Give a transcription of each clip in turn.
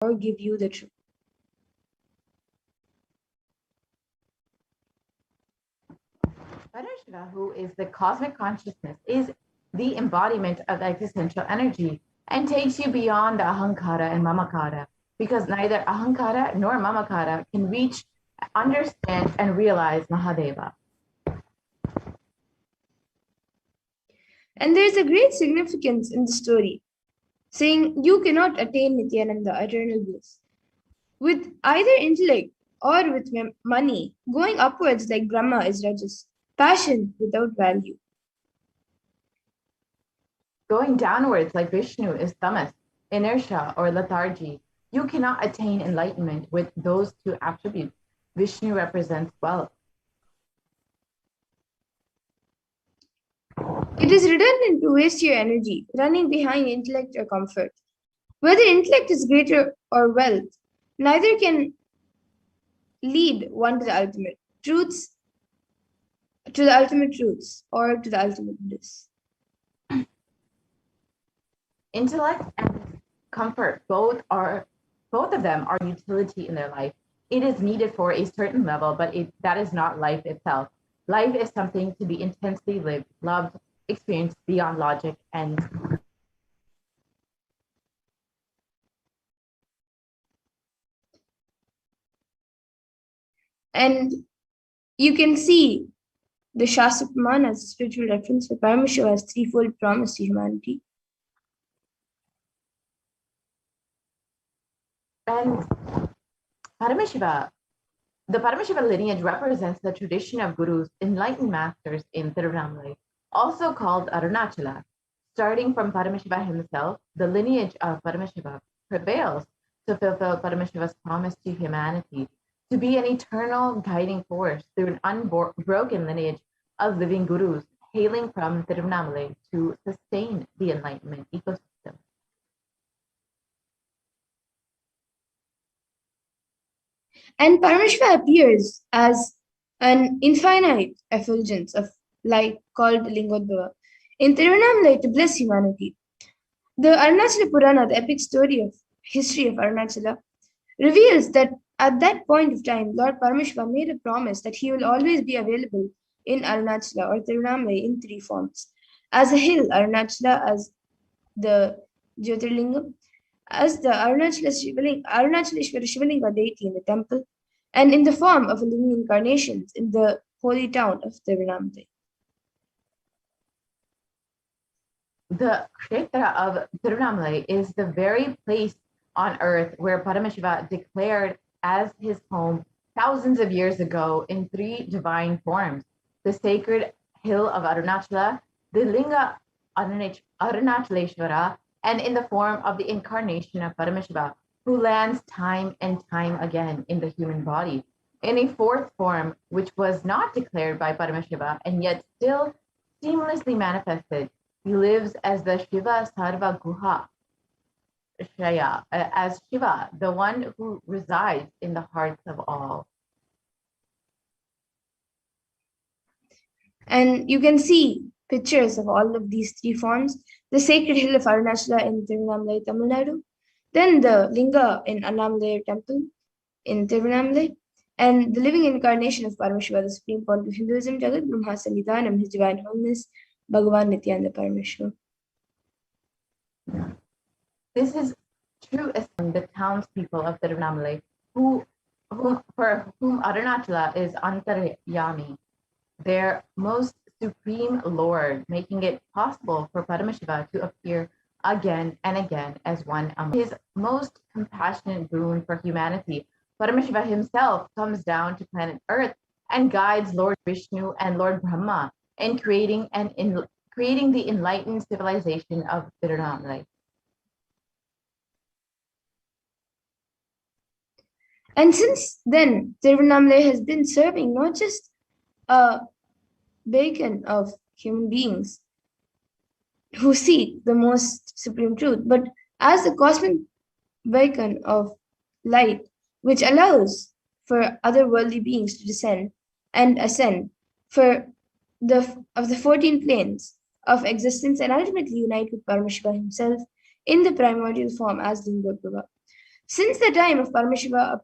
or give you the truth. Parashiva, who is the cosmic consciousness, is the embodiment of existential energy and takes you beyond the ahankara and mamakara, because neither ahankara nor mamakara can reach, understand, and realize Mahadeva. And there is a great significance in the story, saying you cannot attain Nithyananda, eternal bliss, with either intellect or with money. Going upwards like Brahma is rajas, passion without value. Going downwards like Vishnu is tamas, inertia or lethargy. You cannot attain enlightenment with those two attributes. Vishnu represents wealth. It is redundant to waste your energy running behind intellect or comfort. Whether intellect is greater or wealth, neither can lead one to the ultimate truths, or to the ultimate bliss. Intellect and comfort, both of them are utility in their life. It is needed for a certain level, but that is not life itself. Life is something to be intensely lived, loved, experienced beyond logic and you can see the Shastra Praman as a spiritual reference for Paramashiva as threefold promise to humanity. And Paramashiva, the Paramashiva lineage represents the tradition of gurus, enlightened masters in Tiruvannamalai, also called Arunachala. Starting from Paramashiva himself, the lineage of Paramashiva prevails to fulfill Paramashiva's promise to humanity, to be an eternal guiding force through an unbroken lineage of living gurus hailing from Tiruvannamalai to sustain the enlightenment ecosystem. And Paramashiva appears as an infinite effulgence of light called Lingotbhava in Tiruvannamalai to bless humanity. The Arunachala Purana, the epic history of Arunachala, reveals that at that point of time, Lord Paramashiva made a promise that he will always be available in Arunachala or Tiruvannamalai in three forms. As a hill, Arunachala, as the Jyotirlingam, as the Arunachaleshwara Shivalinga deity in the temple, and in the form of a living incarnation in the holy town of Tiruvannamalai. The Kshetra of Tiruvannamalai is the very place on earth where Paramashiva declared as his home thousands of years ago in three divine forms: the sacred hill of Arunachala, the Linga Arunachaleshwara, and in the form of the incarnation of Paramashiva, who lands time and time again in the human body. In a fourth form, which was not declared by Paramashiva and yet still seamlessly manifested, he lives as the Shiva Sarva Guha Shaya, as Shiva, the one who resides in the hearts of all. And you can see pictures of all of these three forms: the sacred hill of Arunachala in Tiruvannamalai, Tamil Nadu, then the Linga in Annamalai temple in Tiruvannamalai, and the living incarnation of Paramashiva, the supreme point of Hinduism, Jagat Brahma Sannidhanam, his divine holiness, Bhagavan Nithyananda Paramashivam. This is true as the townspeople of Tiruvannamalai, for whom Arunachala is Antaryami, their most supreme Lord, making it possible for Paramashiva to appear again and again as one among his most compassionate boon for humanity. Paramashiva himself comes down to planet Earth and guides Lord Vishnu and Lord Brahma in creating the enlightened civilization of Tiruvannamalai. And since then, Tiruvannamalai has been serving not just a beacon of human beings who seek the most supreme truth, but as the cosmic beacon of light, which allows for otherworldly beings to descend and ascend of the 14 planes of existence and ultimately unite with Paramashiva himself in the primordial form as Lingotbhava. Since the time Paramashiva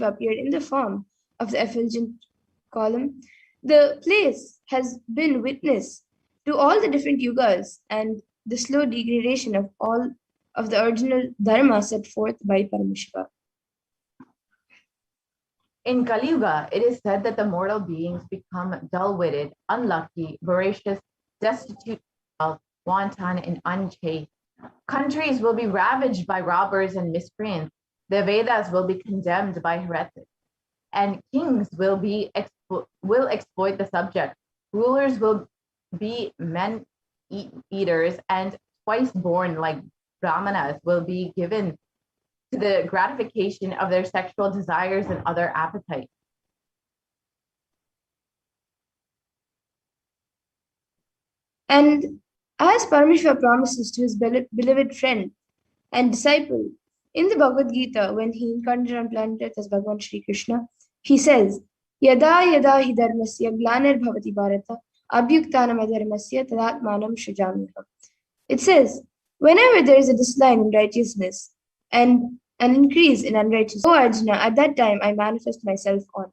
appeared in the form of the effulgent column, the place has been witness to all the different yugas and the slow degradation of all of the original dharma set forth by Paramashiva. In Kali Yuga, it is said that the mortal beings become dull-witted, unlucky, voracious, destitute of wealth, wanton, and unchaste. Countries will be ravaged by robbers and miscreants. The Vedas will be condemned by heretics, and kings will exploit the subjects. Rulers will be men eaters, and twice born like brahmanas will be given to the gratification of their sexual desires and other appetites. And as Paramashiva promises to his beloved friend and disciple in the Bhagavad Gita, when he incarnated on planet Earth as Bhagavan Sri Krishna, he says, Yada yada hi dharmasya glaner bhavati bharata abhyuktanam adharmasya tadatmanam shrijamiham. It says, whenever there is a decline in righteousness and an increase in unrighteousness, O Arjuna, at that time I manifest myself on earth.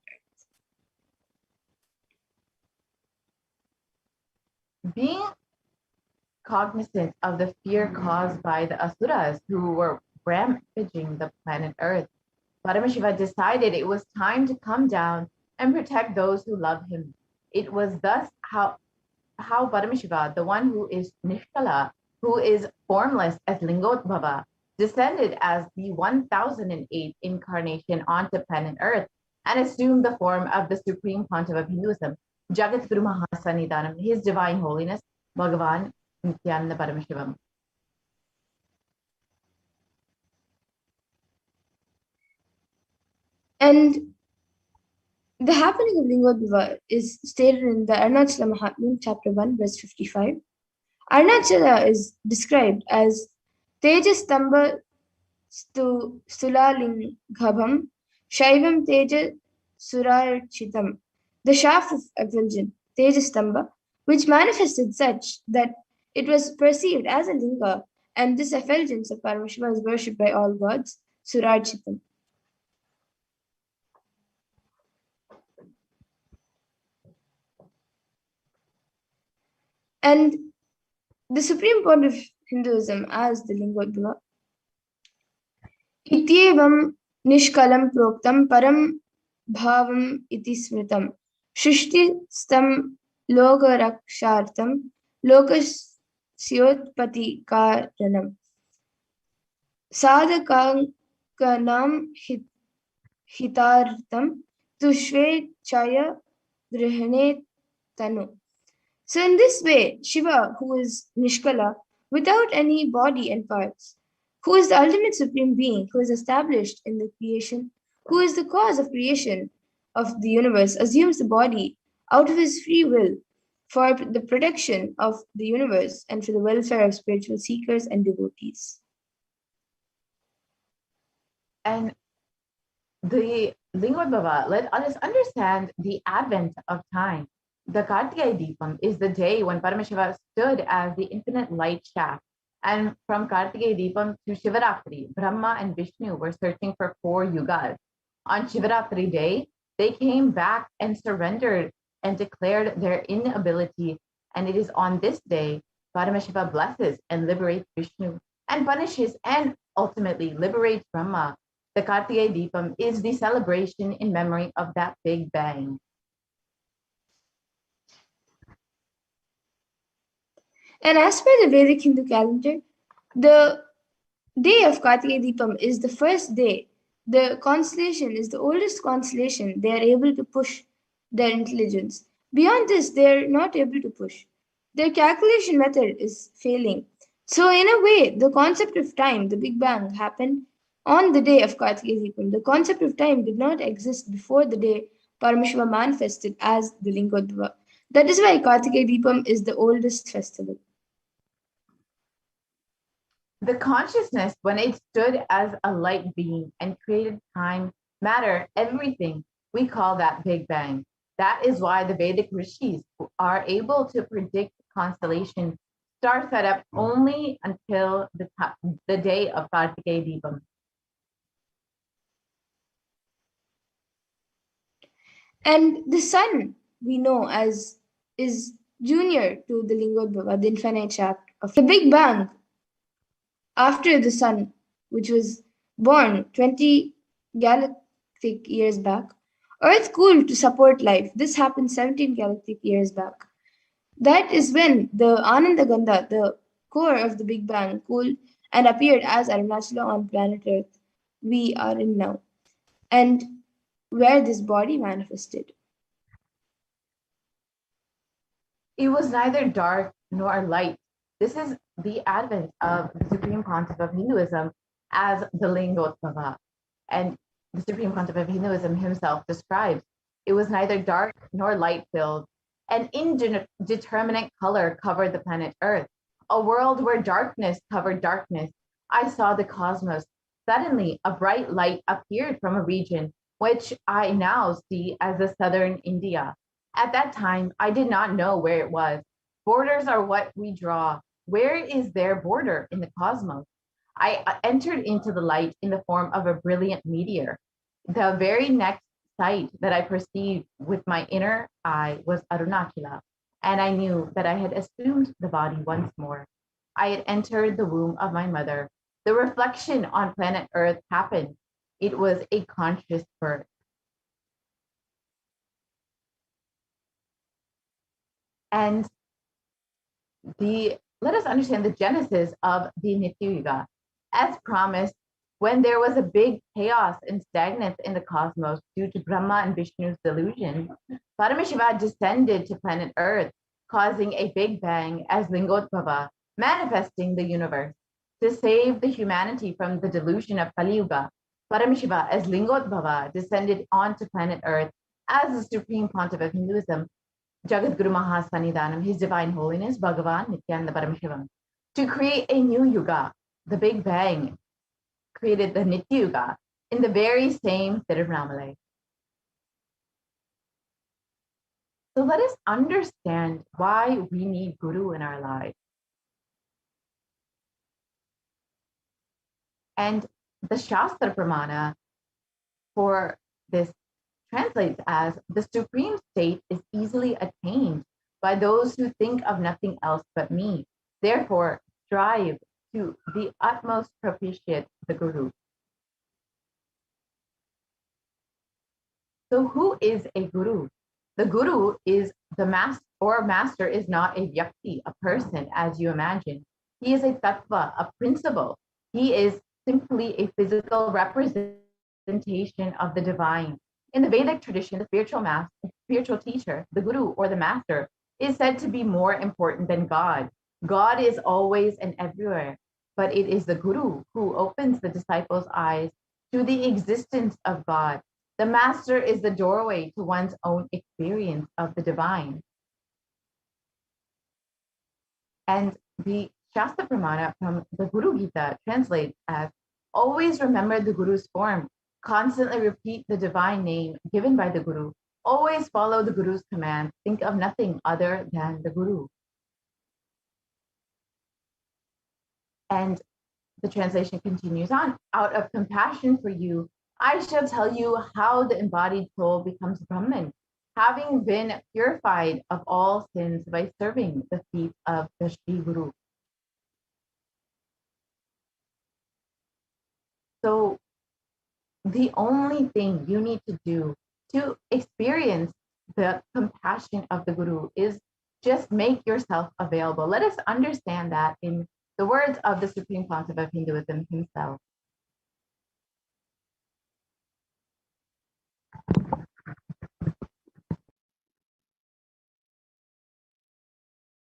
Being cognizant of the fear caused by the asuras who were rampaging the planet Earth, Paramashiva decided it was time to come down and protect those who love him. It was thus how Paramashiva, the one who is Nishkala, who is formless as Lingotbhava, descended as the 1008th incarnation onto planet Earth and assumed the form of the Supreme Pontiff of Hinduism, Jagat Guru Mahasannidhanam, His Divine Holiness, Bhagavan Nithyananda Paramashivam. And the happening of Lingotbhava is stated in the Arunachala Mahatmya, chapter 1, verse 55. Arunachala is described as Tejastamba Stulalingham Shaivam Teja Surarchitam, the shaft of effulgent Tejastamba, which manifested such that it was perceived as a linga, and this effulgence of Paramashiva is worshipped by all gods, Surarchitam. And the supreme point of Hinduism as the Lingotbhava. Ityevam nishkalam proktam param bhavam iti smritam. Shrishti stam lokarakshartam lokasyotpati karanam. Sadhakanam hitartam tushve chaya grihane tanu. So in this way, Shiva, who is Nishkala, without any body and parts, who is the ultimate supreme being, who is established in the creation, who is the cause of creation of the universe, assumes the body out of his free will for the protection of the universe and for the welfare of spiritual seekers and devotees. And the Lingotbhava let us understand the advent of time. The Kartikeya Deepam is the day when Paramashiva stood as the infinite light shaft. And from Kartikeya Deepam to Shivaratri, Brahma and Vishnu were searching for 4 yugas. On Shivaratri day, they came back and surrendered and declared their inability. And it is on this day Paramashiva blesses and liberates Vishnu and punishes and ultimately liberates Brahma. The Kartikeya Deepam is the celebration in memory of that big bang. And as per the Vedic Hindu calendar, the day of Kartikeya Deepam is the first day. The constellation is the oldest constellation. They are able to push their intelligence. Beyond this, they are not able to push. Their calculation method is failing. So, in a way, the concept of time, the Big Bang, happened on the day of Kartikeya Deepam. The concept of time did not exist before the day Paramashiva manifested as the Lingotbhava. That is why Kartikeya Deepam is the oldest festival. The consciousness, when it stood as a light being and created time, matter, everything, we call that Big Bang. That is why the Vedic rishis are able to predict constellations star set up only until the day of Kartikeya Deepam. And the sun, we know as, is junior to the Lingotbhava, the infinite shaft of the Big Bang. After the sun, which was born 20 galactic years back, Earth cooled to support life. This happened 17 galactic years back. That is when the Ananda Gandha, the core of the Big Bang, cooled and appeared as Arunachala on planet Earth we are in now, and where this body manifested. It was neither dark nor light. This is the advent of the supreme concept of Hinduism as the Lingotbhava. And the supreme concept of Hinduism himself describes it was neither dark nor light filled. An indeterminate color covered the planet Earth, a world where darkness covered darkness. I saw the cosmos. Suddenly, a bright light appeared from a region which I now see as the southern India. At that time, I did not know where it was. Borders are what we draw. Where is their border in the cosmos? I entered into the light in the form of a brilliant meteor. The very next sight that I perceived with my inner eye was Arunachala, and I knew that I had assumed the body once more. I had entered the womb of my mother. The reflection on planet Earth happened. It was a conscious birth. And let us understand the genesis of the Nitya Yuga. As promised, when there was a big chaos and stagnance in the cosmos due to Brahma and Vishnu's delusion, Paramashiva descended to planet Earth, causing a big bang as Lingotbhava, manifesting the universe. To save the humanity from the delusion of Kali Yuga, Paramashiva as Lingotbhava descended onto planet Earth as the supreme pontiff of Hinduism, Jagat Guru Mahasannidhanam, His Divine Holiness, Bhagavan Nithyananda Paramashivam, to create a new Yuga. The Big Bang created the Nitya Yuga in the very same Tiruvannamalai. So let us understand why we need Guru in our lives. And the Shastra Pramana for this translates as the supreme state is easily attained by those who think of nothing else but me. Therefore, strive to the utmost propitiate the Guru. So who is a Guru? The Guru is the master, or master is not a vyakti, a person, as you imagine. He is a tattva, a principle. He is simply a physical representation of the divine. In the Vedic tradition, the spiritual teacher, the Guru or the master, is said to be more important than God. God is always and everywhere, but it is the Guru who opens the disciples' eyes to the existence of God. The master is the doorway to one's own experience of the divine. And the Shastra Pramana from the Guru Gita translates as, always remember the Guru's form, constantly repeat the divine name given by the Guru, always follow the Guru's command, think of nothing other than the Guru. And the translation continues on, out of compassion for you, I shall tell you how the embodied soul becomes Brahman, having been purified of all sins by serving the feet of the Shri Guru. So the only thing you need to do to experience the compassion of the Guru is just make yourself available. Let us understand that in the words of the Supreme Pontiff of Hinduism himself.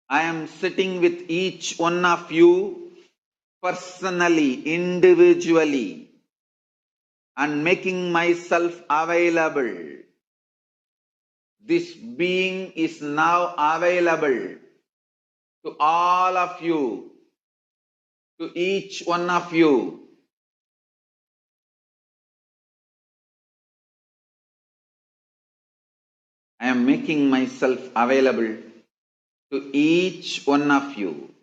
I am sitting with each one of you personally, individually, and making myself available. This being is now available to all of you, to each one of you. I am making myself available to each one of you.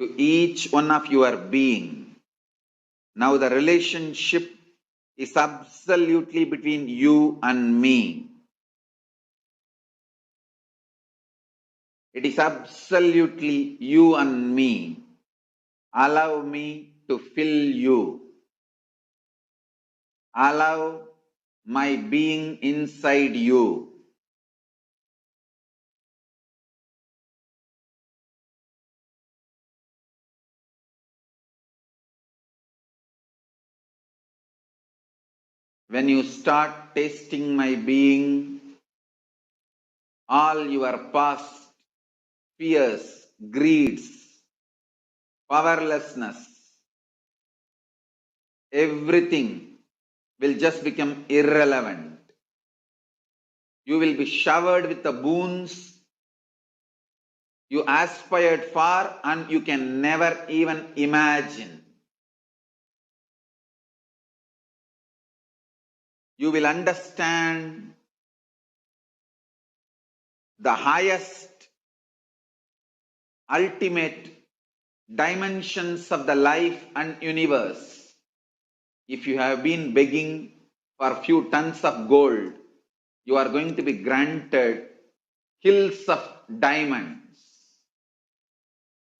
to each one of your being. Now the relationship is absolutely between you and me. It is absolutely you and me. Allow me to fill you. Allow my being inside you. When you start tasting my being, all your past fears, greeds, powerlessness, everything will just become irrelevant. You will be showered with the boons you aspired for and you can never even imagine. You will understand the highest, ultimate dimensions of the life and universe. If you have been begging for a few tons of gold, you are going to be granted hills of diamonds.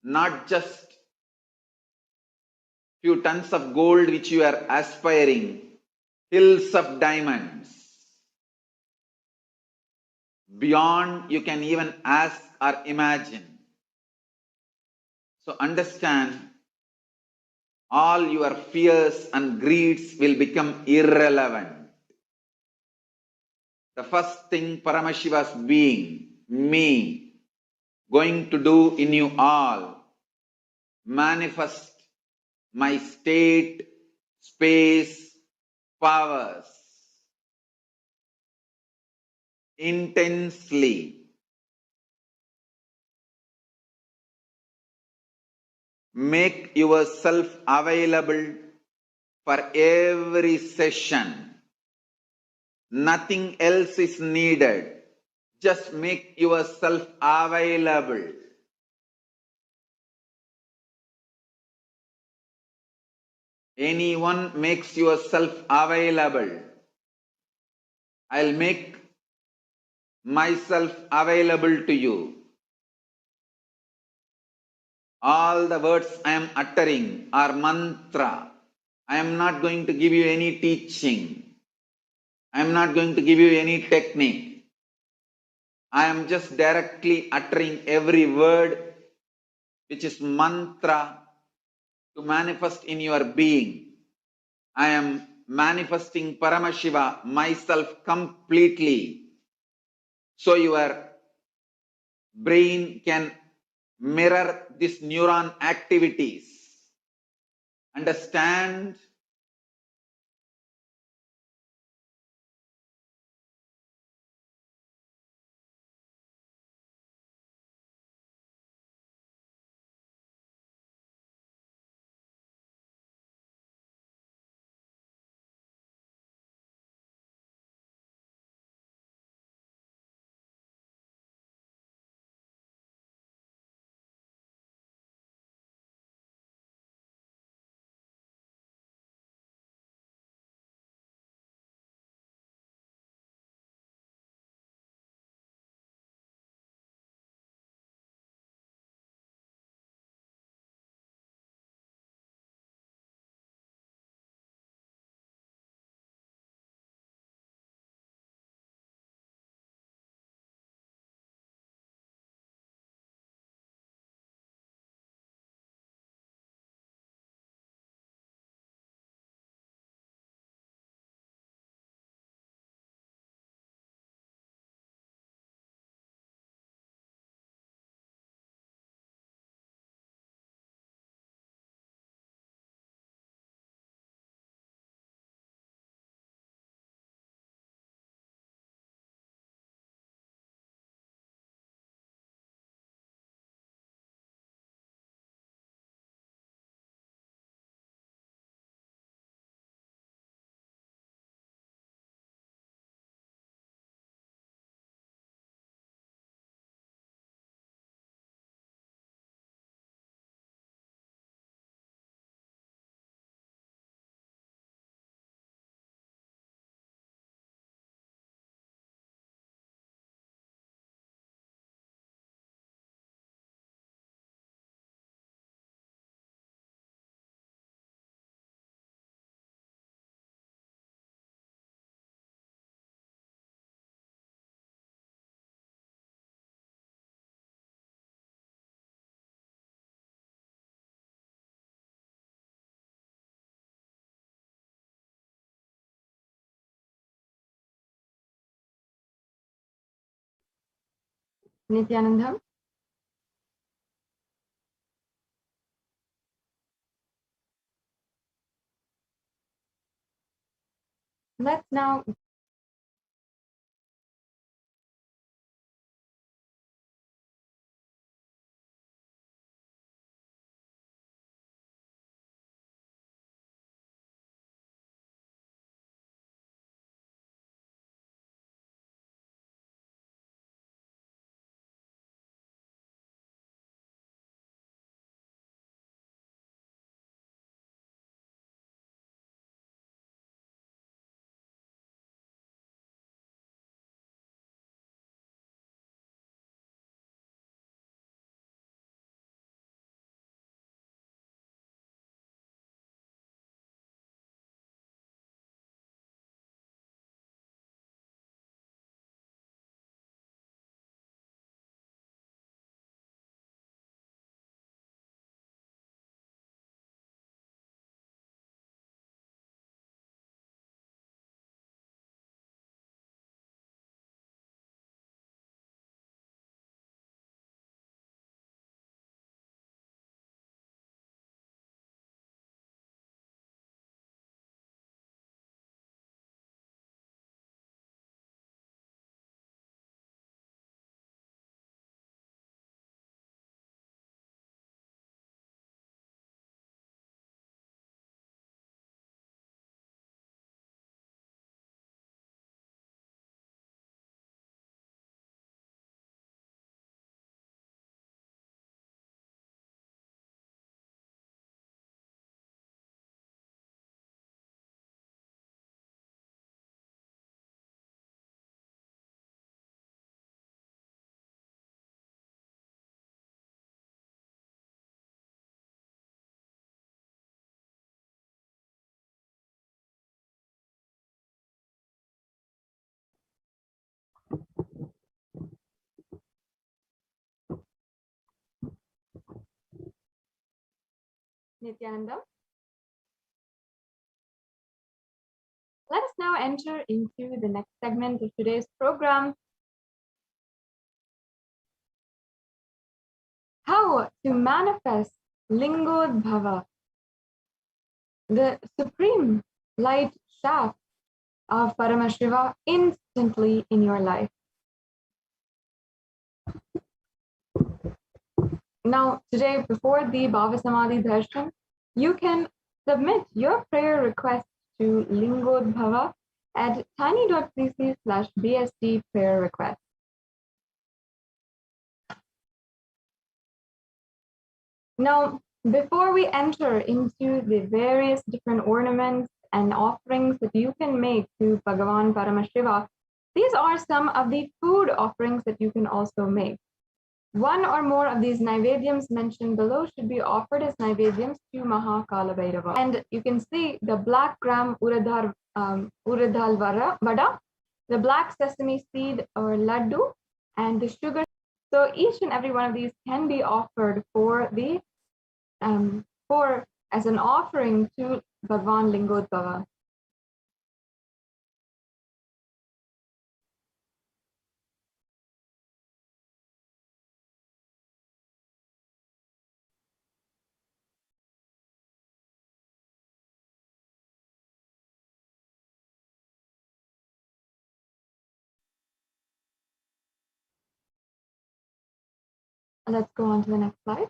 Not just few tons of gold which you are aspiring, hills of diamonds. Beyond you can even ask or imagine. So understand, all your fears and greeds will become irrelevant. The first thing Paramashiva's being, me, going to do in you all, manifest my state, space, powers intensely. Make yourself available for every session. Nothing else is needed. Just make yourself available. Anyone makes yourself available. I'll make myself available to you. All the words I am uttering are mantra. I am not going to give you any teaching. I am not going to give you any technique. I am just directly uttering every word which is mantra to manifest in your being. I am manifesting Paramashiva, myself completely, so your brain can mirror these neuron activities. Understand? Nithyanandam. Let's now Nithyanandam. Let us now enter into the next segment of today's program. How to manifest Lingotbhava, the supreme light shaft of Paramashiva instantly in your life. Now, today, before the Bhavasamadhi Darshan, you can submit your prayer request to Lingotbhava at tiny.cc/bsd prayer request. Now, before we enter into the various different ornaments and offerings that you can make to Bhagavan Paramashiva, these are some of the food offerings that you can also make. One or more of these naivedyams mentioned below should be offered as naivedyams to Mahakala Bhairava. And you can see the black gram uradhal vada, the black sesame seed or laddu, and the sugar. So each and every one of these can be offered for the as an offering to Bhagwan Lingotbhava. Let's go on to the next slide.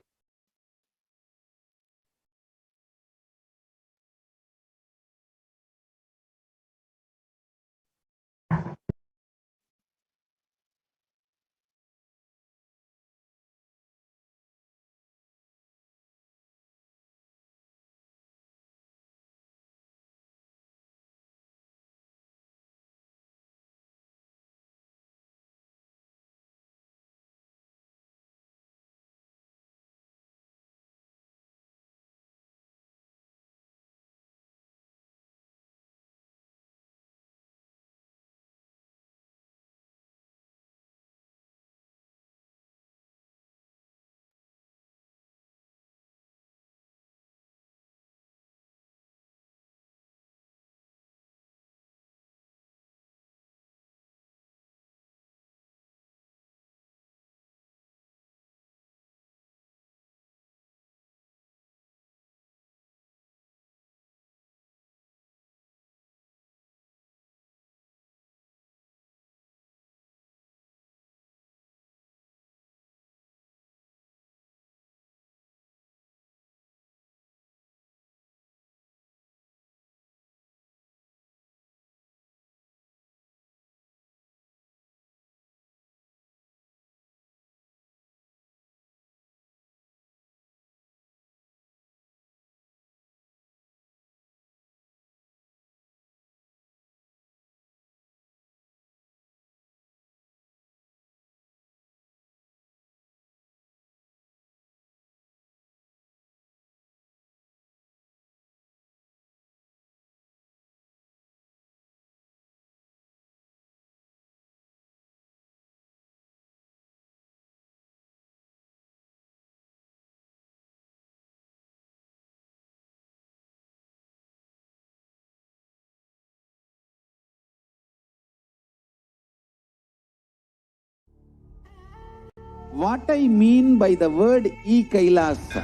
What I mean by the word e-Kailasa,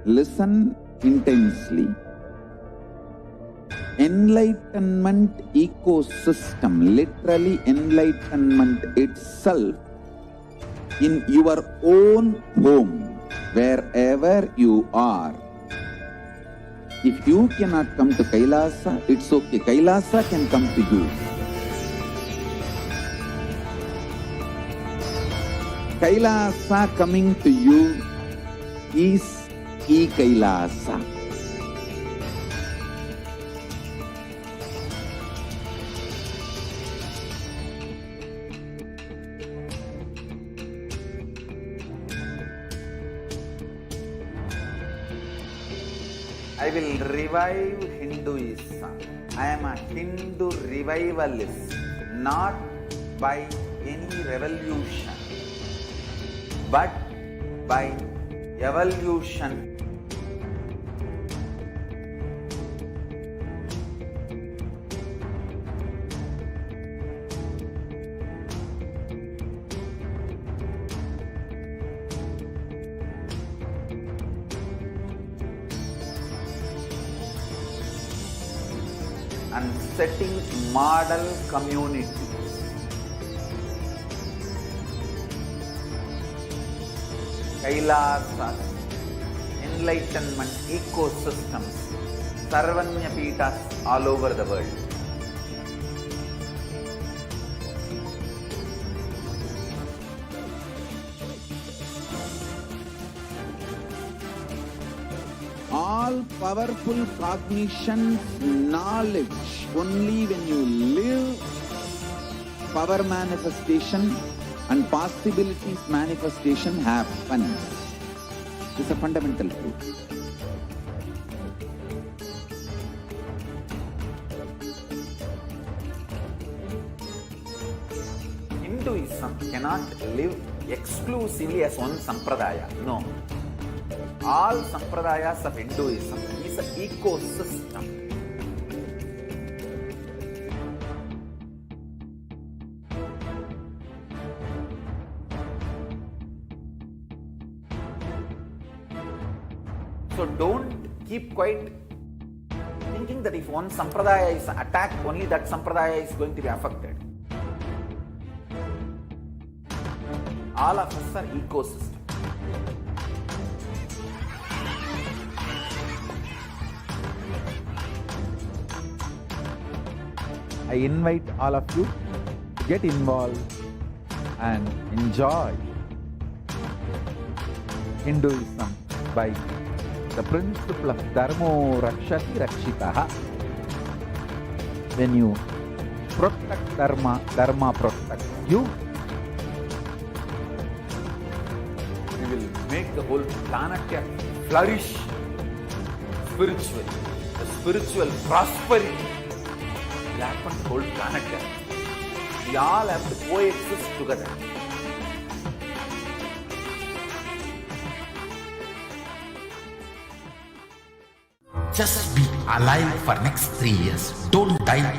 listen intensely. Enlightenment ecosystem, literally enlightenment itself, in your own home, wherever you are. If you cannot come to Kailasa, it's okay. Kailasa can come to you. Kailasa coming to you is e-Kailasa. I will revive Hinduism. I am a Hindu revivalist, not by any revolution, but by evolution. And setting model communities. Kailasas, enlightenment ecosystems, Sarvanya Pitas all over the world. All powerful cognition, knowledge, only when you live, power manifestation and possibilities manifestation happens. This is a fundamental truth. Hinduism cannot live exclusively as one sampradaya. No. All sampradayas of Hinduism is an ecosystem. So don't keep quiet thinking that if one sampradaya is attacked, only that sampradaya is going to be affected. All of us are ecosystems. I invite all of you to get involved and enjoy Hinduism by the principle of Dharmo Rakshati Rakshitaha. When you protect Dharma, Dharma protects you. We will make the whole planet flourish spiritually, the spiritual prosperity. We happen to whole planet Earth. We all have to coexist together. Just be alive for next 3 years. Don't die.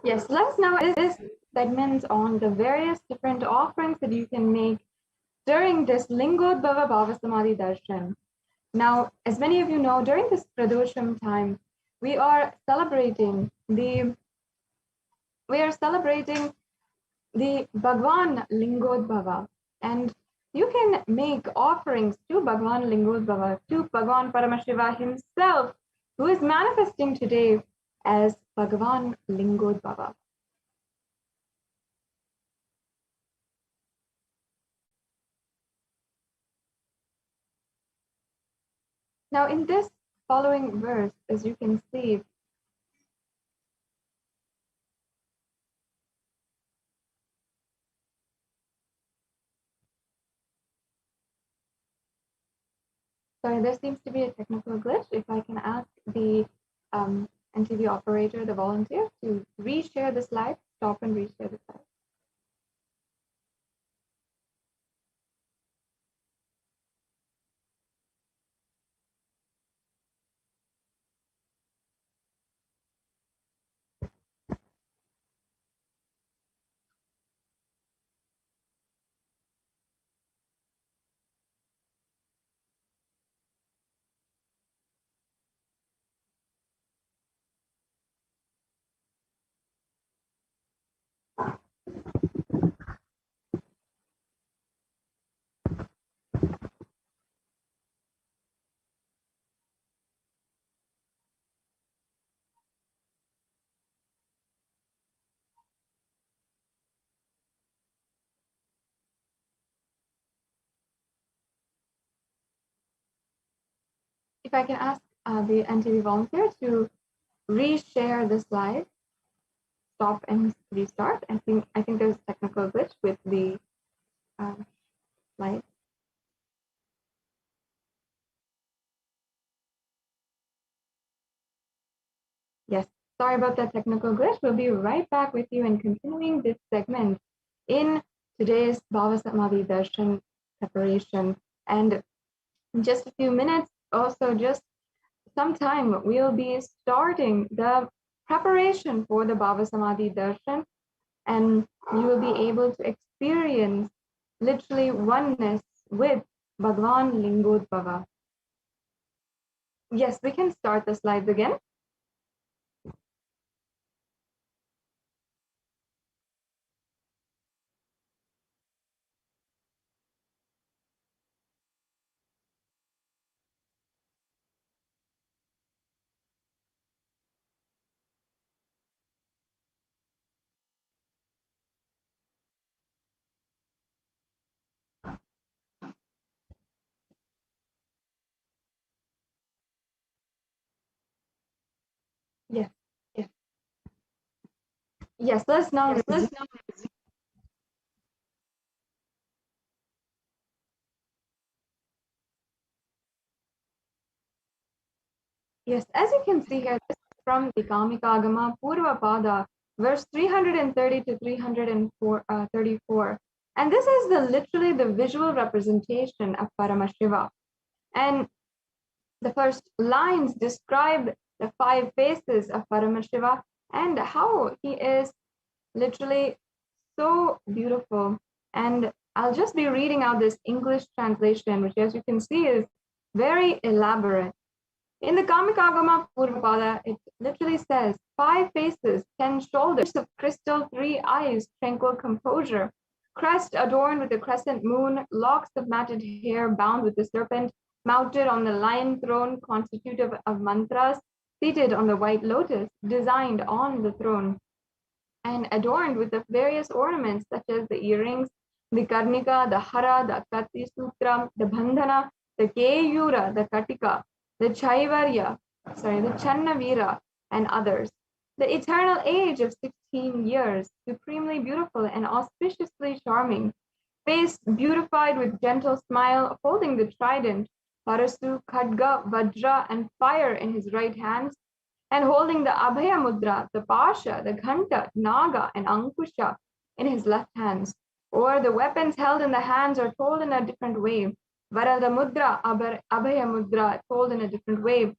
Yes, let's now this segment on the various different offerings that you can make during this Lingotbhava Bhavasamadhi Darshan. Now, as many of you know, during this Pradosham time, we are celebrating the Bhagwan Lingotbhava, and you can make offerings to Bhagwan Lingotbhava, to Bhagwan Paramashiva himself, who is manifesting today as Bhagwan Lingotbhava. Now, in this following verse, as you can see, sorry, there seems to be a technical glitch. If I can ask the NTV operator, the volunteer, to reshare the slide, stop and reshare the slide. if I can ask the NTV volunteer to reshare the slide, stop and restart. I think there's a technical glitch with the slide. Yes, sorry about that technical glitch. We'll be right back with you and continuing this segment in today's Bhavasamadhi Darshan preparation. And in just a few minutes, also just sometime, we'll be starting the preparation for the Bhavasamadhi Darshan, and you will be able to experience literally oneness with Bhagwan Lingotbhava. Yes, we can start the slides again. Yes, yes, yes. Let's now. Yes, as you can see here, this is from the Kamikagama Purva Pada, verse 330 to 334. And this is literally the visual representation of Paramashiva. And the first lines describe the 5 faces of Paramashiva and how he is literally so beautiful. And I'll just be reading out this English translation, which, as you can see, is very elaborate. In the Kamikagama Purvapada, it literally says 5 faces, 10 shoulders of crystal, 3 eyes, tranquil composure, crest adorned with a crescent moon, locks of matted hair bound with a serpent, mounted on the lion throne constitutive of mantras, seated on the white lotus, designed on the throne, and adorned with the various ornaments such as the earrings, the karnika, the hara, the kati sutram, the bandhana, the keyura, the katika, the Chaivarya, the Channavira, and others. The eternal age of 16 years, supremely beautiful and auspiciously charming, face beautified with gentle smile, holding the trident, Parasu, Khadga, Vajra, and fire in his right hands, and holding the Abhaya Mudra, the Pasha, the Ghanta, Naga, and Ankusha in his left hands. Or the weapons held in the hands are told in a different way. Varada Mudra, Abhaya Mudra, told in a different way.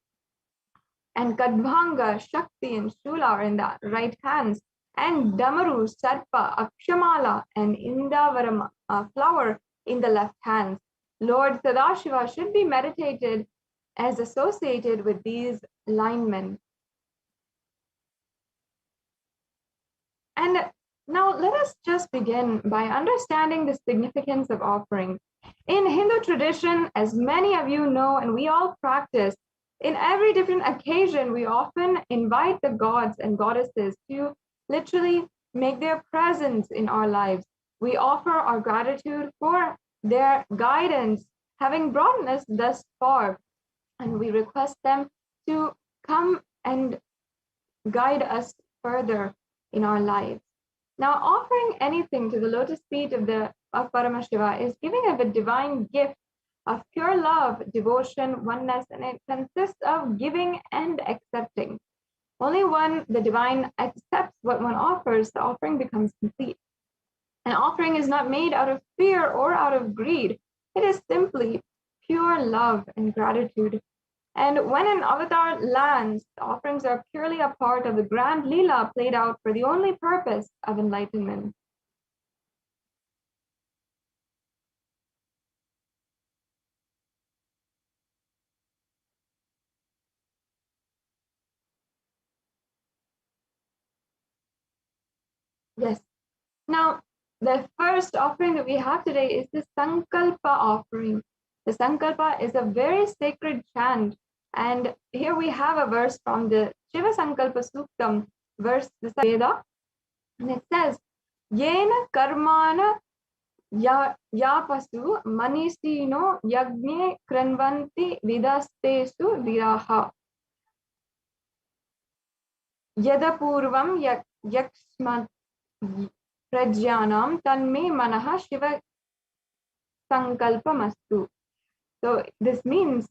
And Kadbhanga, Shakti, and Shula are in the right hands. And Damaru, Sarpa, Akshamala, and Indavaram flower in the left hands. Lord Sadashiva should be meditated as associated with these linemen. And now let us just begin by understanding the significance of offering. In Hindu tradition, as many of you know and we all practice, in every different occasion, we often invite the gods and goddesses to literally make their presence in our lives. We offer our gratitude for their guidance, having brought us thus far, and we request them to come and guide us further in our lives. Now, offering anything to the lotus feet of Paramashiva is giving of a divine gift of pure love, devotion, oneness, and it consists of giving and accepting. Only when the divine accepts what one offers, the offering becomes complete. An offering is not made out of fear or out of greed. It is simply pure love and gratitude. And when an avatar lands, the offerings are purely a part of the grand Leela played out for the only purpose of enlightenment. Yes. Now, the first offering that we have today is the Sankalpa offering. The Sankalpa is a very sacred chant. And here we have a verse from the Shiva Sankalpa Suktam, verse the Veda. And it says, Yena Karmana yapasu manisino yagne kranvanti vidastesu viraha yadapurvam yaksmat prajyanam tanme manaha shiva sankalpamastu. So this means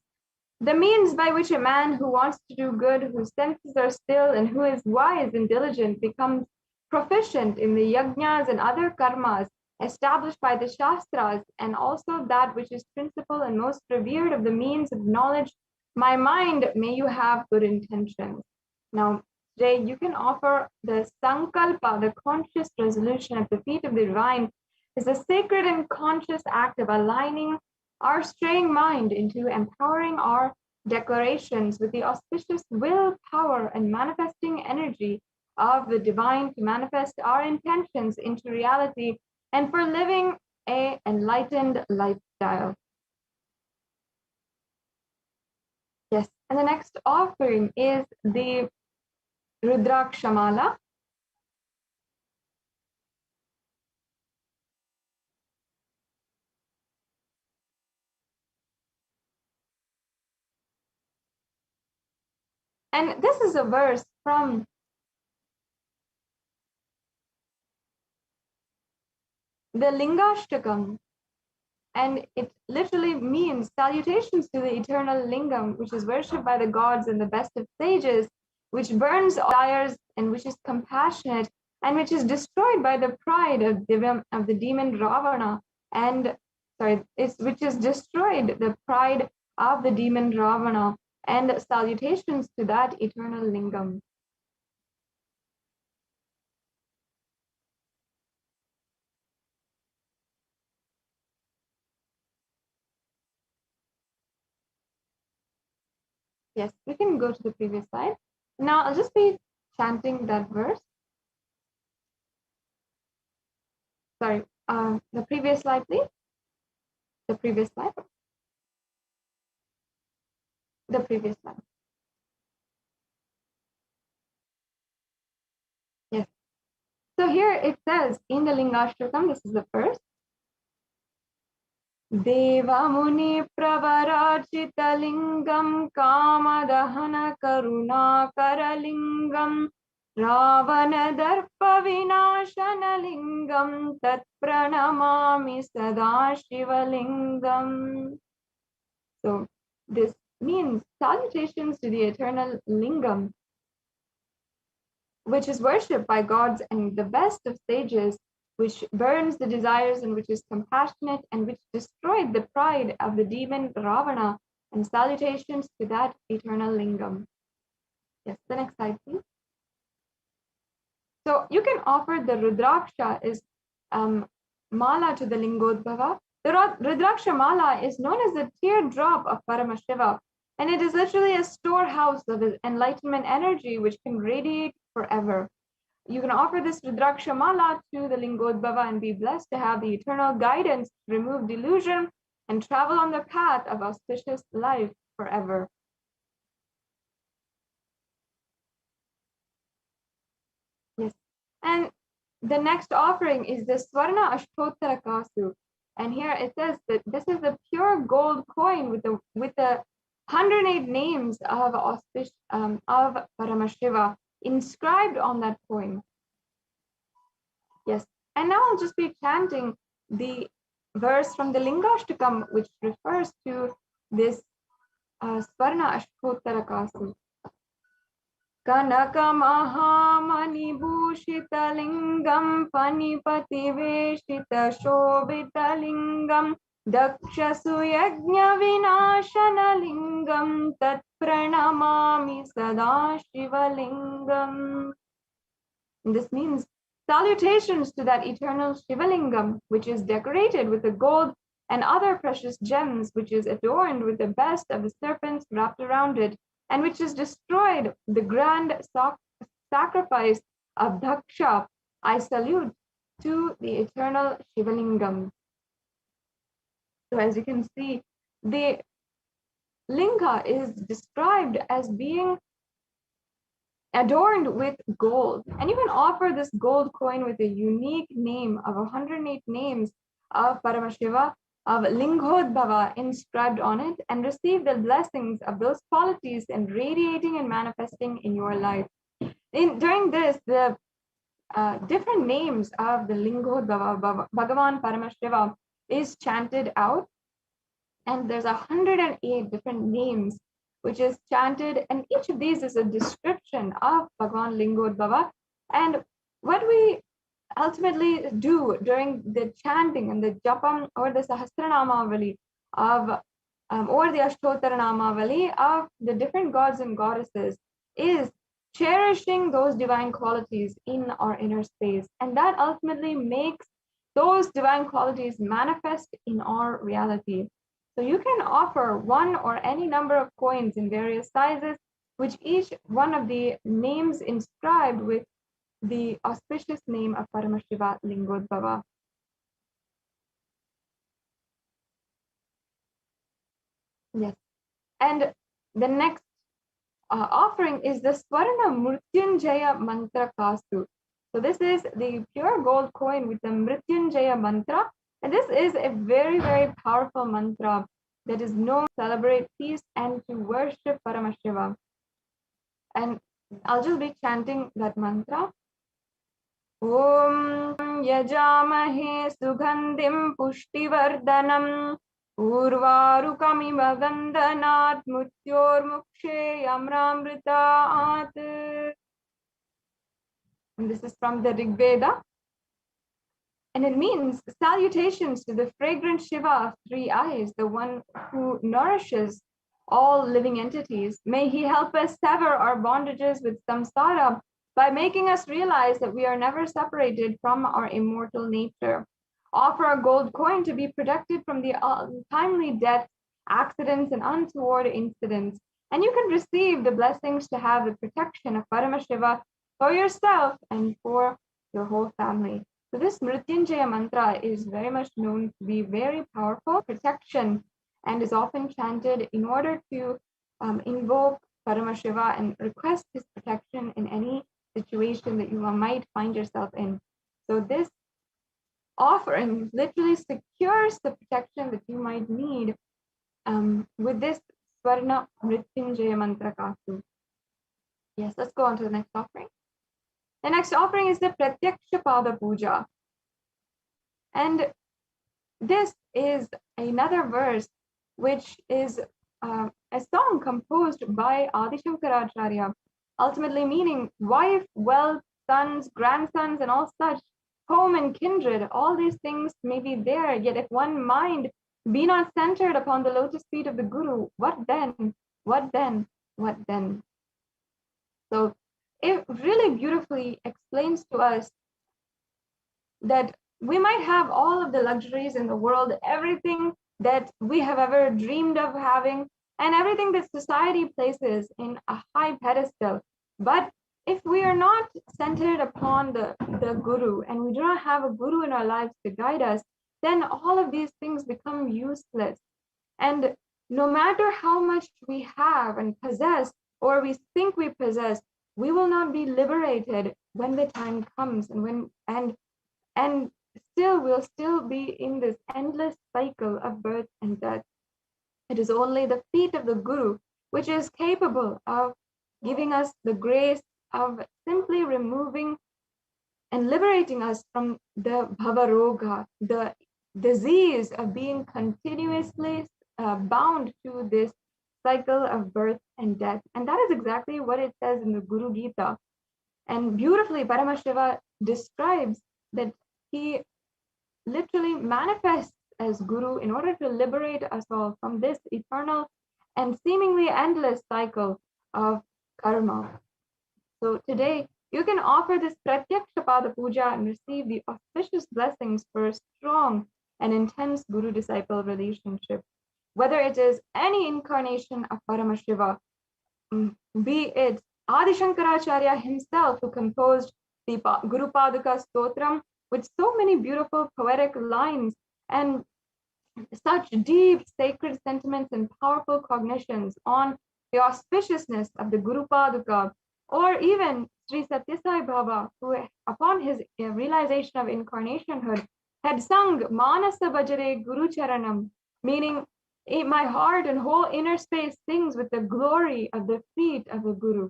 the means by which a man who wants to do good, whose senses are still, and who is wise and diligent becomes proficient in the yajnas and other karmas established by the Shastras, and also that which is principal and most revered of the means of knowledge. My mind, may you have good intentions. Now, today you can offer the Sankalpa, the conscious resolution at the feet of the divine, is a sacred and conscious act of aligning our straying mind into empowering our declarations with the auspicious will, power, and manifesting energy of the divine to manifest our intentions into reality and for living a enlightened lifestyle. Yes, and the next offering is the Rudrakshamala. And this is a verse from the Lingashtakam, and it literally means salutations to the eternal lingam, which is worshipped by the gods and the best of sages, which burns all desires and which is compassionate and which is destroyed by the pride of the demon Ravana, and which is destroyed the pride of the demon Ravana, and salutations to that eternal lingam. Yes, we can go to the previous slide. Now I'll just be chanting that verse. Sorry, the previous slide, please. The previous slide. The previous slide. Yes. So here it says in the Lingashtakam, this is the first. Deva Muni Pravarachita Lingam Kamadahana Karuna Karalingam Ravana Darpa Vinashana Lingam Tat Pranamami Sada Shivalingam. So this means salutations to the eternal lingam, which is worshipped by gods and the best of sages, which burns the desires and which is compassionate and which destroyed the pride of the demon Ravana, and salutations to that eternal lingam. Yes, the next slide, please. So you can offer the Rudraksha is mala to the Lingotbhava. The Rudraksha mala is known as the teardrop of Paramashiva, and it is literally a storehouse of enlightenment energy which can radiate forever. You can offer this Rudraksha mala to the Lingotbhava and be blessed to have the eternal guidance to remove delusion and travel on the path of auspicious life forever. Yes. And the next offering is the Swarna Ashtottara Kasu. And here it says that this is a pure gold coin with the 108 names of Paramashiva inscribed on that coin. Yes. And now I'll just be chanting the verse from the Lingashtakam, which refers to this Swarna Ashtottara Kasu. Kanaka Mahamani Bhushita Lingam Panipati Veshita Shobita Lingam Daksha Suyagnya Vinashana Lingam Tat Pranamami Sada Shiva Lingam. This means salutations to that eternal Shiva Lingam, which is decorated with the gold and other precious gems, which is adorned with the best of the serpents wrapped around it, and which has destroyed the grand sacrifice of Daksha. I salute to the eternal Shivalingam. So as you can see, the linga is described as being adorned with gold, and you can offer this gold coin with a unique name of 108 names of Paramashiva, of Lingotbhava inscribed on it, and receive the blessings of those qualities and radiating and manifesting in your life. During this, the different names of the Lingotbhava, Bhagavan Paramashiva, is chanted out, and there's 108 different names which is chanted, and each of these is a description of Bhagavan Lingotbhava. And what we ultimately do during the chanting and the japam or the Sahasranamavali of or the Ashtotaranamavali of the different gods and goddesses is cherishing those divine qualities in our inner space, and that ultimately makes those divine qualities manifest in our reality. So you can offer one or any number of coins in various sizes, which each one of the names inscribed with the auspicious name of Paramashiva Lingotbhava. Yes. And the next offering is the Swarna Mrityunjaya Mantra Kastu. So this is the pure gold coin with the Mrityunjaya mantra. And this is a very, very powerful mantra that is known to celebrate peace and to worship Paramashiva. And I'll just be chanting that mantra. Om Yajamahe Sugandhim Pushtivardhanam Urvarukamiva Gandhanat Mutyormukshe Amramritaat. And this is from the Rig Veda. And it means salutations to the fragrant Shiva of three eyes, the one who nourishes all living entities. May he help us sever our bondages with samsara by making us realize that we are never separated from our immortal nature. Offer a gold coin to be protected from the untimely deaths, accidents, and untoward incidents. And you can receive the blessings to have the protection of Paramashiva for yourself and for your whole family. So this Mrityunjaya mantra is very much known to be very powerful protection and is often chanted in order to invoke Paramashiva and request his protection in any situation that you might find yourself in. So this offering literally secures the protection that you might need with this Swarna Mrityunjaya mantra Kastu. Yes, let's go on to the next offering. The next offering is the Pratyaksha Pada Puja. And this is another verse which is a song composed by Adi Shankaracharya, ultimately meaning wife, wealth, sons, grandsons, and all such, home and kindred, all these things may be there, yet if one mind be not centered upon the lotus feet of the Guru, what then? What then? What then? So it really beautifully explains to us that we might have all of the luxuries in the world, everything that we have ever dreamed of having, and everything that society places in a high pedestal. But if we are not centered upon the Guru, and we do not have a Guru in our lives to guide us, then all of these things become useless. And no matter how much we have and possess, or we think we possess, we will not be liberated when the time comes, and still we'll still be in this endless cycle of birth and death. It is only the feet of the Guru which is capable of giving us the grace of simply removing and liberating us from the Bhavaroga, the disease of being continuously bound to this cycle of birth and death. And that is exactly what it says in the Guru Gita. And beautifully, Paramashiva describes that he literally manifests as Guru in order to liberate us all from this eternal and seemingly endless cycle of karma. So today, you can offer this Pratyaksha Pada Puja and receive the auspicious blessings for a strong and intense Guru-disciple relationship. Whether it is any incarnation of Paramashiva, be it Adi Shankaracharya himself who composed the Guru Paduka Stotram with so many beautiful poetic lines and such deep sacred sentiments and powerful cognitions on the auspiciousness of the Guru Paduka, or even Sri Satyasai Baba, who upon his realization of incarnationhood had sung Manasa Bhajare Guru Charanam, meaning my heart and whole inner space sings with the glory of the feet of the Guru.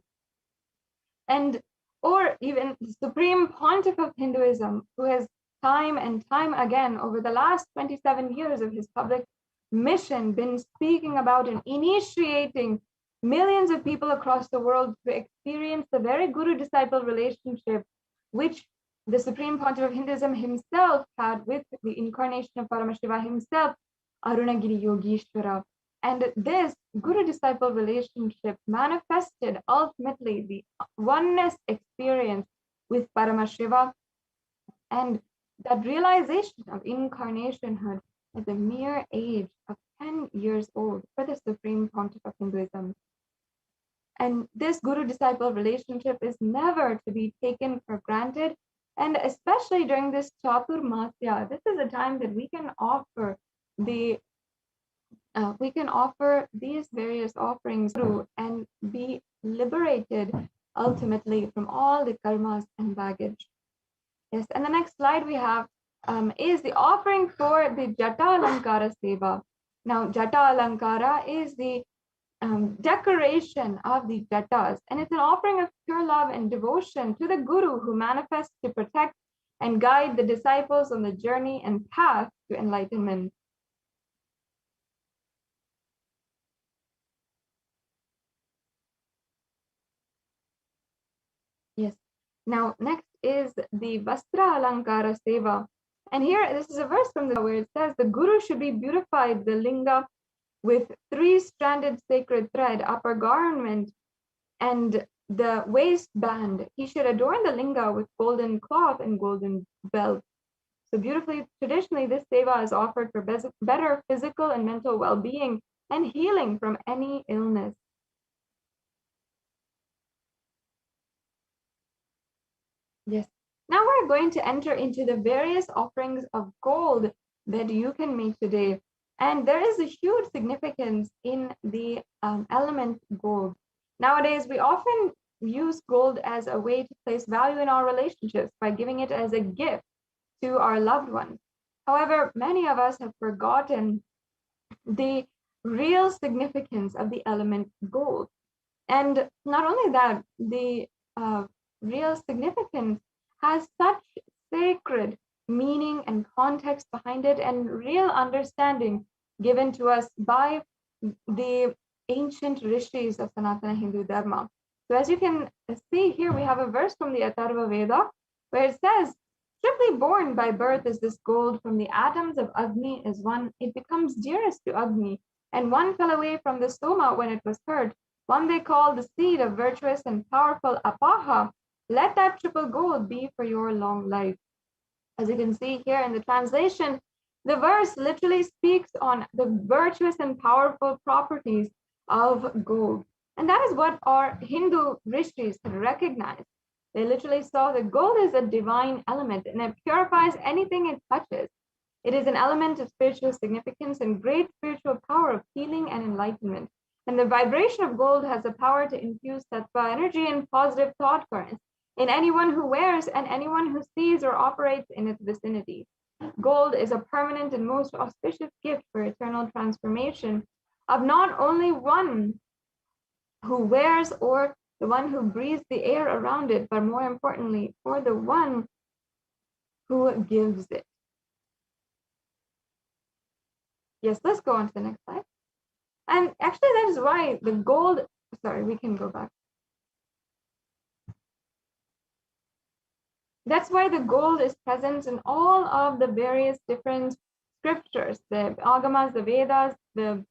And or even the Supreme Pontiff of Hinduism, who has time and time again over the last 27 years of his public mission been speaking about and initiating millions of people across the world to experience the very guru-disciple relationship which the Supreme Pontiff of Hinduism himself had with the incarnation of Paramashiva himself, Arunagiri Yogeshwara. And this guru-disciple relationship manifested ultimately the oneness experience with Paramashiva, and that realization of incarnationhood at the mere age of 10 years old for the Supreme Pontiff of Hinduism. And this guru-disciple relationship is never to be taken for granted, and especially during this Chaturmasya, this is a time that we can offer these various offerings through and be liberated ultimately from all the karmas and baggage. Yes, and the next slide we have is the offering for the Jata Alankara Seva. Now, Jata Alankara is the decoration of the jatas, and it's an offering of pure love and devotion to the Guru who manifests to protect and guide the disciples on the journey and path to enlightenment. Yes. Now, next is the Vastra Alankara Seva. And here, this is a verse from the where it says, the Guru should be beautified, the linga, with 3-stranded sacred thread, upper garment, and the waistband. He should adorn the linga with golden cloth and golden belt. So beautifully, traditionally, this seva is offered for better physical and mental well-being and healing from any illness. Yes. Now we're going to enter into the various offerings of gold that you can make today. And there is a huge significance in the element gold. Nowadays, we often use gold as a way to place value in our relationships by giving it as a gift to our loved ones. However, many of us have forgotten the real significance of the element gold. And not only that, the real significance has such sacred meaning and context behind it, and real understanding given to us by the ancient rishis of Sanatana Hindu Dharma. So as you can see here, we have a verse from the Atharva Veda where it says, strictly born by birth is this gold, from the atoms of Agni is one, it becomes dearest to Agni, and one fell away from the Soma when it was heard, one they call the seed of virtuous and powerful Apaha, let that triple gold be for your long life. As you can see here in the translation, the verse literally speaks on the virtuous and powerful properties of gold. And that is what our Hindu rishis had recognized. They literally saw that gold is a divine element and it purifies anything it touches. It is an element of spiritual significance and great spiritual power of healing and enlightenment. And the vibration of gold has the power to infuse sattva energy and positive thought currents in anyone who wears and anyone who sees or operates in its vicinity. Gold is a permanent and most auspicious gift for eternal transformation of not only one who wears or the one who breathes the air around it, but more importantly, for the one who gives it. Yes, let's go on to the next slide. And actually, that is why the gold, sorry, we can go back. That's why the gold is present in all of the various different scriptures, the Agamas, the Vedas, the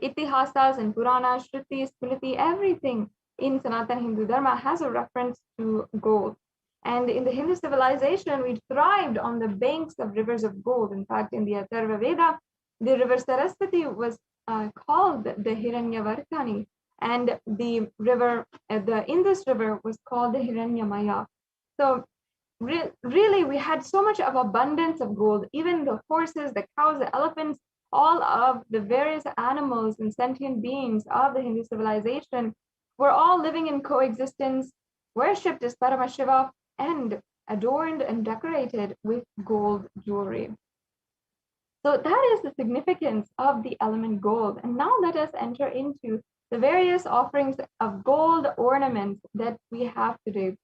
Itihasas and Puranas, Shruti, Smriti, everything in Sanatana Hindu Dharma has a reference to gold. And in the Hindu civilization, we thrived on the banks of rivers of gold. In fact, in the Atharva Veda, the river Saraswati was called the Hiranyavartani, and the river, the Indus River was called the Hiranyamaya. So really, we had so much of abundance of gold. Even the horses, the cows, the elephants, all of the various animals and sentient beings of the Hindu civilization were all living in coexistence, worshipped as Paramashiva, and adorned and decorated with gold jewelry. So that is the significance of the element gold. And now let us enter into the various offerings of gold ornaments that we have today.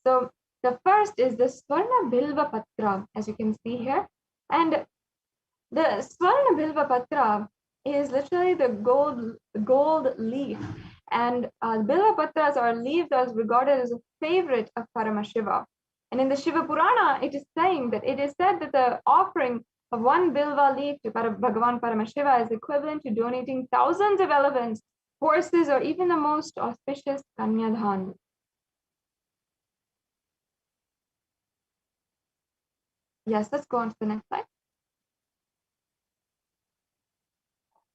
So the first is the Swarna Bilva Patra, as you can see here. And the Swarna Bilva Patra is literally the gold leaf. And Bilva Patras are leaves that is regarded as a favorite of Paramashiva. And in the Shiva Purana, it is saying that it is said that the offering of one Bilva leaf to Bhagavan Paramashiva is equivalent to donating thousands of elephants, horses, or even the most auspicious Kanyadhan. Yes, let's go on to the next slide.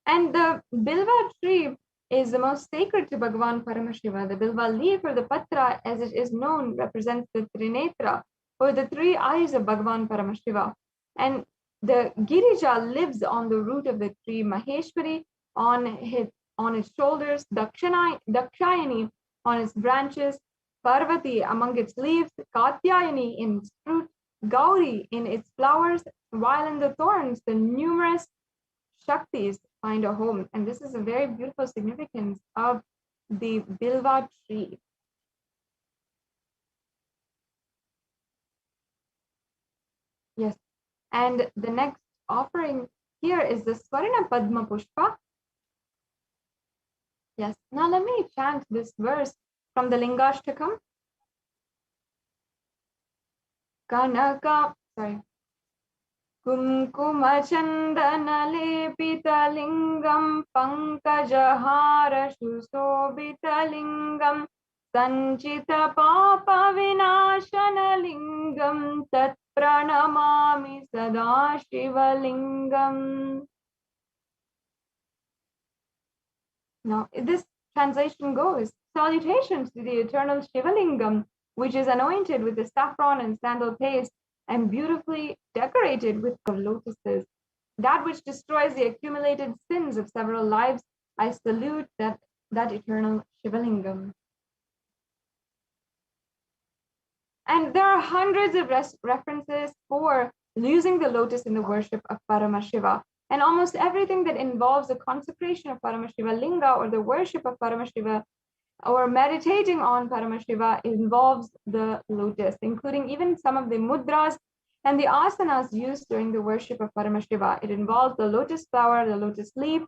And the Bilva tree is the most sacred to Bhagavan Paramashiva. The Bilva leaf or the Patra, as it is known, represents the Trinetra, or the three eyes of Bhagavan Paramashiva. And the Girija lives on the root of the tree, Maheshwari on its shoulders, Dakshayani on its branches, Parvati among its leaves, Katyayani in its fruit, Gauri in its flowers, while in the thorns, the numerous Shaktis find a home. And this is a very beautiful significance of the Bilva tree. Yes. And the next offering here is the Swarna Padma Pushpa. Yes. Now let me chant this verse from the Lingashtakam. Kumkumachandanalepitalingam pankajahara susobitalingam sanchita papa vinashanalingam tat pranamami sada shivalingam. Now, this translation goes, salutations to the eternal Shivalingam, which is anointed with the saffron and sandal paste and beautifully decorated with the lotuses. That which destroys the accumulated sins of several lives, I salute that eternal Shivalingam. And there are hundreds of references for using the lotus in the worship of Paramashiva. And almost everything that involves the consecration of Paramashiva Linga or the worship of Paramashiva or meditating on Paramashiva involves the lotus, including even some of the mudras and the asanas used during the worship of Paramashiva. It involves the lotus flower, the lotus leaf,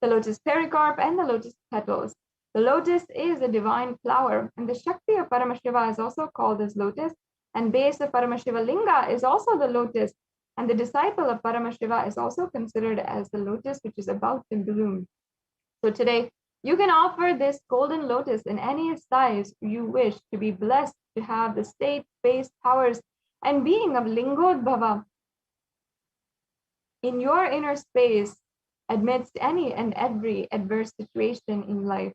the lotus pericarp, and the lotus petals. The lotus is a divine flower, and the Shakti of Paramashiva is also called as lotus, and base of Paramashiva Linga is also the lotus, and the disciple of Paramashiva is also considered as the lotus which is about to bloom. So today, you can offer this golden lotus in any size you wish to be blessed to have the state, space, powers, and being of Lingotbhava in your inner space amidst any and every adverse situation in life.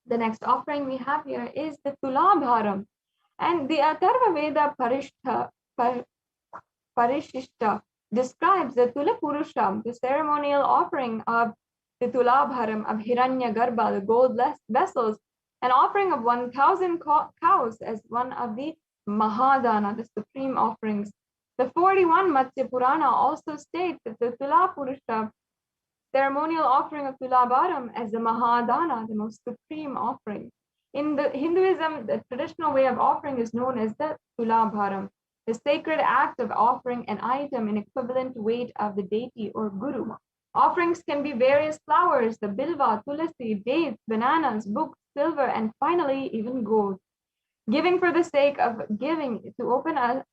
The next offering we have here is the Tulabharam. And the Atharva Veda Parishishta describes the Tula Purusha, the ceremonial offering of the Tulabharam of Hiranya Garbha, the gold vessels, an offering of 1,000 cows as one of the Mahadana, the supreme offerings. The 41 Matsya Purana also states that the Tula Purusha ceremonial offering of Tulabharam as the Mahadana, the most supreme offering. In the Hinduism, the traditional way of offering is known as the Tulabharam, the sacred act of offering an item in equivalent weight of the deity or guru. Offerings can be various flowers, the bilva, tulasi, dates, bananas, books, silver, and finally even gold. Giving for the sake of giving to open us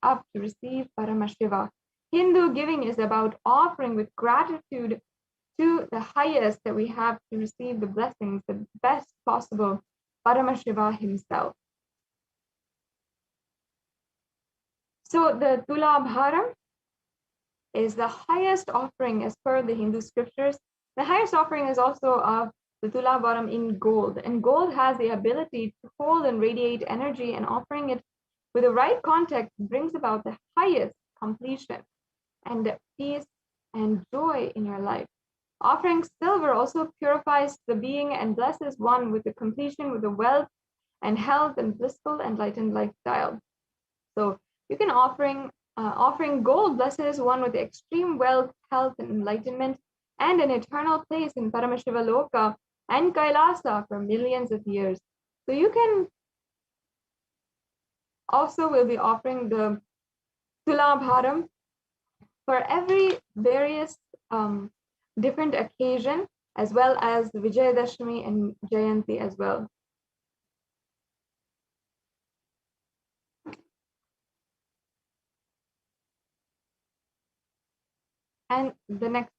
up to receive Paramashiva. Hindu giving is about offering with gratitude to the highest that we have to receive the blessings, the best possible, Paramashiva himself. So the Tulabharam is the highest offering as per the Hindu scriptures. The highest offering is also of the Tulabharam in gold. And gold has the ability to hold and radiate energy, and offering it with the right context brings about the highest completion and peace and joy in your life. Offering silver also purifies the being and blesses one with the completion with the wealth and health and blissful enlightened lifestyle. So you can offering gold blesses one with extreme wealth, health, and enlightenment, and an eternal place in Paramashiva Loka and Kailasa for millions of years. So you can also will be offering the Tulabharam for every various different occasion, as well as the Vijayadashmi and Jayanti as well. And the next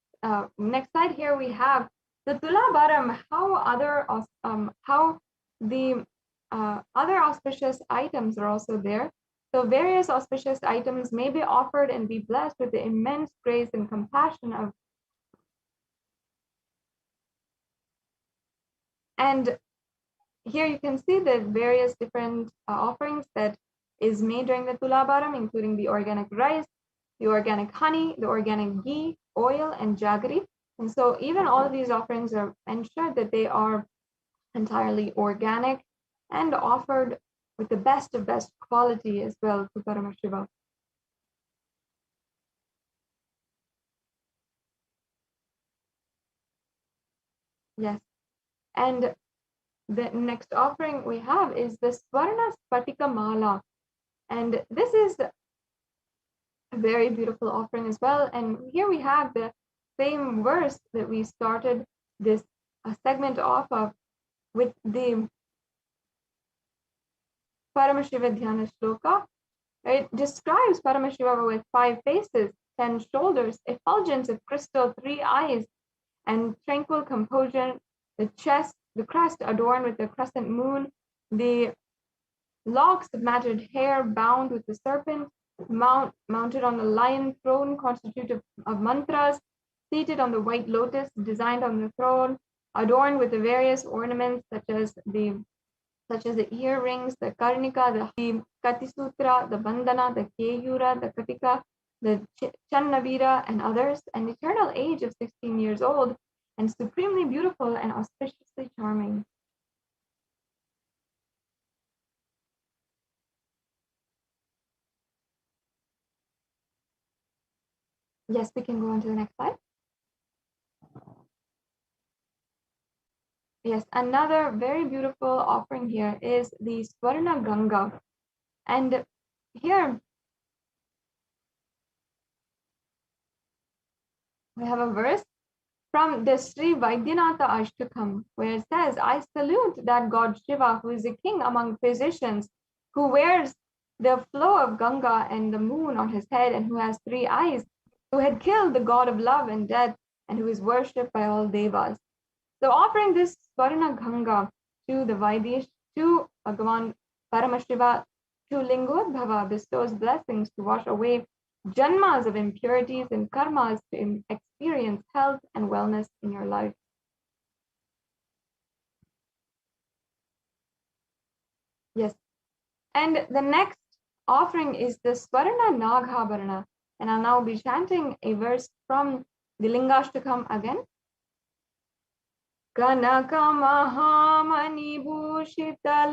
slide here we have the Tulabharam, how the other auspicious items are also there. So various auspicious items may be offered and be blessed with the immense grace and compassion of. And here you can see the various different offerings that is made during the Tulabharam, including the organic rice, the organic honey, the organic ghee, oil, and jaggery. And so even all of these offerings are ensured that they are entirely organic and offered with the best of best quality as well to Paramashiva. Yes. And the next offering we have is the Swarna Spatika Mala. And this is a very beautiful offering as well. And here we have the same verse that we started this segment off of with the Paramashiva Dhyana Shloka. It describes Paramashiva with 5 faces, 10 shoulders, effulgence of crystal, 3 eyes, and tranquil composure, the chest, the crest adorned with the crescent moon, the locks of matted hair bound with the serpent, mounted on the lion throne constituted of mantras, seated on the white lotus designed on the throne, adorned with the various ornaments such as the earrings, the karnika, the katisutra, the bandana, the keyura, the katika, the channavira, and others, an eternal age of 16 years old, and supremely beautiful and auspiciously charming. Yes, we can go on to the next slide. Yes, another very beautiful offering here is the Swarna Ganga. And here we have a verse from the Sri Vaidyanatha Ashtakam, where it says, I salute that God Shiva, who is a king among physicians, who wears the flow of Ganga and the moon on his head, and who has 3 eyes, who had killed the god of love and death, and who is worshipped by all devas. So offering this Swarna Ganga to the Vaidish, to Bhagavan Paramashiva, to Lingotbhava bestows blessings to wash away janmas of impurities and karmas to experience health and wellness in your life. Yes. And the next offering is the Swarna Naghabharana. And I'll now be chanting a verse from the Lingashtakam again. Kanakamahamanibushita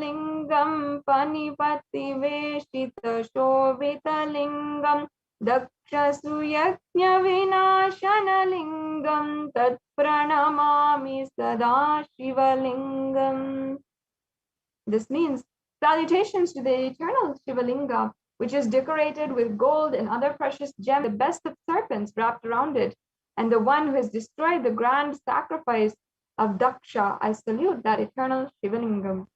panipattiveshita shobhita Dakshasuyajnavinashanalingam tat pranamami sada shivalingam. This means salutations to the eternal Shivalinga, which is decorated with gold and other precious gems, the best of serpents wrapped around it, and the one who has destroyed the grand sacrifice of Daksha. I salute that eternal Shivalingam.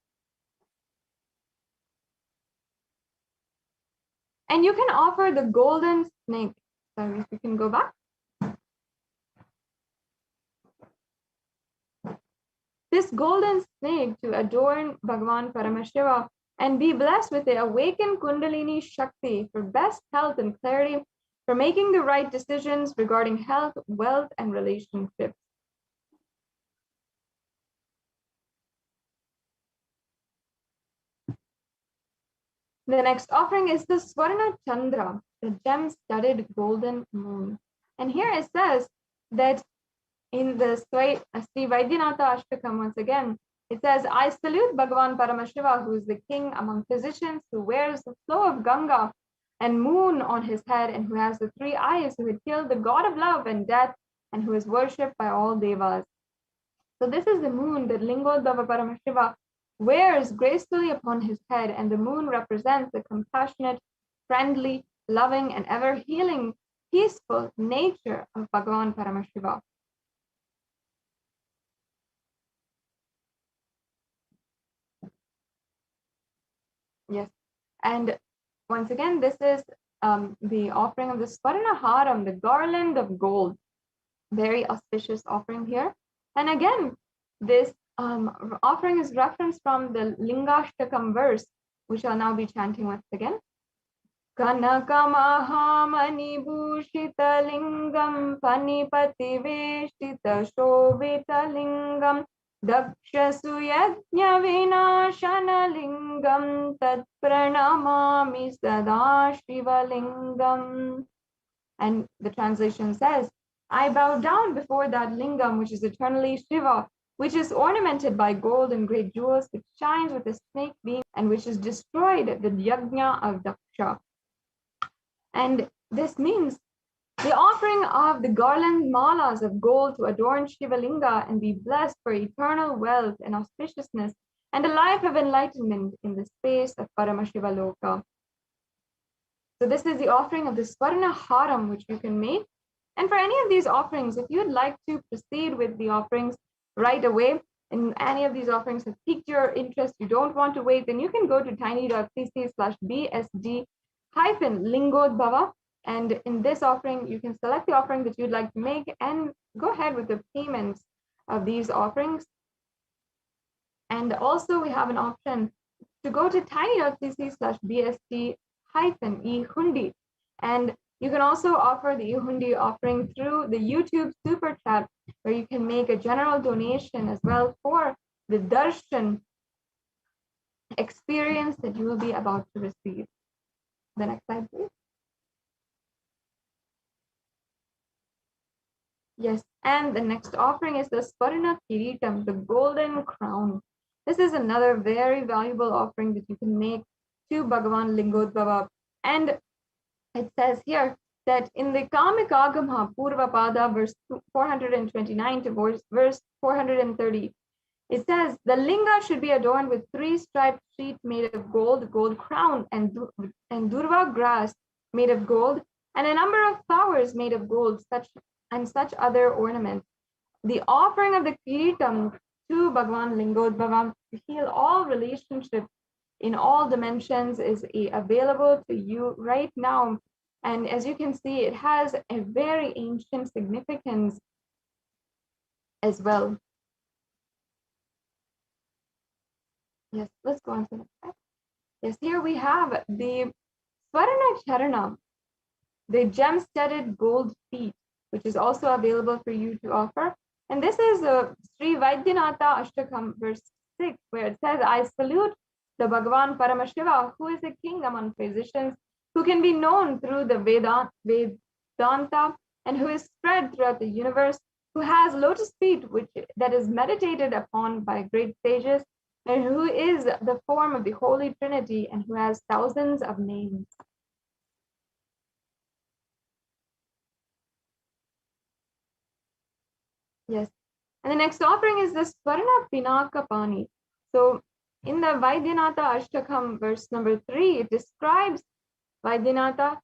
And you can offer the golden snake. Sorry, if we can go back. This golden snake to adorn Bhagavan Paramashiva and be blessed with the awakened Kundalini Shakti for best health and clarity, for making the right decisions regarding health, wealth, and relationships. The next offering is the Swarna Chandra, the gem-studded golden moon. And here it says that in the Sri Vaidyanatha Ashtakam, once again, it says, I salute Bhagavan Paramashiva, who is the king among physicians, who wears the flow of Ganga and moon on his head, and who has the three eyes, who had killed the god of love and death, and who is worshipped by all devas. So this is the moon that Lingotbhava Paramashiva wears gracefully upon his head, and the moon represents the compassionate, friendly, loving, and ever healing, peaceful nature of Bhagavan Paramashiva. Yes, and once again, this is the offering of the Swarna Haram, the garland of gold. Very auspicious offering here. And again, this offering is referenced from the Lingashtakam verse, which I'll now be chanting once again. Kanakamahamani bhushita lingam panipati veshita shobita lingam Dakshasu yajna vinashana lingam tat pranamami sada shiva lingam. And the translation says, I bow down before that lingam, which is eternally Shiva, which is ornamented by gold and great jewels, which shines with a snake beam, and which is destroyed at the yajna of Daksha. And this means the offering of the garland malas of gold to adorn Shiva Linga and be blessed for eternal wealth and auspiciousness and a life of enlightenment in the space of Paramashiva Loka. So this is the offering of the Swarna Haram, which you can make. And for any of these offerings, if you'd like to proceed with the offerings right away, and any of these offerings have piqued your interest, you don't want to wait, then you can go to tiny.cc/bsd-Lingotbhava. And in this offering, you can select the offering that you'd like to make and go ahead with the payments of these offerings. And also we have an option to go to tiny.cc/bsd-ehundi. And you can also offer the ehundi offering through the YouTube super chat, where you can make a general donation as well for the Darshan experience that you will be about to receive. The next slide, please. Yes, and the next offering is the Swarna Kiritam, the golden crown. This is another very valuable offering that you can make to Bhagavan Lingotbhava. And it says here that in the Kamikagama Purvapada, verse 429 to verse 430, it says the linga should be adorned with 3 striped sheet made of gold, gold crown, and durva grass made of gold, and a number of flowers made of gold, such other ornaments. The offering of the kiritam to Bhagavan Lingotbhava to heal all relationships in all dimensions is available to you right now. And as you can see, it has a very ancient significance as well. Yes, let's go on to the next slide. Yes, here we have the Swarna Charana, the gem-studded gold feet, which is also available for you to offer. And this is Sri Vaidyanatha Ashtakam, verse 6, where it says, I salute the Bhagavan Paramashiva, who is the king among physicians, who can be known through the Vedanta, and who is spread throughout the universe, who has lotus feet, that is meditated upon by great sages, and who is the form of the Holy Trinity, and who has thousands of names. Yes. And the next offering is the Swarna Pinaka Pani. So in the Vaidyanatha Ashtakam, verse number 3, it describes Vaidyanatha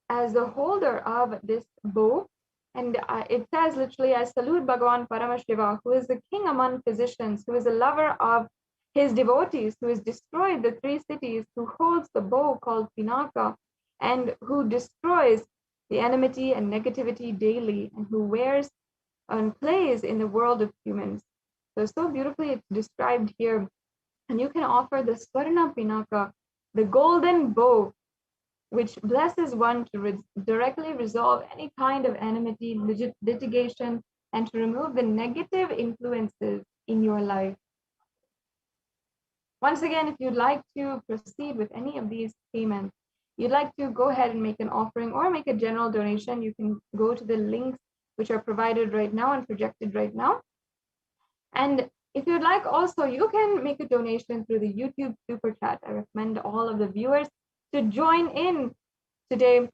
as the holder of this bow. And it says literally, I salute Bhagavan Paramashiva, who is the king among physicians, who is a lover of his devotees, who has destroyed the 3 cities, who holds the bow called Pinaka, and who destroys the enmity and negativity daily, and who wears and plays in the world of humans. So beautifully it's described here. And you can offer the Swarna Pinaka, the golden bow, which blesses one to directly resolve any kind of enmity, litigation, and to remove the negative influences in your life. Once again, if you'd like to proceed with any of these payments, you'd like to go ahead and make an offering or make a general donation, you can go to the links which are provided right now and projected right now. And if you'd like also, you can make a donation through the YouTube Super Chat. I recommend all of the viewers to join in today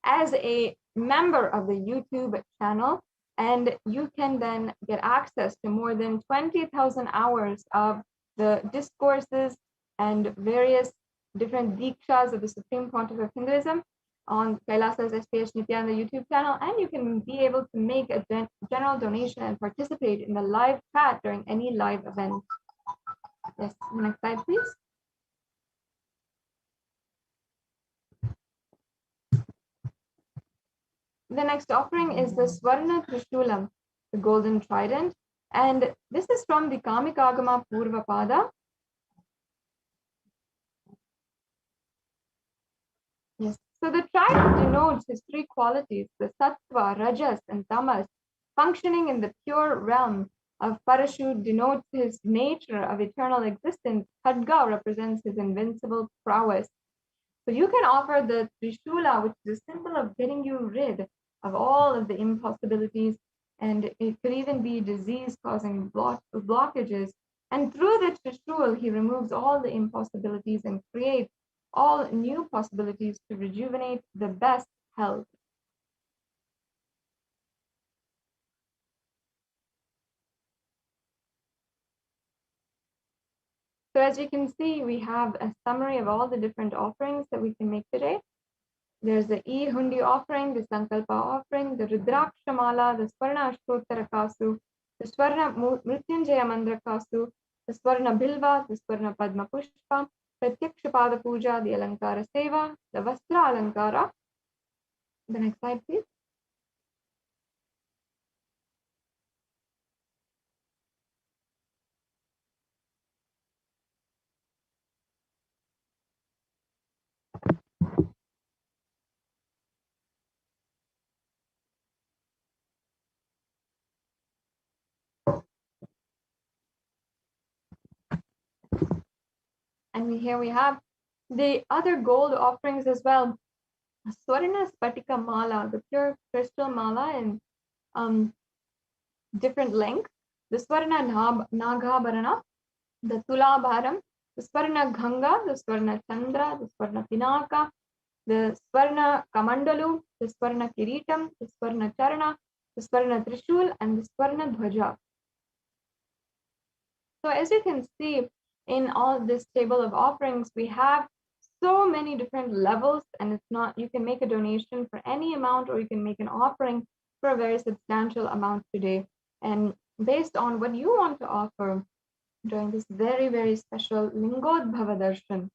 as a member of the YouTube channel, and you can then get access to more than 20,000 hours of the discourses and various different dikshas of the Supreme Pontiff of Hinduism on Kailasa's HDH Nithyananda YouTube channel, and you can be able to make a general donation and participate in the live chat during any live event. Yes, next slide, please. The next offering is the Swarna Trishulam, the golden trident, and this is from the Kamikagama Purvapada. Yes, so the trident denotes his three qualities, the Sattva, Rajas, and Tamas, functioning in the pure realm of Parashut denotes his nature of eternal existence. Khadga represents his invincible prowess. So you can offer the Trishula, which is a symbol of getting you rid of all of the impossibilities, and it could even be disease-causing blockages. And through the Trishul, he removes all the impossibilities and creates all new possibilities to rejuvenate the best health. So as you can see, we have a summary of all the different offerings that we can make today. There's the E-Hundi offering, the Sankalpa offering, the Rudraksha Mala, the Swarna Ashtottara Kasu, the Swarna Mrityunjaya Mandra Kasu, the Swarna Bilva, the Swarna Padma Pushpa, Pratyakshapada Puja, the Alankara Seva, the Vastra Alankara. The next slide, please. And here we have the other gold offerings as well. Swarna Spatika Mala, the pure crystal mala in different lengths. The Swarna Nagabharana, the Tulabharam, the Swarna Ganga, the Swarna Chandra, the Swarna Pinaka, the Swarna Kamandalu, the Swarna Kiritam, the Swarna Charana, the Swarna Trishul, and the Swarna Dhwaja. So as you can see in all this table of offerings, we have so many different levels, and it's not, you can make a donation for any amount, or you can make an offering for a very substantial amount today. And based on what you want to offer during this very, very special Lingotbhava Darshan.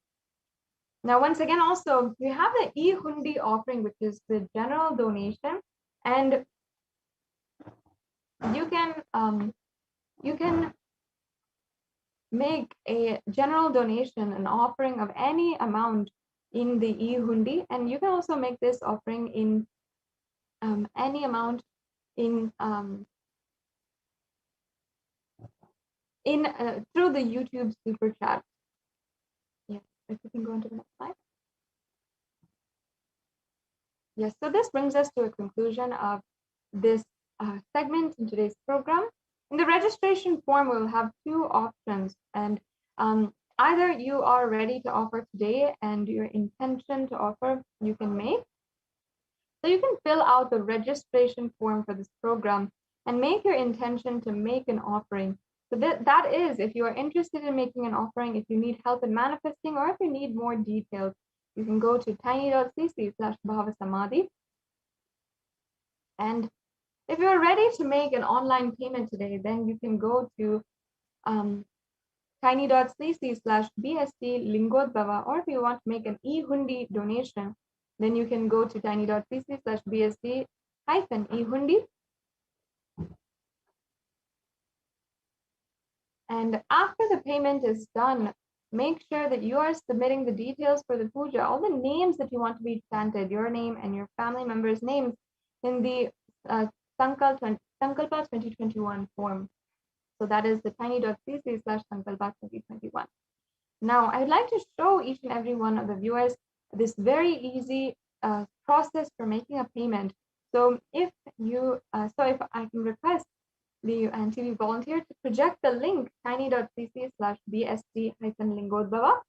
Now, once again, also, we have the E-Hundi offering, which is the general donation, and you can make a general donation, an offering of any amount in the E-Hundi, and you can also make this offering in any amount in through the YouTube Super Chat. Yes, if you can go on to the next slide. Yes, so this brings us to a conclusion of this segment in today's program. In the registration form, we'll have two options, and either you are ready to offer today and your intention to offer you can make. So you can fill out the registration form for this program and make your intention to make an offering. So that is, if you are interested in making an offering, if you need help in manifesting, or if you need more details, you can go to tiny.cc/Bhavasamadhi. And if you're ready to make an online payment today, then you can go to tiny.cc/BST Lingotbhava, or if you want to make an E-Hundi donation, then you can go to tiny.cc/BST-E-Hundi. And after the payment is done, make sure that you are submitting the details for the puja, all the names that you want to be chanted, your name and your family members' names, in the Sankalpa 2021 form. So that is the tiny.cc/Sankalpa 2021. Now, I'd like to show each and every one of the viewers this very easy process for making a payment. So if I can request the NTV volunteer to project the link tiny.cc/bst-lingodbhava.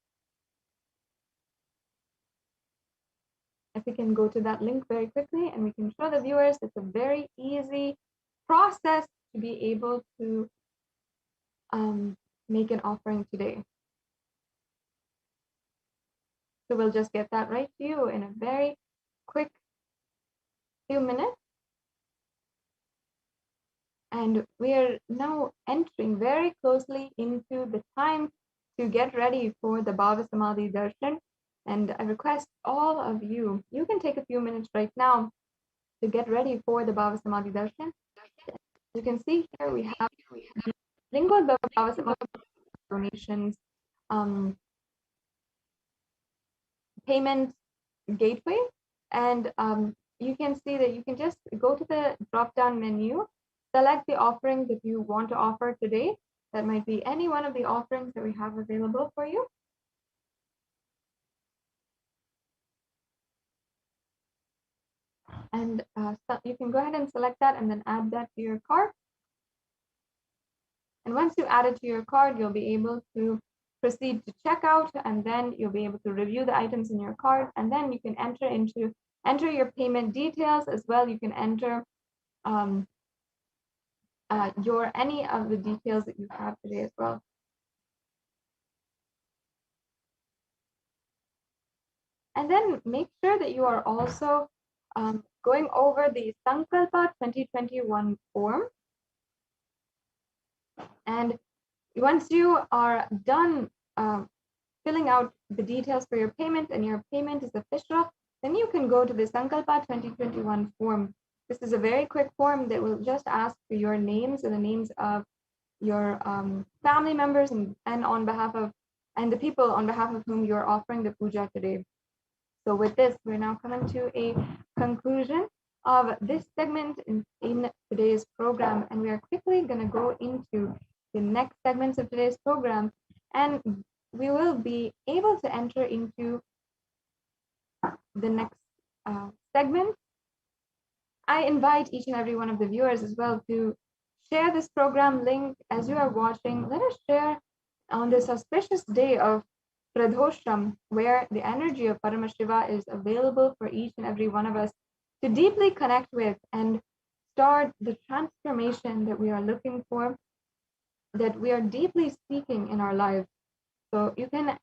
If we can go to that link very quickly and we can show the viewers it's a very easy process to be able to make an offering today. So we'll just get that right to you in a very quick few minutes. And we are now entering very closely into the time to get ready for the Bhavasamadhi Darshan. And I request all of you, you can take a few minutes right now to get ready for the Bhavasamadhi Darshan. You can see here we have the Lingotbhava Bhavasamadhi donations payment gateway. And you can see that you can just go to the drop-down menu, select the offering that you want to offer today. That might be any one of the offerings that we have available for you. And so you can go ahead and select that and then add that to your cart. And once you add it to your cart, you'll be able to proceed to checkout, and then you'll be able to review the items in your cart, and then you can enter your payment details as well. You can enter any of the details that you have today as well. And then make sure that you are also going over the Sankalpa 2021 form. And once you are done filling out the details for your payment and your payment is official, then you can go to the Sankalpa 2021 form. This is a very quick form that will just ask for your names and the names of your family members and the people on behalf of whom you're offering the puja today. So with this, we're now coming to a conclusion of this segment in today's program, and we are quickly going to go into the next segments of today's program, and we will be able to enter into the next segment. I invite each and every one of the viewers as well to share this program link as you are watching. Let us share on this auspicious day of Pradhosham, where the energy of Paramashiva is available for each and every one of us to deeply connect with and start the transformation that we are looking for, that we are deeply seeking in our lives. So you can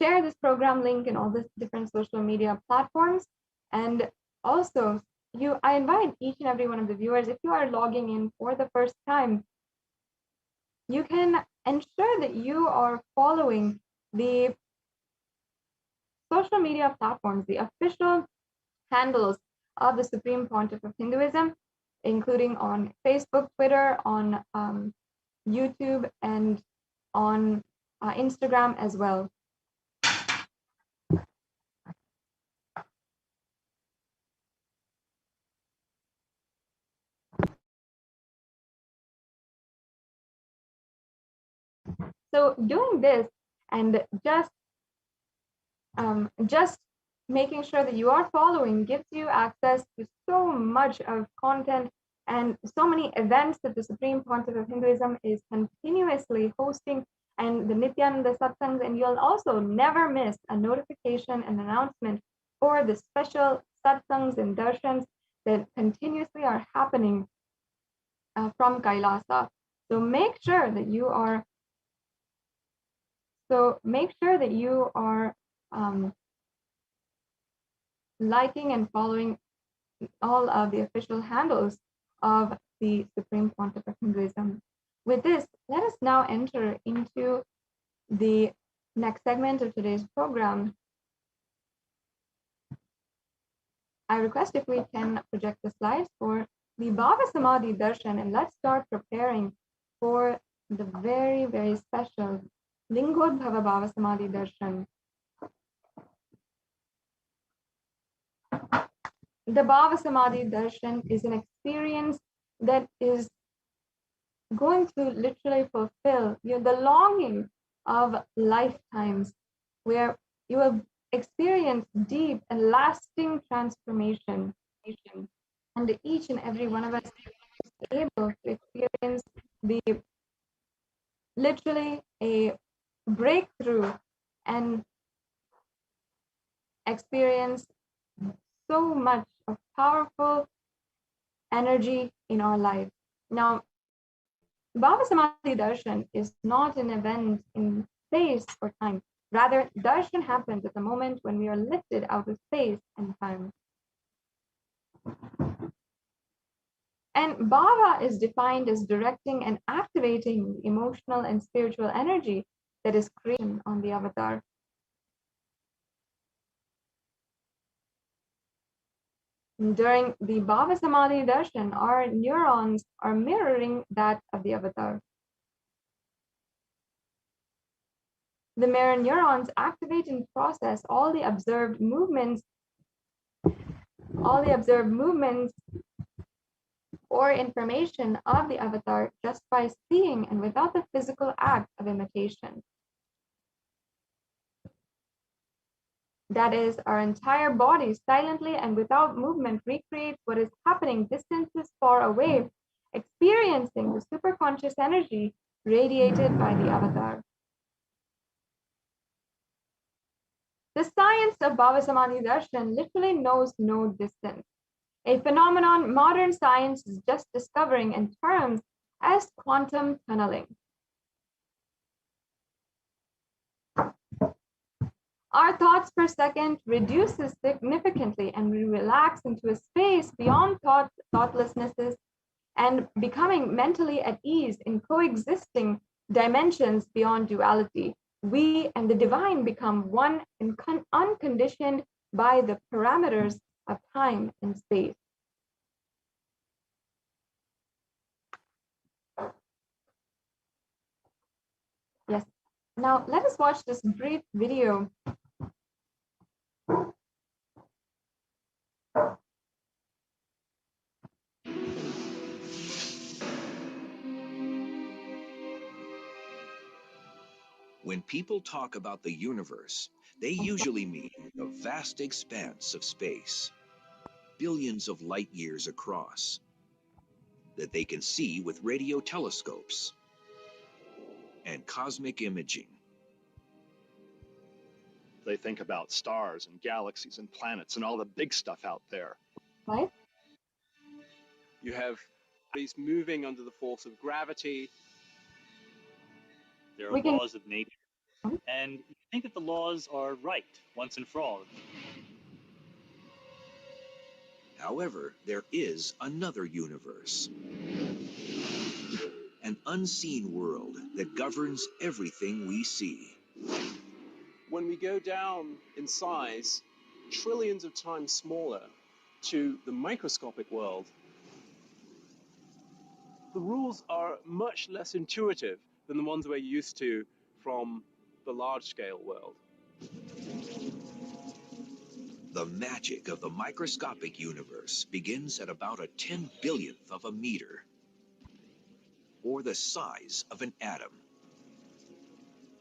share this program link in all the different social media platforms. And also, I invite each and every one of the viewers, if you are logging in for the first time, you can ensure that you are following the social media platforms, the official handles of the Supreme Pontiff of Hinduism, including on Facebook, Twitter, on YouTube, and on Instagram as well. So doing this and just making sure that you are following gives you access to so much of content and so many events that the Supreme Pontiff of Hinduism is continuously hosting, and the Nithyananda Satsangs, and you'll also never miss a notification and announcement for the special Satsangs and Darshans that continuously are happening from Kailasa. So make sure that you are liking and following all of the official handles of the Supreme Pontiff of Hinduism. With this, let us now enter into the next segment of today's program. I request if we can project the slides for the Bhavasamadhi Darshan, and let's start preparing for the very, very special Lingotbhava Bhavasamadhi Darshan. The Bhavasamadhi Darshan is an experience that is going to literally fulfill the longing of lifetimes, where you will experience deep and lasting transformation. And each and every one of us is able to experience the literally a breakthrough and experience so much of powerful energy in our life. Now, Bhavasamadhi Darshan is not an event in space or time. Rather, Darshan happens at the moment when we are lifted out of space and time. And Bhava is defined as directing and activating the emotional and spiritual energy that is created on the avatar. During the Bhavasamadhi Darshan, our neurons are mirroring that of the avatar. The mirror neurons activate and process all the observed movements or information of the avatar just by seeing and without the physical act of imitation. That is, our entire body silently and without movement recreates what is happening distances far away, experiencing the superconscious energy radiated by the avatar. The science of Bhavasamadhi Darshan literally knows no distance, a phenomenon modern science is just discovering in terms as quantum tunneling. Our thoughts per second reduces significantly and we relax into a space beyond thoughtlessnesses and becoming mentally at ease in coexisting dimensions beyond duality. We and the divine become one and unconditioned by the parameters of time and space. Yes. Now let us watch this brief video. When people talk about the universe, they usually mean a vast expanse of space, billions of light years across, that they can see with radio telescopes and cosmic imaging. They think about stars and galaxies and planets and all the big stuff out there. Right? You have bodies moving under the force of gravity. There are laws of nature, and you think that the laws are right once and for all. However, there is another universe, an unseen world that governs everything we see. When we go down in size, trillions of times smaller, to the microscopic world, the rules are much less intuitive than the ones we're used to from the large-scale world. The magic of the microscopic universe begins at about a 10/1000th of a meter, or the size of an atom.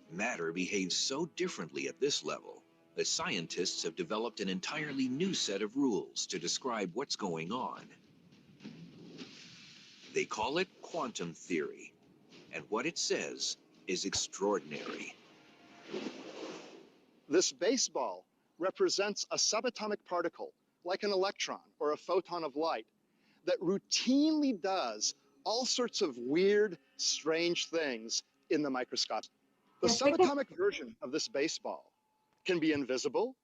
Matter behaves so differently at this level that scientists have developed an entirely new set of rules to describe what's going on. They call it quantum theory, and what it says is extraordinary. This baseball represents a subatomic particle, like an electron or a photon of light, that routinely does all sorts of weird, strange things in the microscope. The subatomic version of this baseball can be invisible,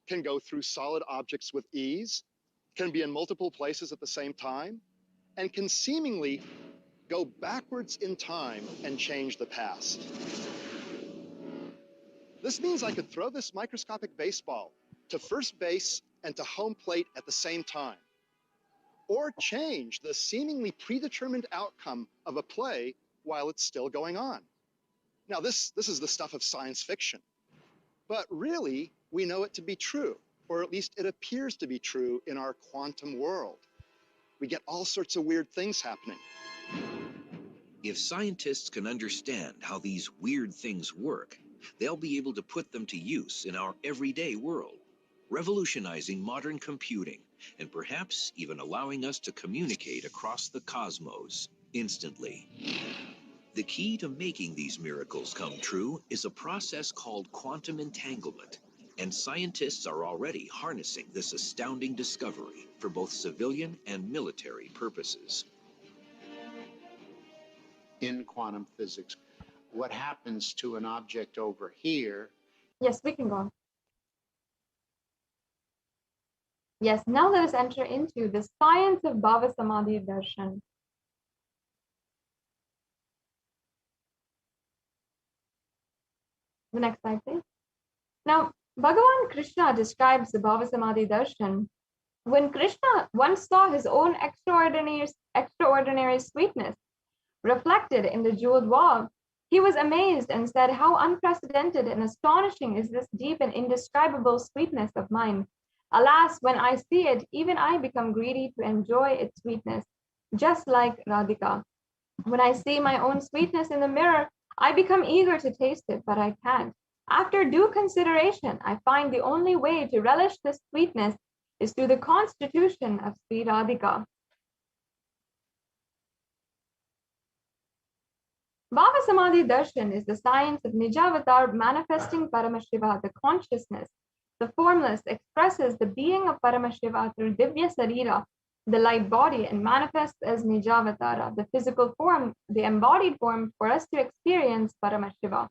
can go through solid objects with ease, can be in multiple places at the same time, and can seemingly go backwards in time and change the past. This means I could throw this microscopic baseball to first base and to home plate at the same time, or change the seemingly predetermined outcome of a play while it's still going on. Now, this is the stuff of science fiction, but really, we know it to be true, or at least it appears to be true in our quantum world. We get all sorts of weird things happening. If scientists can understand how these weird things work, they'll be able to put them to use in our everyday world, revolutionizing modern computing and perhaps even allowing us to communicate across the cosmos instantly. The key to making these miracles come true is a process called quantum entanglement, and scientists are already harnessing this astounding discovery for both civilian and military purposes. In quantum physics, what happens to an object over here? Yes, we can go on. Yes, now let us enter into the science of Bhavasamadhi Darshan. The next slide, please. Now, Bhagavan Krishna describes the Bhavasamadhi Darshan. When Krishna once saw his own extraordinary sweetness reflected in the jeweled wall, he was amazed and said, "How unprecedented and astonishing is this deep and indescribable sweetness of mine. Alas, when I see it, even I become greedy to enjoy its sweetness, just like Radhika. When I see my own sweetness in the mirror, I become eager to taste it, but I can't. After due consideration, I find the only way to relish this sweetness is through the constitution of Sri Radhika." Bhavasamadhi Darshan is the science of Nijavatar manifesting Paramashiva, the consciousness. The formless expresses the being of Paramashiva through Divya Sarira, the light body, and manifests as Nijavatara, the physical form, the embodied form for us to experience Paramashiva.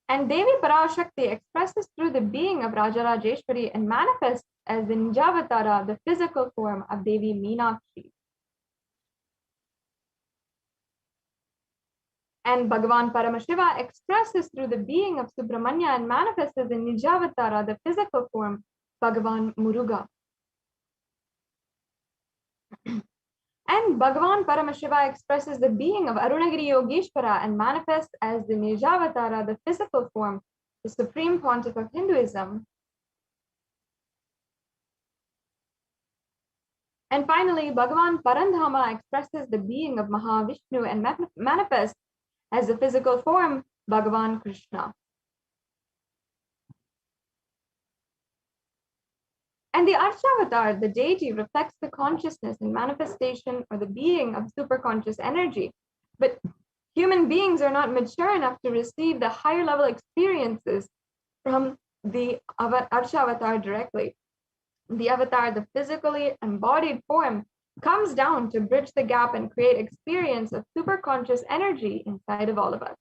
And Devi Parashakti expresses through the being of Rajarajeshwari and manifests as the Nijavatara, the physical form of Devi Meenakshi. And Bhagavan Paramashiva expresses through the being of Subramanya and manifests as the Nijavatara, the physical form, Bhagavan Muruga. And Bhagavan Paramashiva expresses the being of Arunagiri Yogeshwara and manifests as the Nijavatara, the physical form, the supreme pontiff of Hinduism. And finally, Bhagavan Parandhama expresses the being of Mahavishnu and manifests as the physical form, Bhagavan Krishna. And the Arshavatar, the deity, reflects the consciousness and manifestation or the being of superconscious energy. But human beings are not mature enough to receive the higher level experiences from the Arshavatar directly. The avatar, the physically embodied form, comes down to bridge the gap and create experience of superconscious energy inside of all of us.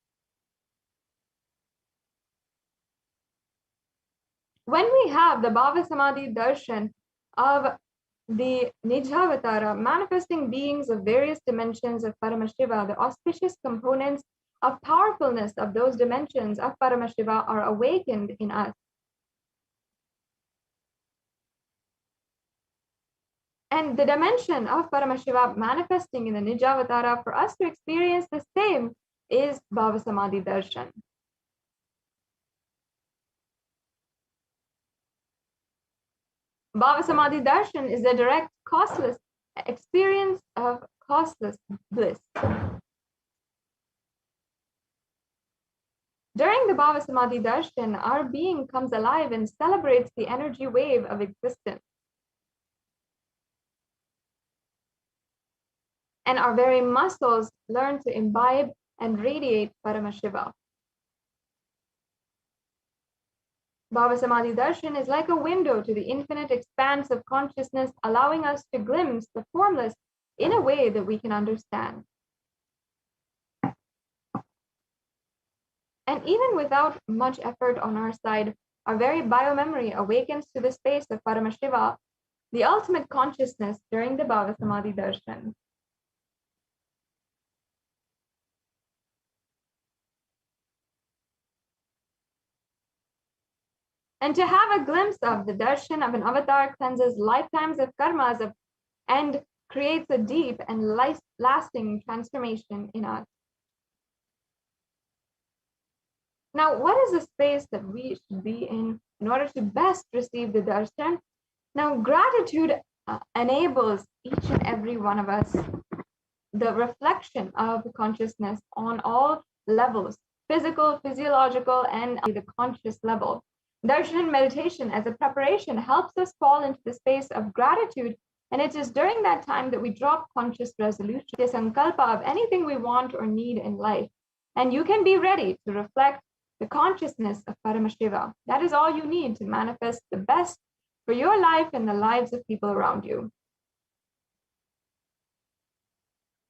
When we have the Bhavasamadhi Darshan of the Nijavatara, manifesting beings of various dimensions of Paramashiva, the auspicious components of powerfulness of those dimensions of Paramashiva are awakened in us. And the dimension of Paramashiva manifesting in the Nijavatara for us to experience the same is Bhavasamadhi Darshan. Bhavasamadhi Darshan is a direct, costless experience of costless bliss. During the Bhavasamadhi Darshan, our being comes alive and celebrates the energy wave of existence. And our very muscles learn to imbibe and radiate Paramashiva. Bhavasamadhi Darshan is like a window to the infinite expanse of consciousness, allowing us to glimpse the formless in a way that we can understand. And even without much effort on our side, our very biomemory awakens to the space of Paramashiva, the ultimate consciousness during the Bhavasamadhi Darshan. And to have a glimpse of the darshan of an avatar cleanses lifetimes of karmas and creates a deep and lasting transformation in us. Now, what is the space that we should be in order to best receive the darshan? Now, gratitude enables each and every one of us the reflection of consciousness on all levels, physical, physiological, and the conscious level. Darshan meditation as a preparation helps us fall into the space of gratitude, and it is during that time that we drop conscious resolution, the sankalpa of anything we want or need in life. And you can be ready to reflect the consciousness of Paramashiva. That is all you need to manifest the best for your life and the lives of people around you.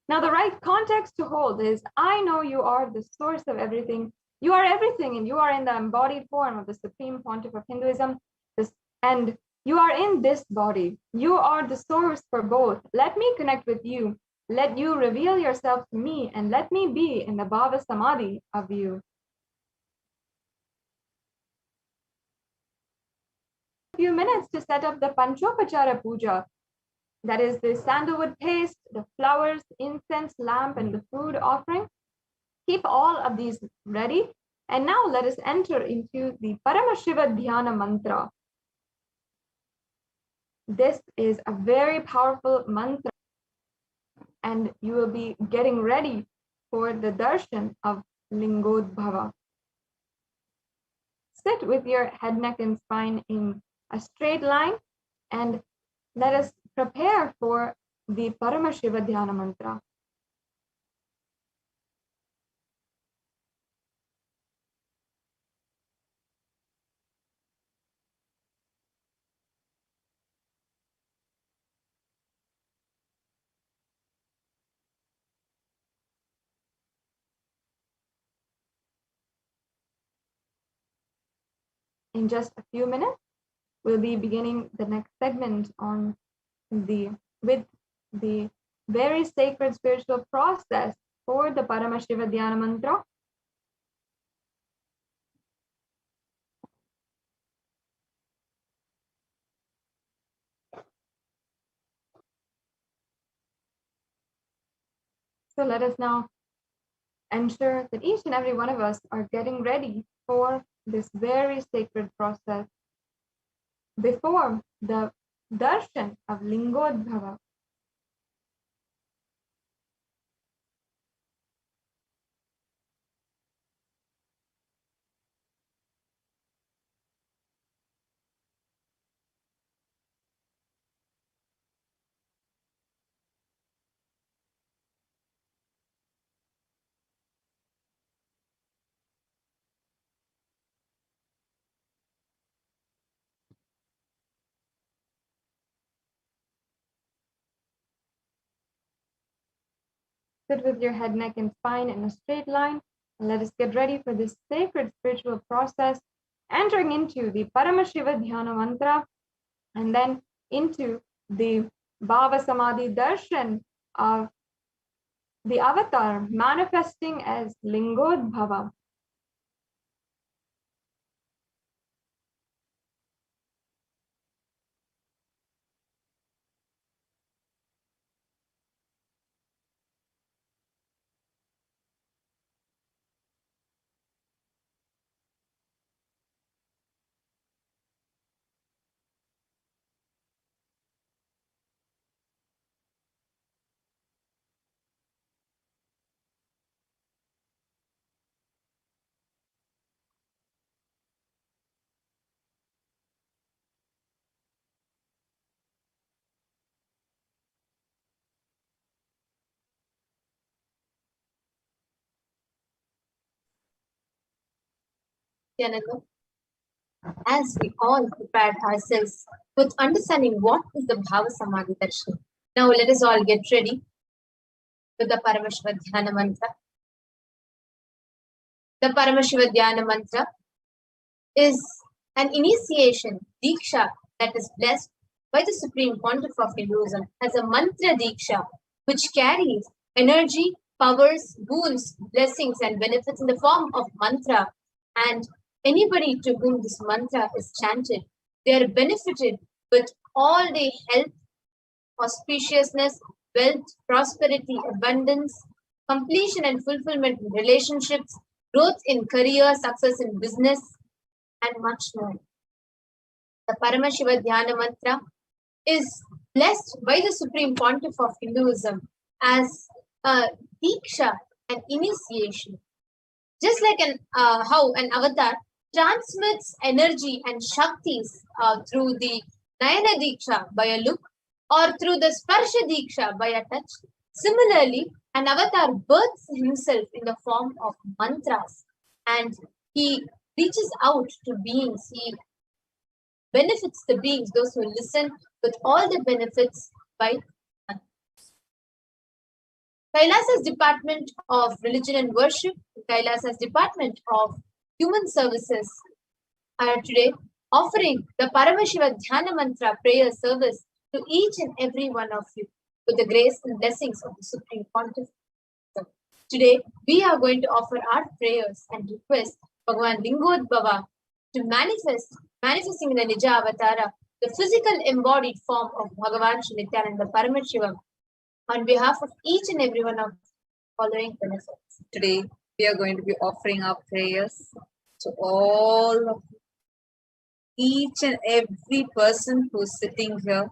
Now, the right context to hold is, I know you are the source of everything. You are everything, and you are in the embodied form of the Supreme Pontiff of Hinduism. And you are in this body. You are the source for both. Let me connect with you. Let you reveal yourself to me, and let me be in the Bhavasamadhi of you. A few minutes to set up the Panchopachara Puja. That is the sandalwood paste, the flowers, incense, lamp, and the food offering. Keep all of these ready. And now let us enter into the Paramashiva Dhyana mantra. This is a very powerful mantra, and you will be getting ready for the darshan of Lingotbhava. Sit with your head, neck, and spine in a straight line, and let us prepare for the Paramashiva Dhyana mantra. In just a few minutes, we'll be beginning the next segment on with the very sacred spiritual process for the Paramashiva Dhyana mantra. So let us now ensure that each and every one of us are getting ready for this very sacred process before the darshan of Lingotbhava. Sit with your head, neck, and spine in a straight line. And let us get ready for this sacred spiritual process, entering into the Paramashiva Dhyana mantra, and then into the Bhavasamadhi darshan of the avatar manifesting as Lingotbhava. Nithyananda, as we all prepare ourselves with understanding what is the Bhavasamadhi Darshan, now let us all get ready with the Paramashiva Dhyana mantra. The Paramashiva Dhyana mantra is an initiation, Diksha, that is blessed by the Supreme Pontiff of Hinduism as a mantra Diksha, which carries energy, powers, boons, blessings, and benefits in the form of mantra. And anybody to whom this mantra is chanted, they are benefited with all day health, auspiciousness, wealth, prosperity, abundance, completion and fulfillment in relationships, growth in career, success in business, and much more. The Paramashiva Dhyana mantra is blessed by the Supreme Pontiff of Hinduism as Diksha, an initiation. Just like how an avatar transmits energy and shaktis through the Nayana Diksha by a look or through the Sparsha Diksha by a touch. Similarly, an avatar births himself in the form of mantras and he reaches out to beings. He benefits the beings, those who listen, with all the benefits by Kailasa's Department of Religion and Worship, Kailasa's Department of Human Services are today offering the Paramashiva Dhyana Mantra prayer service to each and every one of you with the grace and blessings of the Supreme Pontiff. Today, we are going to offer our prayers and request Bhagavan Lingotbhava to manifesting in the Nija Avatara, the physical embodied form of Bhagavan Sri Nithyananda Paramashivam, on behalf of each and every one of following benefits. Today, we are going to be offering our prayers to all of each and every person who is sitting here,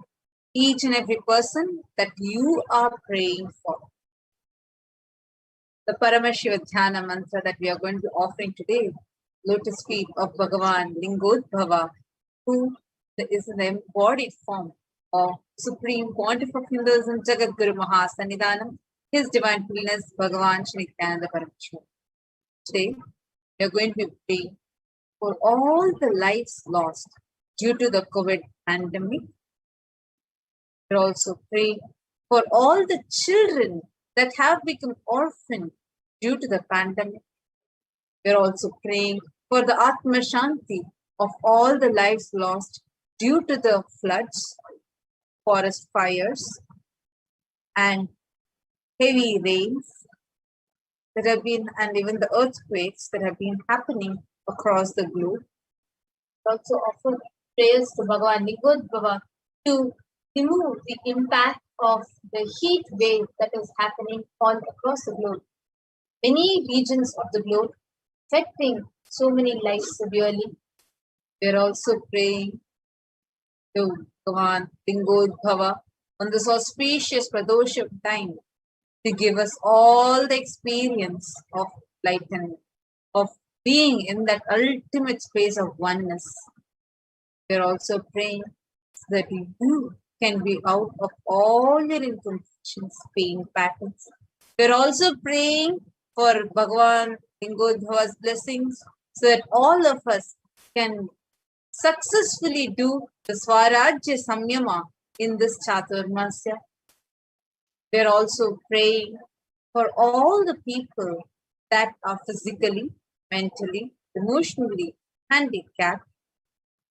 each and every person that you are praying for. The Paramashiva Dhyana mantra that we are going to be offering today, lotus feet of Bhagavan Lingotbhava, who is an embodied form of Supreme Pontiff of Hinduism, Jagat Guru Mahasannidhanam, His Divine Holiness Bhagavan Sri Nithyananda Paramashivam. Today, we are going to be praying for all the lives lost due to the COVID pandemic. We are also praying for all the children that have become orphaned due to the pandemic. We are also praying for the Atma Shanti of all the lives lost due to the floods, forest fires, and heavy rains that have been, and even the earthquakes that have been happening across the globe. We also offer prayers to Bhagavan Lingotbhava to remove the impact of the heat wave that is happening all across the globe. Many regions of the globe affecting so many lives severely. We are also praying to Bhagavan Lingotbhava on this auspicious Pradosham time to give us all the experience of enlightenment, of being in that ultimate space of oneness. We are also praying so that you can be out of all your imperfections, pain patterns. We are also praying for Bhagavan Lingotbhava's blessings so that all of us can successfully do the Swarajya Samyama in this Chaturmasya. We are also praying for all the people that are physically, mentally, emotionally handicapped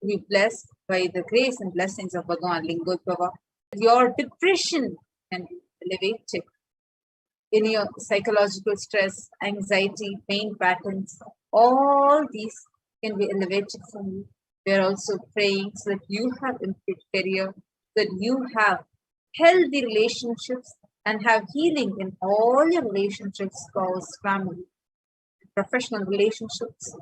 to be blessed by the grace and blessings of Bhagavan Lingotbhava. Your depression can be elevated. In your psychological stress, anxiety, pain patterns, all these can be elevated from you. We are also praying so that you have improved career, that you have healthy relationships and have healing in all your relationships, spouse, family, professional relationships.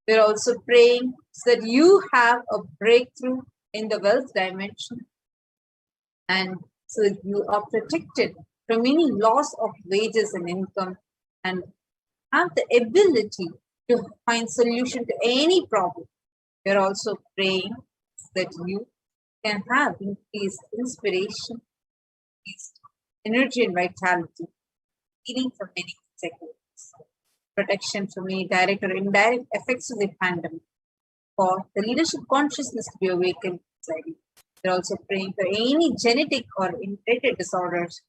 We are also praying so that you have a breakthrough in the wealth dimension and so that you are protected from any loss of wages and income and have the ability to find solution to any problem. We are also praying that you can have increased inspiration, increased energy and vitality, healing from many sectors, protection from any direct or indirect effects of the pandemic, for the leadership consciousness to be awakened inside you. We are also praying for any genetic or inherited disorders.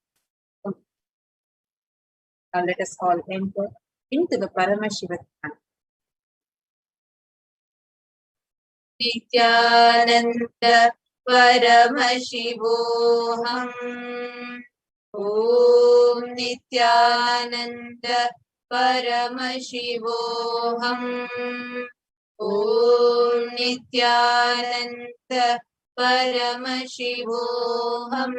Now let us all enter into the Paramashivoham. Nithyananda Paramashivoham. Om Nithyananda Paramashivoham. Om Nithyananda Paramashivoham.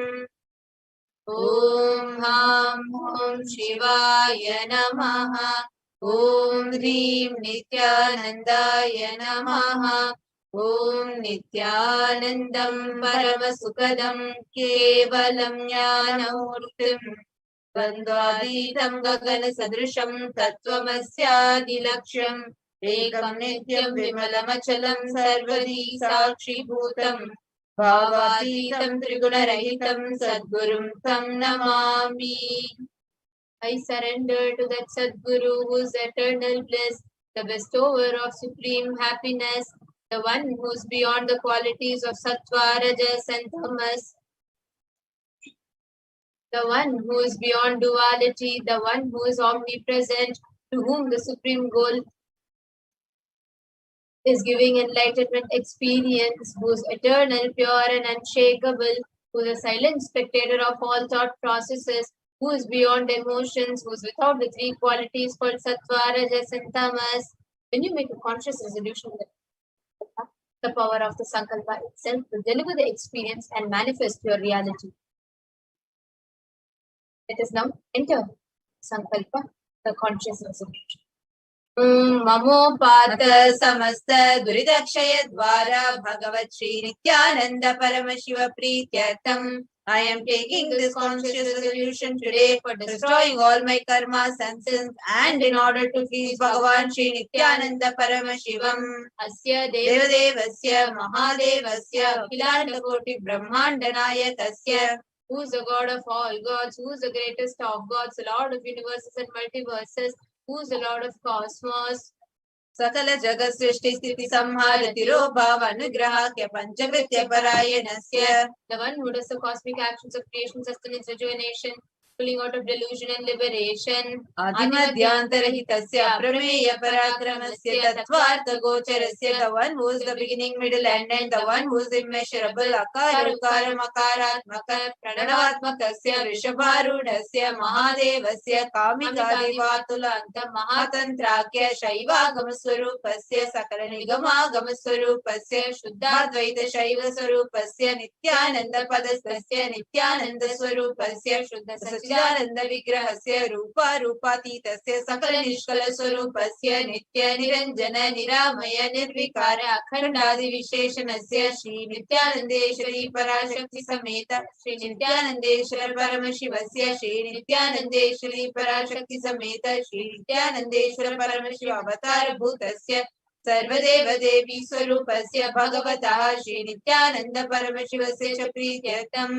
Om Ham Om Shivaya Namaha. Om Hrim Nithyanandaya Namaha. Om Nithyanandam Paramasukadam Kevalam Jnanamurtim द्वन्द्वातीतं गगनसदृशं तत्त्वमस्यादिलक्ष्यम् एकं नित्यं विमलमचलं सर्वदी साक्षिभूतं भावातीतं त्रिगुणरहितं सद्गुरुं तं Namami. I surrender to that Sadguru who is eternal bliss, the bestower of supreme happiness, the one who is beyond the qualities of Sattva, Rajas and Tamas, the one who is beyond duality, the one who is omnipresent, to whom the supreme goal is giving enlightenment experience, who is eternal, pure and unshakable, who is a silent spectator of all thought processes, who is beyond emotions, who is without the three qualities called Sattva, Rajas and Tamas. When you make a conscious resolution, the power of the Sankalpa itself to deliver the experience and manifest your reality. Let us now enter Sankalpa, the conscious resolution. ममोपात समस्त दुरिदक्षय द्वारा भगवत Shri Nityanand Paramshiva प्रीत्यर्थम I am taking this conscious resolution today for destroying all my karmas and sins and in order to please Bhagavan Shri Nithyananda Paramashivam Asya Devadevasya Mahadevasya Akhilanda Koti Brahmanda Nayakasya, who is the God of all gods, who is the greatest of gods, the Lord of universes and multiverses, who is the Lord of cosmos. Sakala Jagat Srishti Sthiti Samhara Tirobhava Anugrahakya Panchamitya Parayanasya, the one who does the cosmic actions of creation, sustenance, rejuvenation, pulling out of delusion and liberation. Adimadhyantarahitasya Aprameya Parakramasya Tattvartha Gocharasya, the one who is the beginning, middle and end, the one who is immeasurable, Akara Ukara Makaratmaka Pranavaatmakasya Rishabharudhasya Mahadevasya Kamikadivatulanta Mahatantrakya Shaivagamaswarupasya Sakala Nigamaagamaswarupasya Shuddhadvaita Shaiva Swarupasya Nityananda Padastasya Nityananda Swarupasya Shuddha Sachidananda Vigrahasya Rupa Rupatitasya Sakala Nishkala Swarupasya Nitya Niranjana Niramaya Nirvikara Akhandadi Visheshanasya Shri Nityanandeshwari Parashakti Sameta Shri Nityanandeshwara Paramashivasya Shri Nityanandeshwari Parashakti Sameta Shri Nityanandeshwara Paramashiva Avatar Bhutasya Sarvadeva Devi Swarupasya Bhagavataha Shri Nityananda Paramashivasya Cha Prityartam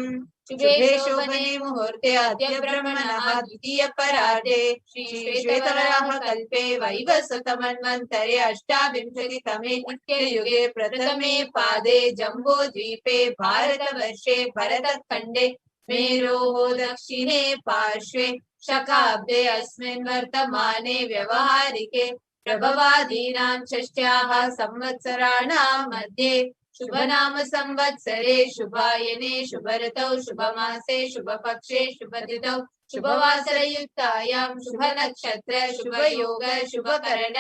Shubhe Shobhane Muhurte Adya Brahmanaha Dvitiya Parade Shri Shvetavaraha Kalpe Vaivasatamanvantare Ashtabhimshati Tame Nitya Yuge Pratame Pade Jambo Dvipe Bharata Varshe Bharata Khande Meroho Dakshine Parshve Shakabde Asmin Vartamane Vyavaharike प्रभवादीनां षष्ट्याः संवत्सराणां मध्ये शुभनाम संवत्सरे शुभायने शुभऋतौ शुभमासे शुभपक्षे शुभतिथौ शुभवासरयुक्तायां शुभनक्षत्र शुभयोग शुभकरण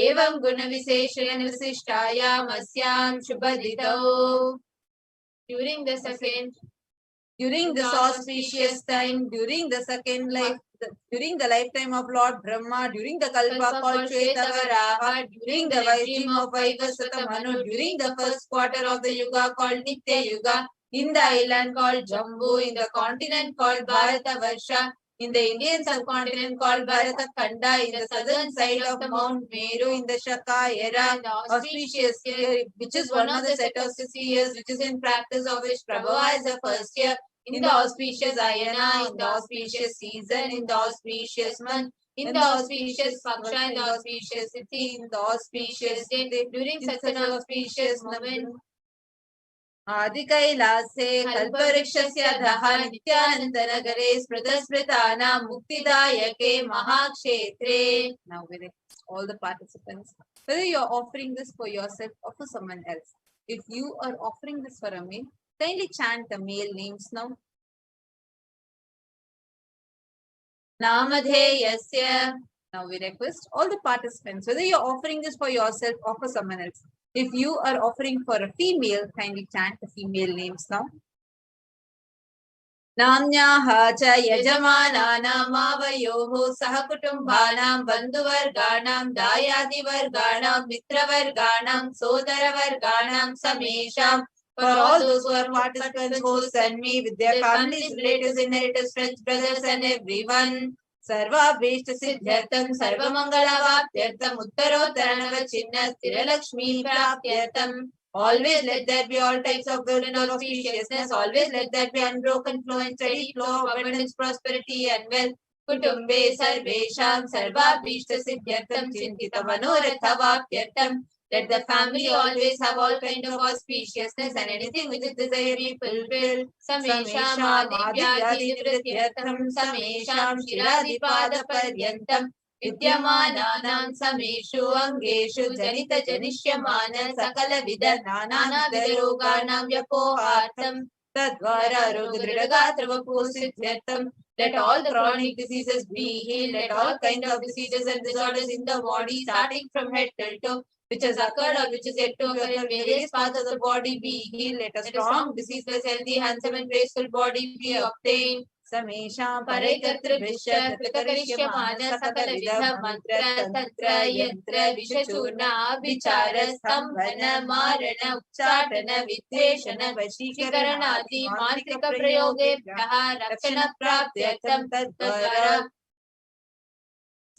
एवं गुणविशेषण विशिष्टायाम् अस्यां शुभतिथौ. During this auspicious time, during the second life, during the lifetime of Lord Brahma, during the Kalpa called Shvetavaraha, during the regime of Vaivasata Manu, during the first quarter of the Yuga called Nitya Yuga, in the island called Jambu, in the continent called Bharata Varsha, in the Indian subcontinent called Bharata Khanda, in the southern side of the Mount Meru, in the Shaka era, auspicious year, which is one of the set of 60 years, which is in practice of which Prabhava is the first year, in the auspicious Ayana, in the auspicious season, in the auspicious month, in the auspicious Paksha, in the auspicious Tithi, in the auspicious day, during such an auspicious moment, Adikailase Kalparikshasya Dhaha Nityanandanagare Smritaspritana Muktidayake Mahakshetre. Now we request all the participants, whether you are offering this for yourself or for someone else. If you are offering this for a male, kindly chant the male names now. Namadheyasya. Now we request all the participants, whether you are offering this for yourself or for someone else. If you are offering for a female, kindly chant the female names now. Namnyaha cha yajamananam avayoho sahakutumbhanam bandhuvarganam dayadivarganam mitravarganam sodaravarganam samesham For all those who are participants, hosts, and me, with their families, relatives, inheritors, friends, brothers, and everyone. Sarvabhishta siddhyartham, sarvamangala-vaptyartham, uttarottarana-chinna, sthira-lakshmi praptyartham. Always let there be all types of good and auspiciousness. Always let there be unbroken flow and steady flow of abundance, prosperity, and wealth. Kutumbe sarvesham sarvabhishta siddhyartham chintita manoratha vaptyartham. Let the family always have all kind of auspiciousness and anything which is desired be fulfilled. Samesham adivyadi nivrityartham samesham shiradipada paryantam. Vidyamananam sameshu angeshu janita janishyamana sakala vida nana vidaroganam vyapohartam. Tadvara rogadridagatravapu siddhyartham. Let all the chronic diseases be healed. Let all kinds of diseases and disorders in the body, starting from head till toe, which has occurred or which is yet to occur in various parts of the body, be healed. Let a strong, diseaseless, healthy, handsome, and graceful body be obtained. Samesham Parekatrbhisha Kritarishyamana Sakala Vidha Mantra Tantra Yantra Vishachurna Vichara Stambhana Marana Uchatana Vidveshana Vashikaranadi Mantrika Prayoge Bhyaha Rakshana Praptyartham Tadvara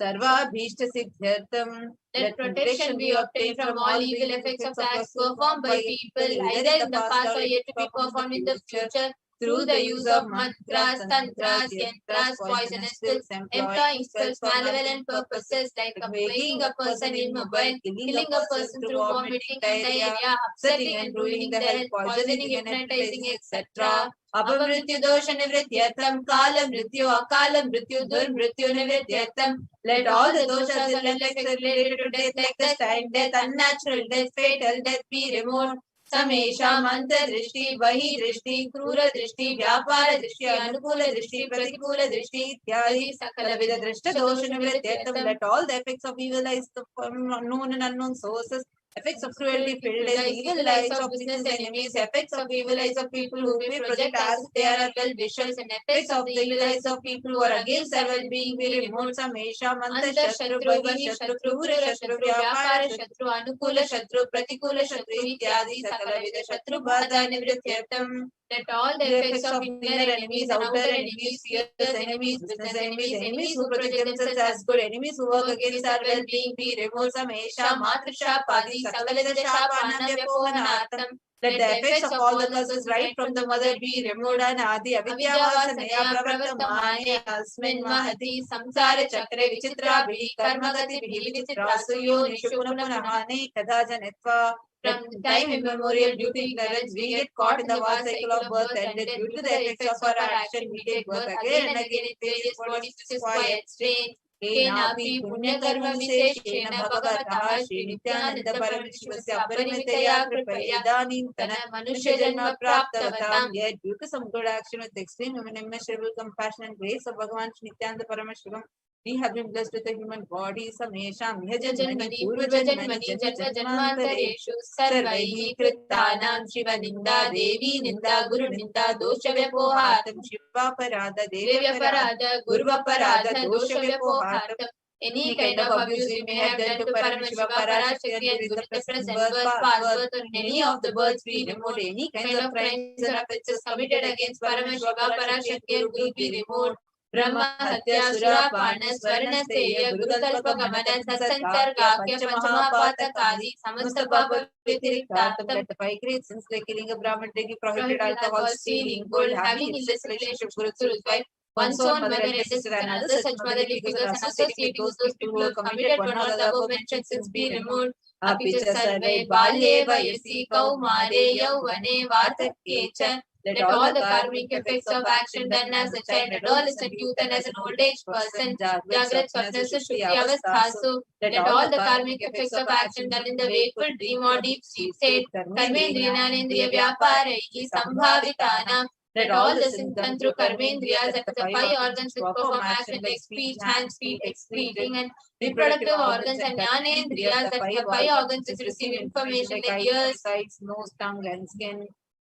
Sarvabhishta Siddhyartham. Let protection be obtained from all evil effects of acts performed by people, either in the past or yet to be performed in the future, through the use of mantras, tantras, yantras, poisonous pills, employing spells for malevolent purposes like making a person immobile, killing a person through vomiting and diarrhea, upsetting and ruining the health, poisoning, hypnotizing, etc. Apamrityu dosha nivrityartham, kala mrityu, akala mrityu, dur mrityu nivrityartham. Let all the doshas and effects related to death, like the time death, unnatural death, fatal death, be removed. Samesha manta drishti, vahi drishti, krura drishti, vyapara drishti, anukula drishti, pratikula drishti, ityadi, sakala vida drishta dosha nivrityartham. Let all the effects of evil eyes from known and unknown sources, effects of cruelty, prejudice, evil eyes of business enemies, effects of evil eyes of people who may project as they are well wishers, and effects of the evil eyes of people who are against our well-being be removed. Samesha manta shatru, vahi shatru, krura shatru, vyapara shatru, anukula shatru, pratikula shatru, ityadi, sakala vida shatru bada nivrityartham. Let all the effects of inner enemies, outer enemies, fierce enemies, business enemies, enemies who project themselves as good, enemies who work against our well-being be removed. Samesha matrisha padi sakalida shapana vyapohanartham. Let the effects of all the curses right from the mother be removed. And adi avidyavasanaya pravartamane asmin mahati samsara chakre vichitra bhi karmagati bhi vichitrasu yonishu punapunahane kada janetva. From time immemorial, due to ignorance, we get caught in the vast cycle of birth and death. Due to the effects of our action, we take birth again and again in various bodies, which is quite strange. Kenapi punya karma viseshena bhagavataha Shri Nithyananda Paramashivasya Aparimitaya Kripaya Idantana Manushya Janma Praptavatam. Yet, due to some good action with extreme immeasurable compassion and grace of Bhagavan Shri Nithyananda Paramashivam, we have been blessed with a human body. Samesham Janmani Purvajanmani Janma Janmantareshu Sarvaihi Krittanam Shiva Ninda Devi Ninda Guru Ninda Dosha Vyapohatam Shiva Parada Devi Parada Guru Parada Dosha Vyapohatam. Any kind of abuse we may have done to Paramashiva, Parashakti and Guru in the present birth, past birth, or any of the births we removed, any kinds of crimes or offences committed against Paramashiva, Parashakti and Guru be removed. Brahma Hatya Surapana Swarnasteya Gurukalpa Gamana Sasankarga Panchamahapatakadi Samasta Papa Vitiriktatam. Let the 5 great sins like killing a Brahmin, taking prohibited alcohol, stealing gold, having illicit relationship with his wife, one's own mother and sister, and other such motherly figures, and associating with those people who have committed one or the above mentioned sins be removed. Apicha sarve balye vayasi kaumare yauvane vartakyecha. Let all the karmic effects of action done as a child, adolescent, youth, and as an old age person, Jagrat Swapna Sushupti Avasthasu. Let all the karmic effects of action done in the wakeful dream or deep sleep state, Karmendriya Nanendriya Vyaparaihi Sambhavitanam. Let all the sins done through Karmendriyas, that is the 5 organs which perform action like speech, hands, feet, excreting, and reproductive organs, and Jnanendriyas, that is the 5 organs which receive information like ears, sights, nose, tongue, and skin.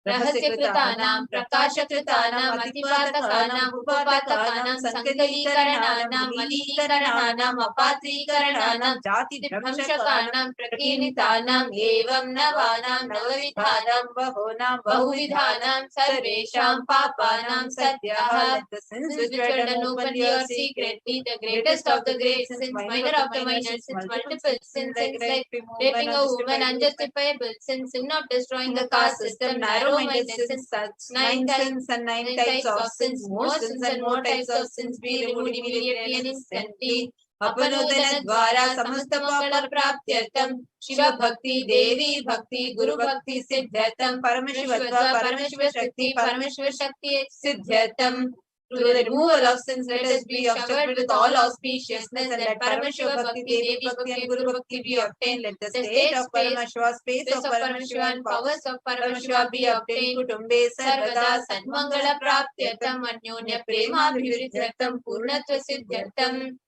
रहस्यकृतानां प्रकाशकृतानां अतिपातकानां उपपातकानां संकलीकरणानां मलिनीकरणानां अपात्रीकरणानां जातिभ्रंशकानां प्रकीर्णितानां एवं नवानां नवविधानां बहुविधानां सर्वेषां पापानां सद्यः. The sins which were done openly or secretly, the greatest of the great sins, minor of the minor sins, multiple sins like raping a woman, unjustifiable sins, sin of destroying the caste system, narrow-minded sins, such 9 sins and 9 types of sins, more sins and more types of sins be removed immediately and instantly. अपनोदन द्वारा समस्त मोक्ष प्राप्त्यर्थम शिव भक्ति देवी भक्ति गुरु भक्ति सिद्ध्यर्थम परमशिव शक्ति सिद्ध्यर्थम. To the removal of sins, let us be showered with all auspiciousness, and let Paramashiva Bhakti, Devi Bhakti, and Guru Bhakti be obtained. Let the state of Paramashiva, space of Paramashiva, and powers of Paramashiva be obtained. Kutumbe Sarvada Sadmangala Praptyartham Anyonya Prema Abhivrithyaर्थam Purnatva Siddhyartham.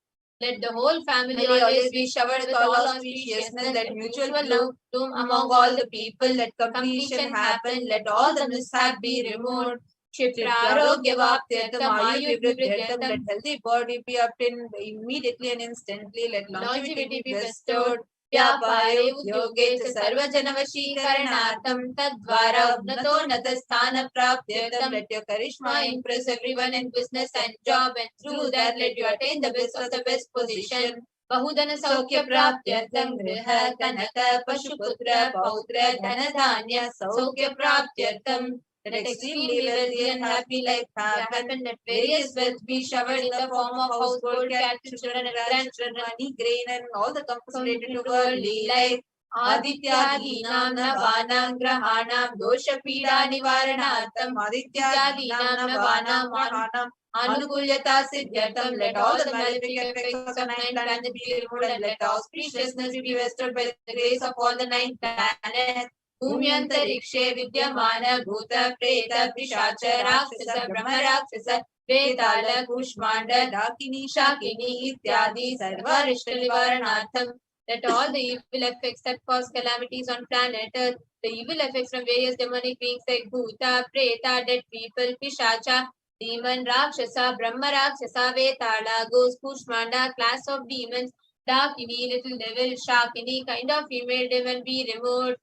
Let the whole family always be showered with all auspiciousness. Let mutual love bloom among all the people. Let completion happen. Let all the mishap be removed. Kshiprarogya-vaptyartham ayurvriddhyartham. Let healthy body be obtained immediately and instantly. Let longevity be bestowed. Vyapare udyoge cha sarvajanavashikaranartham tadvara unnatonnata praptyartham. Let your charisma impress everyone in business and job, and through that let you attain the best of the best position. Bahudana saukya praptyartham griha kanaka pashuputra pautra dhanadhanya saukya praptyartham. That extremely wealthy and happy life happen. Let various wealth be showered in the form of household, cattle, children, and grandchildren, money, grain, and all the comforts related to worldly life. Adityadinam navanam grahanam dosha pida nivaranartham. Adityadinam navanam grahanam anukulyata siddhyartham. Let all the malefic effects of 9 planets be removed, and let auspiciousness be bestowed by the grace of all the 9 planets. भूम्यंतरिक्षे विद्यमान भूत प्रेत पिशाच राक्षस ब्रह्म राक्षस वेताल कूष्मांड डाकिनी शाकिनी इत्यादि सर्वारिष्ट निवारणार्थम. Let all the evil effects that cause calamities on planet Earth, the evil effects from various demonic beings like bhuta, preta, dead people, pishacha, demon, rakshasa, brahma rakshasa, vetala, ghost, kushmanda, class of demons, dakini, little devil, shakini, kind of female demon be removed.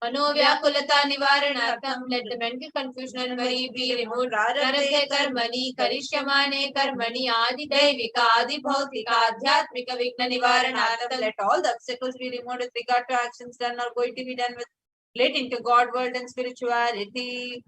Manovyakulata nivaranatham. Let the mental confusion and worry be removed. Prarabdhe karmani karishyamane karmani adi daivika adi bhautika adhyatmika vigna nivaranatham. Let all the obstacles be removed with regard to actions done or going to be done with relating to God, world, and spirituality.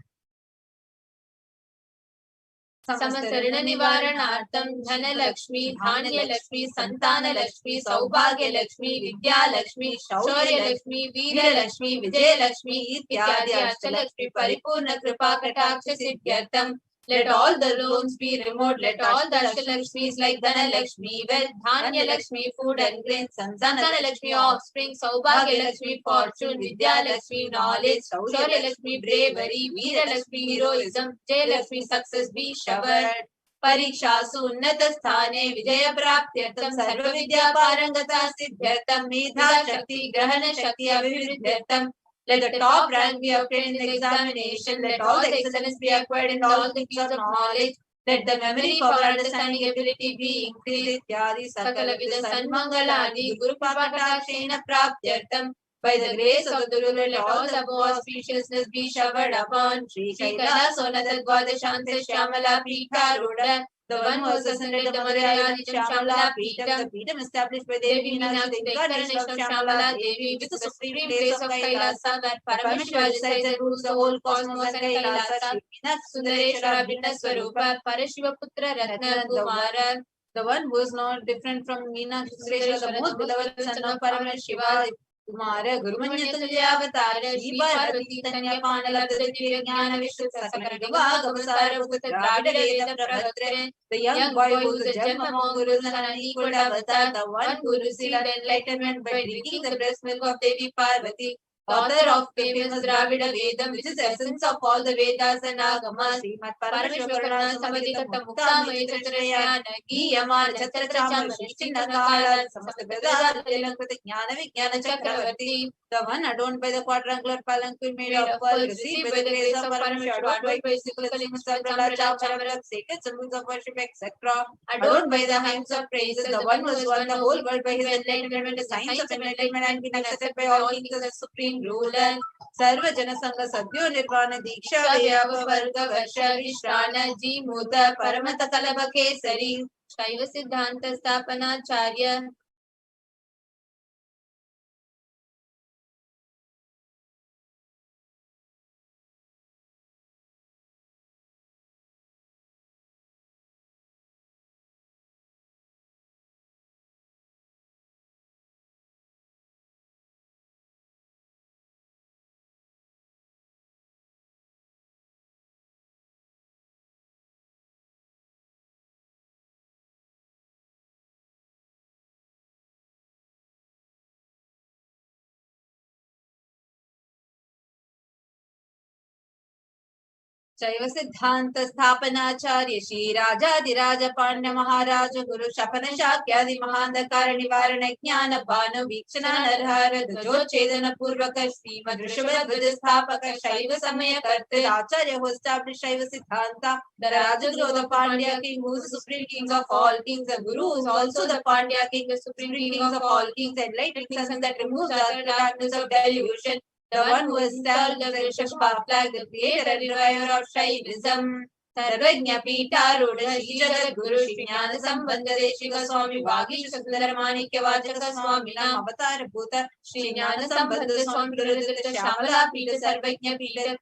समस्तऋण निवारणार्थम धन लक्ष्मी धान्य लक्ष्मी संतान लक्ष्मी सौभाग्य लक्ष्मी विद्या लक्ष्मी शौर्य लक्ष्मी वीर लक्ष्मी विजय लक्ष्मी इत्यादि अष्टलक्ष्मी परिपूर्ण कृपा कटाक्ष सिद्ध्यर्थम. Let all the loans be removed. Let all the Ashtalakshmis like Dhana Lakshmi, wealth, Dhanya Lakshmi, food and grain, Santana Lakshmi, offspring, Saubhagya Lakshmi, fortune, Vidya Lakshmi, knowledge, Shaurya Lakshmi, bravery, Veera Lakshmi, heroism, Jay Lakshmi, success be showered. परीक्षासु उन्नत स्थाने विजय प्राप्त्यर्थम सर्व विद्या पारंगता सिद्ध्यर्थम मेधा शक्ति ग्रहण शक्ति अभिवृद्ध्यर्थम. Let the top rank be obtained in the examination. Let all the excellence be acquired in all the fields of knowledge. Let the memory, power, understanding, ability be increased. Ityadi sakala vida sanmangalani guru papatakshena praptyartham. By the grace of the Guru, let all the above auspiciousness be showered upon Sri Kailasonatha Dvadashanta Shyamala Pita Ruda. The one who has ascended the Madhyayadi Shyamala Pitam, the Pitam established by Devi Meenakshi, the incarnation of Shyamala Devi, which is the supreme place of Kailasa, where Paramashiva resides and rules the whole cosmos and Kailasa. Shri Meenakshi Sundareshwara Bhinna Swarupa, Parashiva Putra Ratna Kumara. The one who is not different from Meenakshi Sundareshwara, the most beloved son of Paramashiva. Kumara Gurumanya Tulyavatara Shri Parvati Tanya Panala Divya Jnana Vishwasa Sakara Gavasara Putra Dravida Veda Prabhatre. The young boy who is the gem among gurus and unequaled avatar, the one who received enlightenment by drinking the breast milk of Devi Parvati, author of famous Dravida Vedam, which is the essence of all the Vedas and Agamas. Srimad Parameshwarana Samadhikata Mukta Mayichatrayana Giyamana Chatrachama Shichinakala Samasta Vedada Lelankrita Jnana Vijnana Chakravarti. the one adorned by the quadrangular palanquin made of pearl, received by the grace of Paramashiva, adorned by physical instruments, umbrella, chamara, sacred symbols of worship, etc., adorned by the hymns of praises, the one who has won the whole world by his enlightenment, the signs of enlightenment, and been accepted by all kings as a supreme ruler. Sarva Jana Sangha Sadhyo Nirvana Diksha Vyava Varga Varsha Vishrana Ji Muta Paramata Kalaba Kesari Shaiva Siddhanta Sthapanacharya. शैव सिद्धांत स्थापनाचार्य श्री राजाधिराज पांड्य महाराज गुरु शपन शाक्यादि महांधकार निवारण ज्ञान भानु वीक्षण नरहर ध्वजोच्छेदन पूर्वक श्रीमद ऋषभध्वज स्थापक शैव समय कर्ते आचार्य who established Shaiva Siddhanta, the Rajaguru of the Pandya king, who is the supreme king of all kings, the Guru who is also the Pandya king, the supreme king of all kings, enlightened sun that removes the darkness of delusion, the one who has installed the Vrishashpa flag, the creator and reviver of Shaivism. Sarvajna Pitaruda Shri Jagadguru Shri Jnana Sambandha Deshika Swami Vagish Sundara Manikya Vachaka Swami Nam Avatar Bhuta Shri Jnana Sambandha Swami Gurudrata Shamala Pita Sarvajna Pita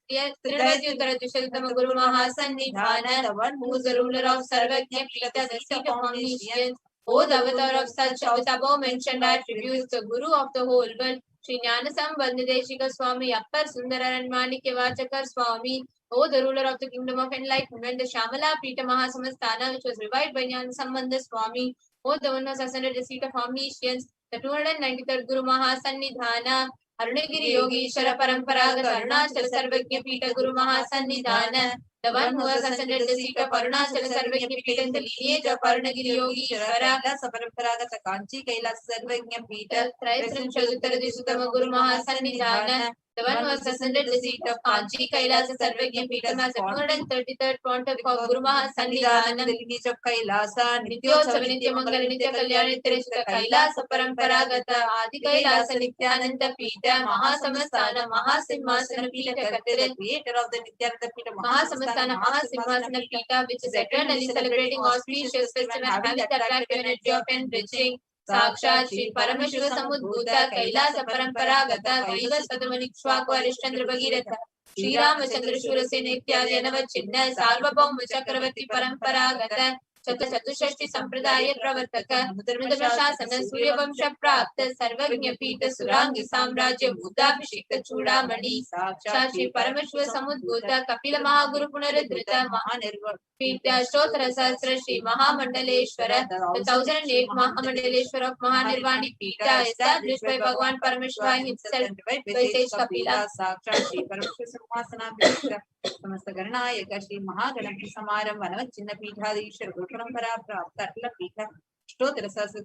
Trivedi Uttara Dushaltama Guru Mahasannidhana, the one who is the ruler of Sarvajna Pita, the seat of omniscience. O the avatar of such above mentioned attributes, the Guru of the whole world, Shri Jnana Sambandha Deshika Swami Appar Sundara and Manikya Vachakar Swami. O the ruler of the kingdom of enlightenment, the Shamala Pita Mahasamastana, which was revived by Jnana Sambandha Swami. O the one who has ascended the seat of omniscience, the 293rd Guru Mahasannidhana, Arunagiri Yogeshwara Paramparagata Arunachal Sarvajna Pita Guru Mahasannidhana, the one who has ascended the seat of Arunachal Sarvajna Pita in the lineage of Arunagiri Yogeshwara, Paramparagata Kanchi Kailas Sarvajna Pita, Thrice Uttara Disutama Guru Mahasannidhana, the one who has ascended the seat of Kanchi Kailasa Sarvajna Pita as the 233rd pontiff of Guru Mahasannidhana, the lineage of Kailasa, Nityotsava Nitya Mangala Nitya Kalyani Tirishita Kailasa Paramparagata Adi Kailasa Nithyananda Pita Mahasamastana Mahasimhasana Pita, the creator of the Nithyananda Pita Mahasamastana Mahasimhasana Pita, which is eternally celebrating auspicious festival and having the attractive energy of enriching. साक्षात श्री परमशिव समुद्भूत कैलास परंपरागत वैवस्वतमनिक्ष्वाकु हरिश्चंद्र भगीरथ श्री रामचंद्र शूरसेन इत्यादि अनवच्छिन्न सार्वभौम चक्रवर्ती परंपरागत चतुष्षष्टि संप्रदाय प्रवर्तक शासन सूर्यवंश प्राप्त सर्वज्ञ पीठ सुरांगी साम्राज्य भूताभिषिक्त चूड़ामणि साक्षात श्री परमशिव समुद्भूत कपिल महागुरु पुनरुद्धृत महानिर्वाण स्तोत्र सहस्र श्री महामंडलेश्वर, the 1008 Mahamandaleshwar of Mahanirvani Pita, established by Bhagavan Paramashiva himself, by sage Kapila. Sakshat Shri Paramashiva Samhasana Pita, Samasta Garanayaka Shri Mahaganapati Samaram Vanavachinna Pithadishwar Guruparampara Prapta Atla Pita, Stotra Sahasra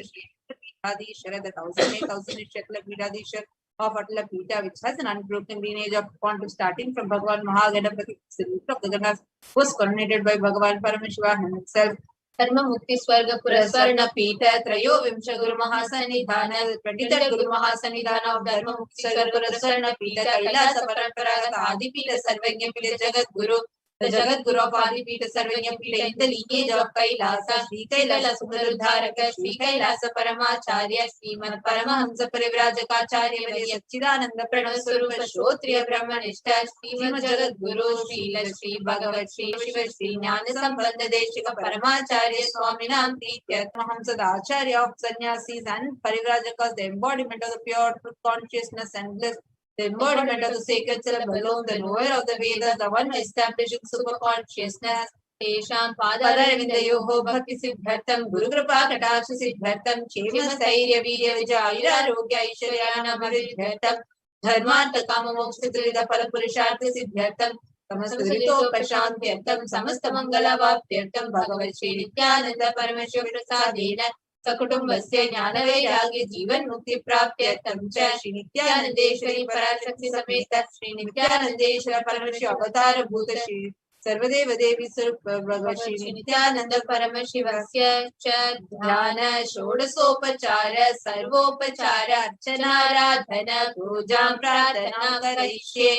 Shri Pithadishwar, the 1008,000 Shatla Pithadishwar of Atla Pita, which has an unbroken lineage of pontiff starting from Bhagavan Mahaganapati, of the Ganas, was coronated by Bhagavan Paramashiva himself. Dharma Mukti Swarga Puraswarna Pita, Trayo Vimsha Guru Mahasannidhana, the 23rd Guru Mahasannidhana of Dharma Mukti Swarga Puraswarna Pita, Kailasa Paramparagata Adi Pita Sarvajna Pita Jagat Guru, the Jagat Guru of Adi Pita Sarvajna Pita in the lineage of Kailasa, Shri Kailasa Sundaruddharaka, Shri Kailasa Paramacharya, Srimad Paramahamsa Parivrajakaacharya, Yacchidananda Pranavaswarupa Shrotriya Brahmanishta, Srimad Jagat Guru, Srila Shri Bhagavat Shri Shiva Shri Jnana Sambandha Deshika Paramacharya Swaminam Prityatmahamsa, the Acharya of Sannyasis and Parivrajakas, the embodiment of the pure truth consciousness and bliss, the embodiment of the sacred syllable alone, the knower of the Vedas, the one establishing super consciousness. Tesham Padaravindayoho Bhakti Siddhartam Guru Kripa Kataksha Siddhartam Chema Stairya Virya Vijayira Rogya Aishwaryana Maridhartam Dharmartha Kama Moksha Trivida Phala Purushartha Siddhartam Samasta Dritopashantyartam Samasta Mangala Vaptyartam Bhagavat Shri Nithyananda Paramashiva Prasadena सकुटुम्बस्य ज्ञानवैराग्य जीवन मुक्ति प्राप्त्यर्थं च श्री नित्यानंदेश्वरी पराशक्ति समेत श्री नित्यानंदेश्वर परमशिव अवतार भूत श्री सर्वदेव देवी स्वरूप भगवत श्री नित्यानंद परमशिवस्य च ध्यान षोडशोपचार सर्वोपचार अर्चनाराधन पूजां प्रार्थना करिष्ये।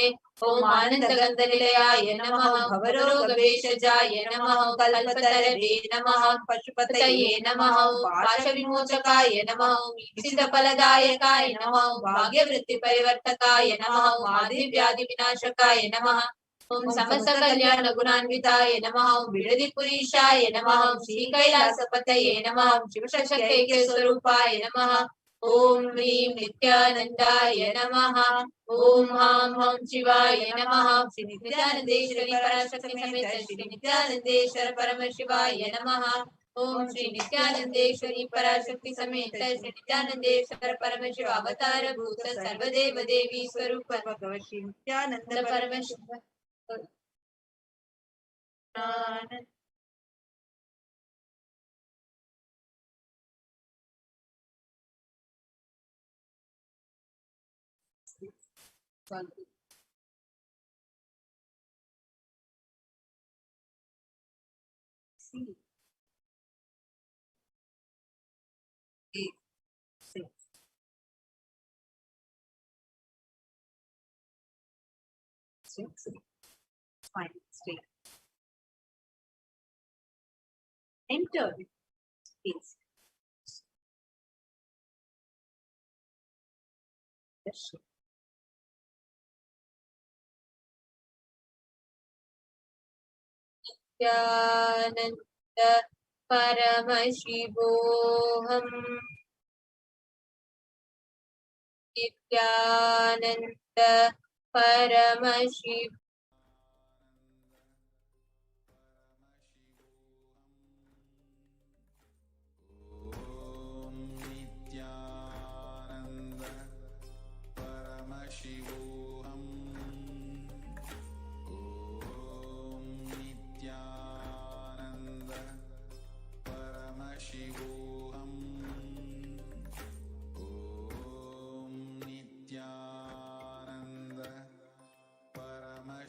ओम आनंदगंधनिलयाय नमः भवरोगवेशजाय नमः कल्पतरवे नमः पशुपतये नमः पाशविमोचकाय नमः ईप्सितफलदायकाय नमः भाग्यवृत्तिपरिवर्तकाय नमः मादिव्याधिविनाशकाय नमः ओम समस्त कल्याण गुणान्विताय नमः बिडदिपुरीशाय नमः श्रीकैलासपतये नमः शिवशक्त्यैक्य स्वरूपाय नमः ओम ह्रीं नित्यानंदाय नमः ओम हम शिवाय नमः श्री नित्यानंदेश्वरी पराशक्ति समेत श्री नित्यानंदेश्वर परमशिवाय नमः ओम श्री नित्यानंदेश्वरी पराशक्ति समेत श्री नित्यानंदेश्वर परमशिव अवतार भूत सर्वदेव देवी स्वरूप भगवत Shri Nityanand Paramshiva Fine, straight. Enter space. Darshan. Nithyananda Paramashivoham. Nithyananda Paramashivoham. Paramashivoham. Om Nithyananda Paramashivoham. Om Nithyananda Paramashivoham.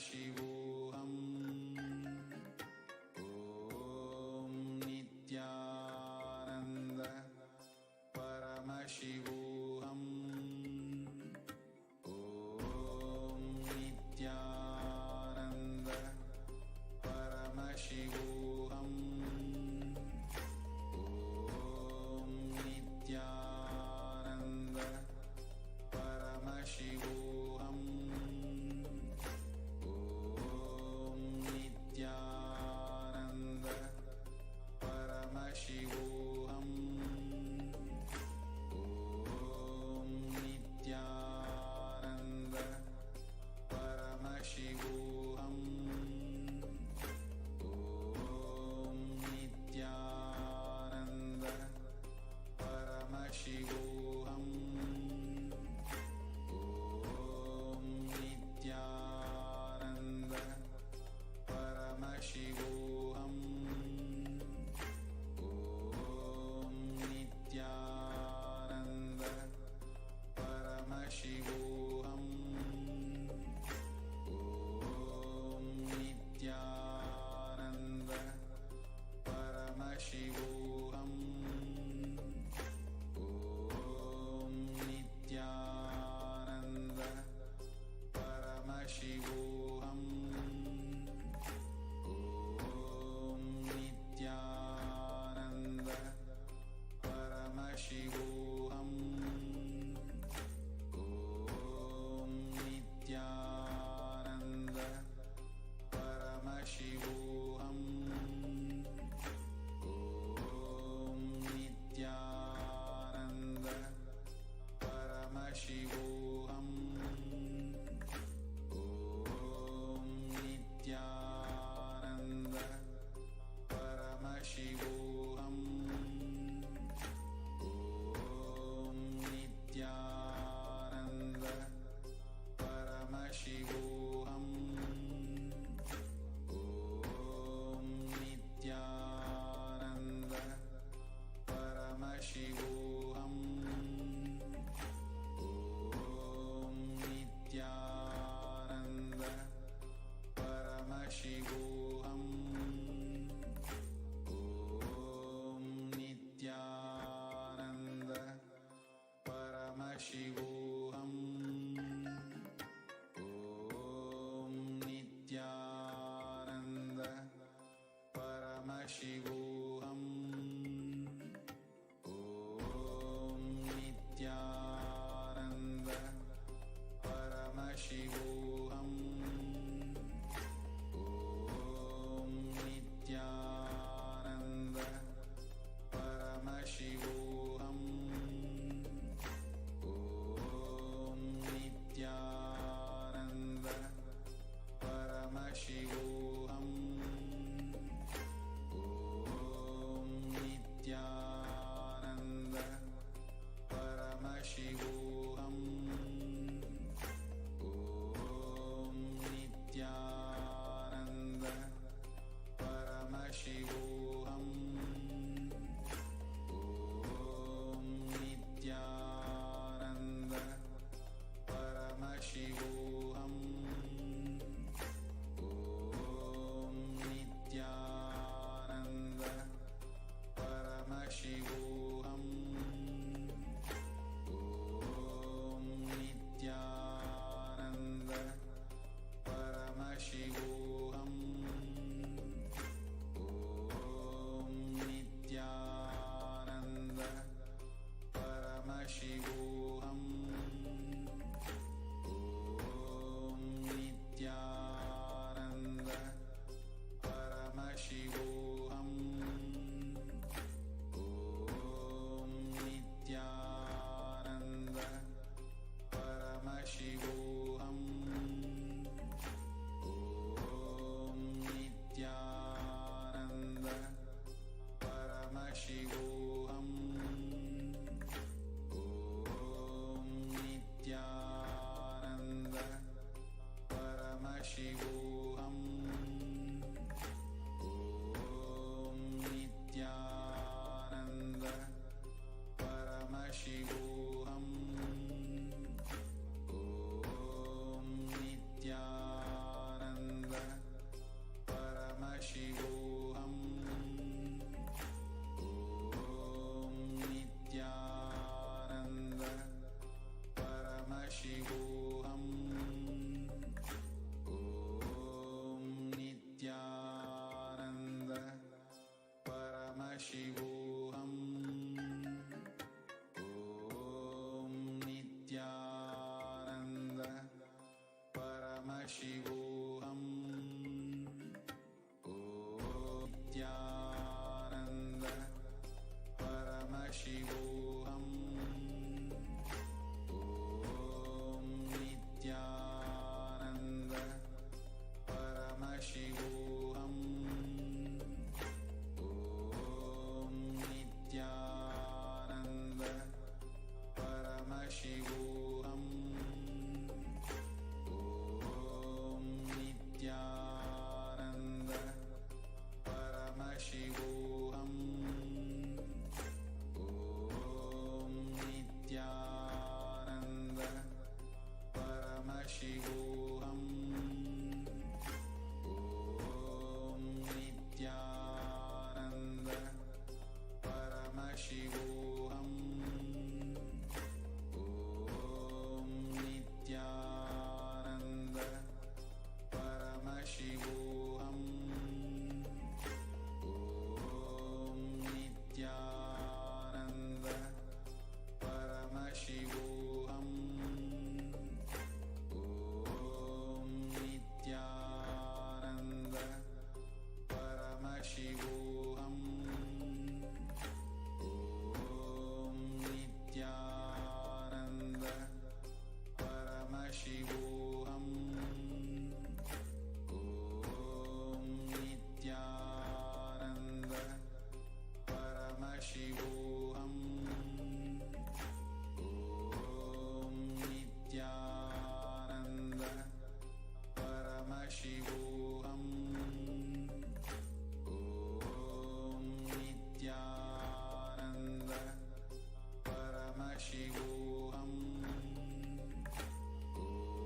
Paramashivoham.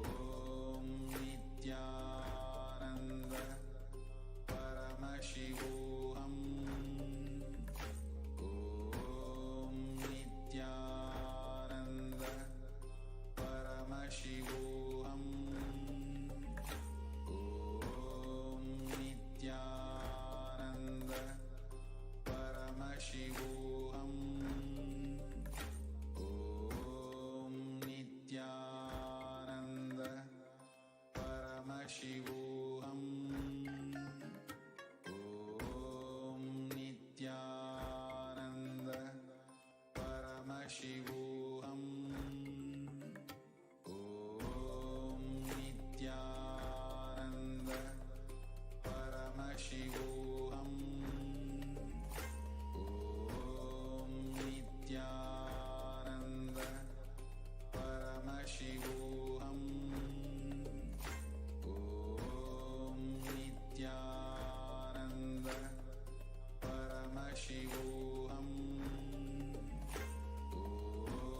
Om Nithyananda Paramashivoham. Om Nithyananda Paramashivoham. Om Nithyananda Paramashivoham. Om Nithyananda Paramashivoham. Om Nithyananda Paramashivoham. Om Nithyananda Paramashivoham. Om Nithyananda Paramashivoham. Om Nithyananda Paramashivoham. Om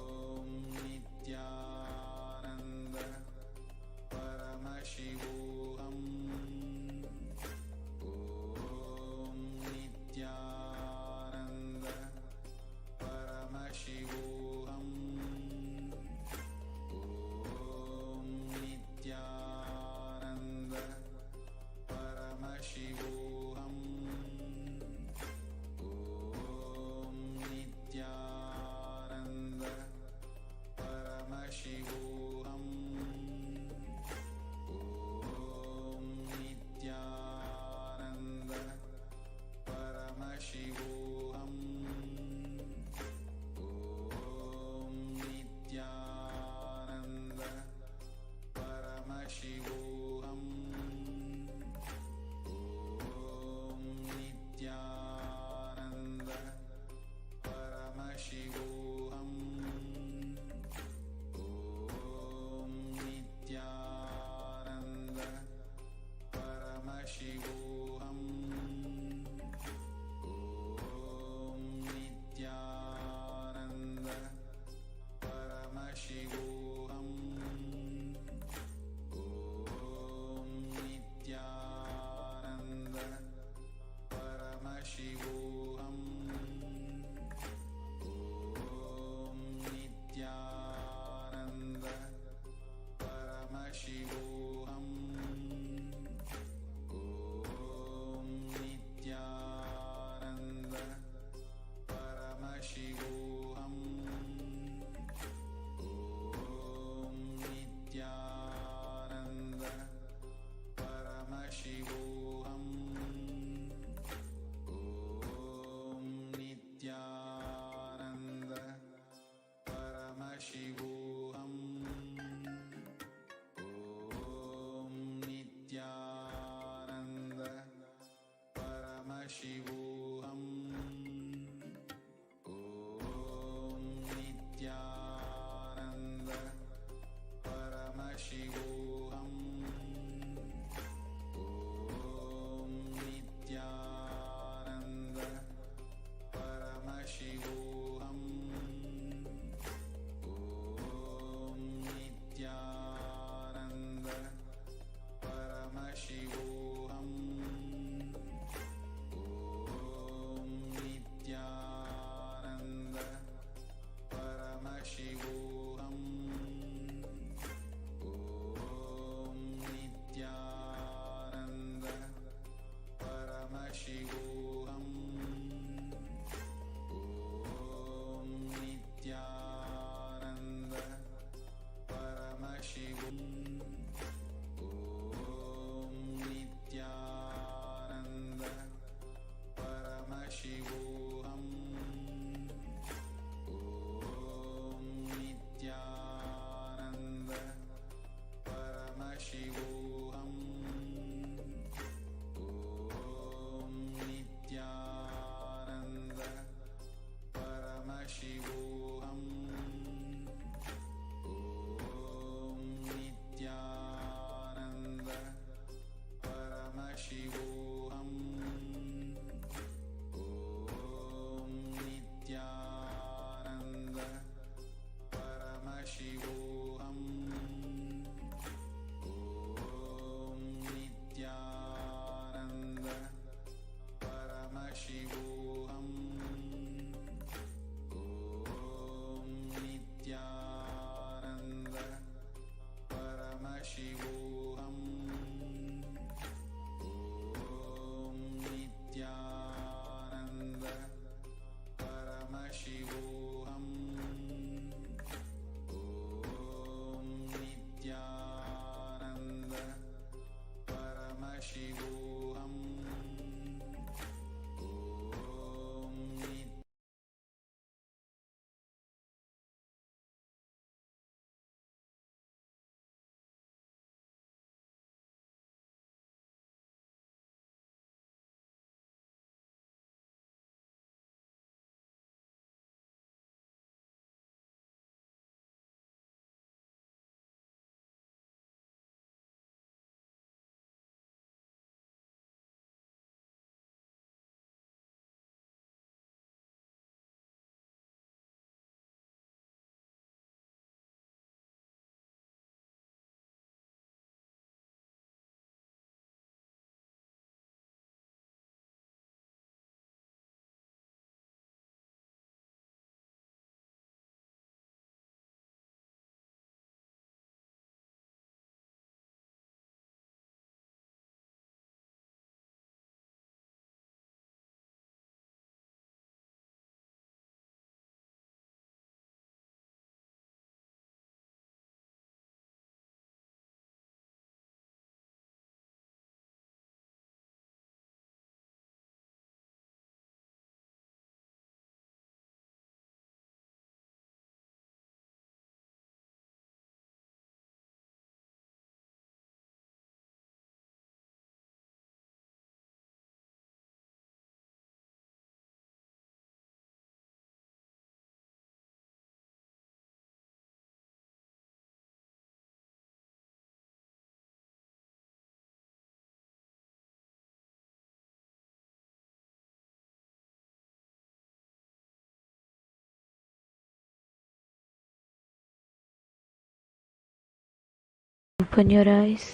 Open your eyes.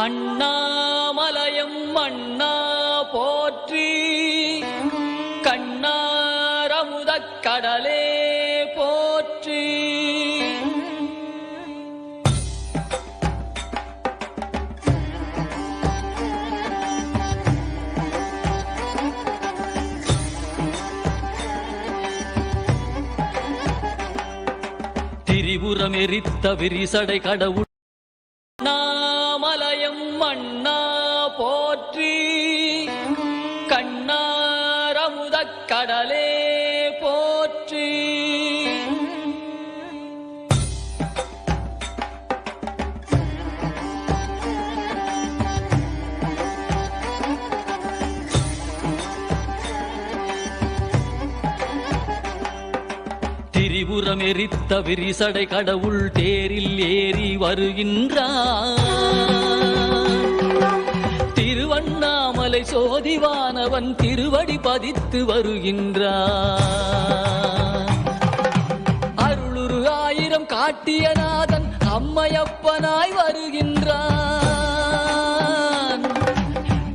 அண்ணாமலையம் அண்ணா போற்றி, கண்ணாரமுதக் கடலே போற்றி. திரிபுரம் எரித்த விரிசடை கடவுள் அண்ணாமலையம் அண்ணா போற்றி, கண்ணாரமுதக் கடலே போற்றி. திரிபுரம் எரித்த விரிசடை கடவுள் தேரில் ஏறி வருகின்றான். திருவண்ணாமலை சோதிவானவன் திருவடி பதித்து வருகின்றான். அருளுரு ஆயிரம் காட்டிய நாதன் அம்மையப்பனாய் வருகின்றான்.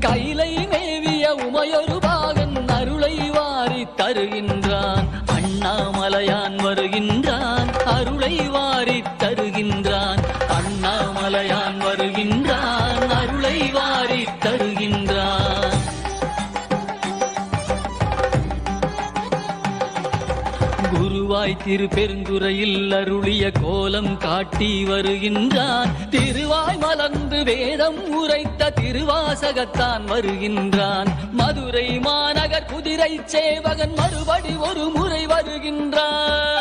கைலை மேவிய உமையொரு பாகன் அருளை வாரி தருகின்றான். அண்ணாமலையான் வருகின்றான், அருளை வாரி தருகின்றான். அண்ணாமலையான் வருகின்றான், அருளை வாரி தருகின்றான். குருவாய் திருப்பெருந்துறையில் அருளிய கோலம் காட்டி வருகின்றான். திருவாய் மலர்ந்து வேதம் உரைத்த திருவாசகத்தான் வருகின்றான். மதுரை மாநகர் குதிரை சேவகன் மறுபடி ஒரு முறை வருகின்றான்.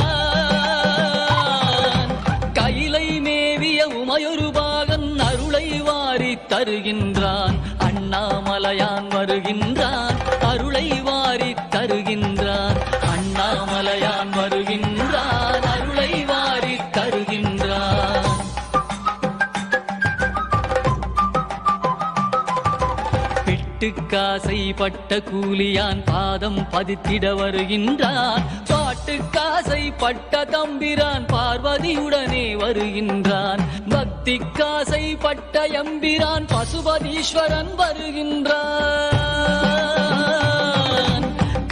கைலை மேவிய உமையொரு பாகன் அருளை வாரி தருகின்றான். அண்ணாமலையான் வருகின்றான், அருளை வாரி தருகின்றான். அண்ணாமலையான் வருகின்றான், அருளை வாரி தருகின்றான். பிட்டுக்காசை பட்ட கூலியான் பாதம் பதித்திட வருகின்றான். பாட்டுக்காசை பட்ட தம்பிரான் பார்வதியுடனே வருகின்றான். பக்திக்காசை பட்ட எம்பிரான் பசுபதீஸ்வரன் வருகின்றான்.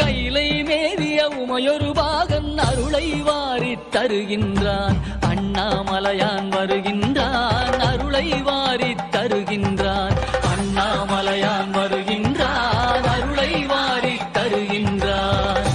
கைலை மேவிய உமையொரு பாகன் அருளை வாரி தருகின்றான். அண்ணாமலையான் வருகின்றான், அருளை வாரி தருகின்றான். அண்ணாமலையான் வருகின்றான், அருளை வாரி தருகின்றான்.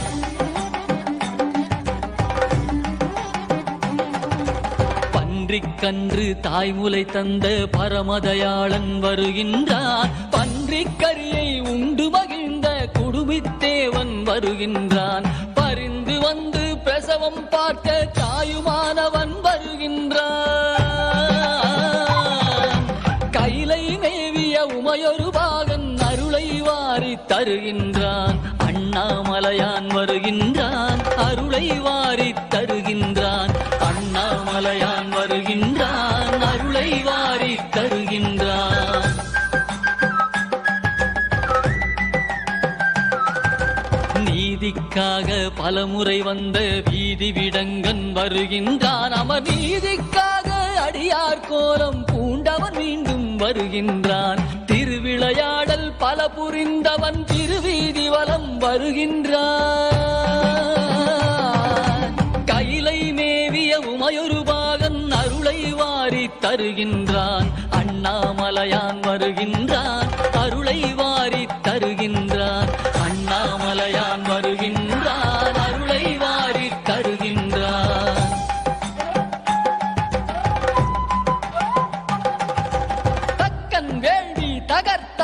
பன்றிக்கன்று தாய்முலை தந்த பரமதயாளன் வருகின்றான். பன்றிக்கரியை உண்டு மகிழ்ந்த குடுமித்தேவன் வருகின்றான். பரிந்து வந்து பிரசவம் பார்க்க தாயுமானவன் வருகின்றான். கைலை மேவிய உமையொரு பாகன் அருளை வாரி தருகின்றான். அண்ணாமலையான் வருகின்றான், அருளை வாரி தருகின்றான். அண்ணாமலையான் வருகின்றான், அருளை வாரி தருகின்றான். நீதிக்காக பலமுறை வந்த வீதி விடங்கன் வருகின்றான். அவன் நீதிக்காக அடியார் கோலம் பூண்டவன் மீண்டும் வருகின்றான். திருவிளையாடல் பல புரிந்தவன் திருவீதி வலம் வருகின்றான். கைலை மேவிய உமையொரு பாகன் அருளை வாரி தருகின்றான். அண்ணாமலையான் வருகின்றான், அருளை வாரி தருகின்றான். அண்ணாமலையான் வருகின்றான், அருளை வாரி தருகின்றான். தக்கன் வேள்வி தகர்த்த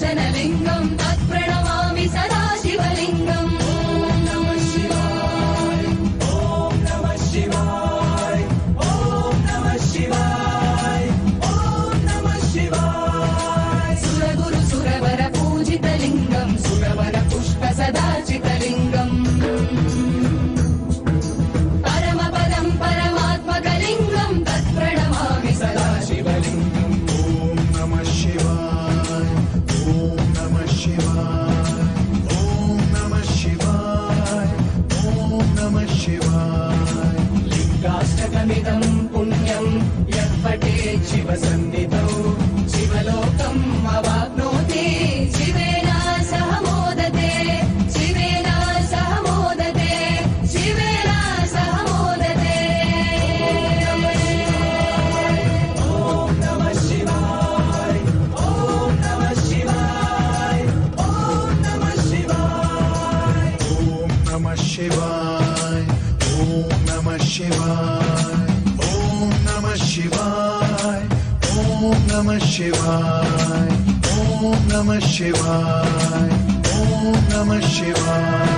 दर्शनलिङ्गं तत्प्रणमामि सदा शिवलिङ्गम् ॐ नमः शिवाय ॐ नमः शिवाय ॐ नमः शिवाय ॐ नमः शिवाय सुरगुरु सुरवर पूजितलिङ्गं सुरवर पुष्प सदाचितलिङ्गम् परमपदं परमात्मकलिङ्गं तत्प्रणमामि सदा शिवलिङ्गम् ॐ नमः शिवाय ॐ नमः शिवाय ॐ नमः शिवाय ॐ नमः शिवाय लिङ्गाष्टकमिदं पुण्यं यः पठेत् शिवसन्निधौ शिवलोकम् अवाप्नोति शिवेन सह मोदते शिवेन सह मोदते शिवेन सह मोदते ॐ नमः शिवाय ॐ नमः शिवाय ॐ नमः शिवाय ॐ नमः शिवाय ॐ नमः शिवाय ॐ नमः शिवाय ॐ नमः शिवाय ॐ नमः शिवाय ॐ नमः शिवाय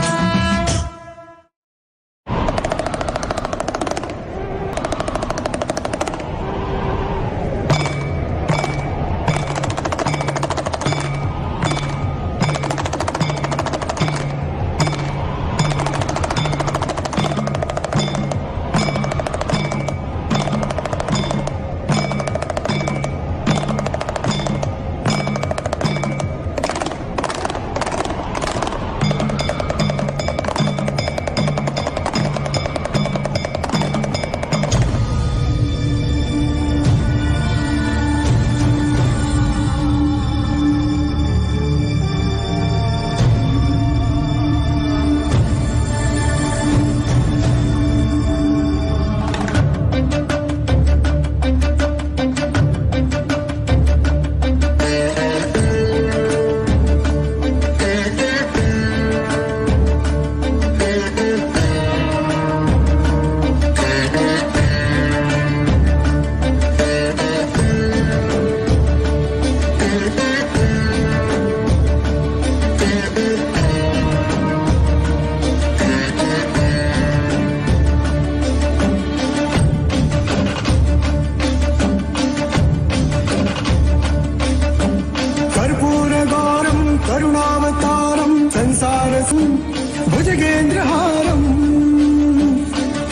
करुणावतारं संसारसं भुजगेन्द्रहारं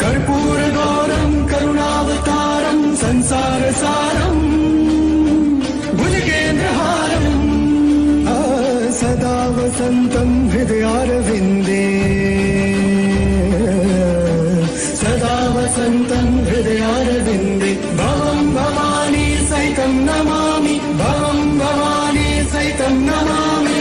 कर्पूरगौरं करुणावतारं संसारसारं भुजगेन्द्रहारं सदा वसन्तं हृदयारविन्दे सदा वसन्तं हृदयारविन्दे भवं भवानी सहितं नमामि भवं भवानी सहितं नमामि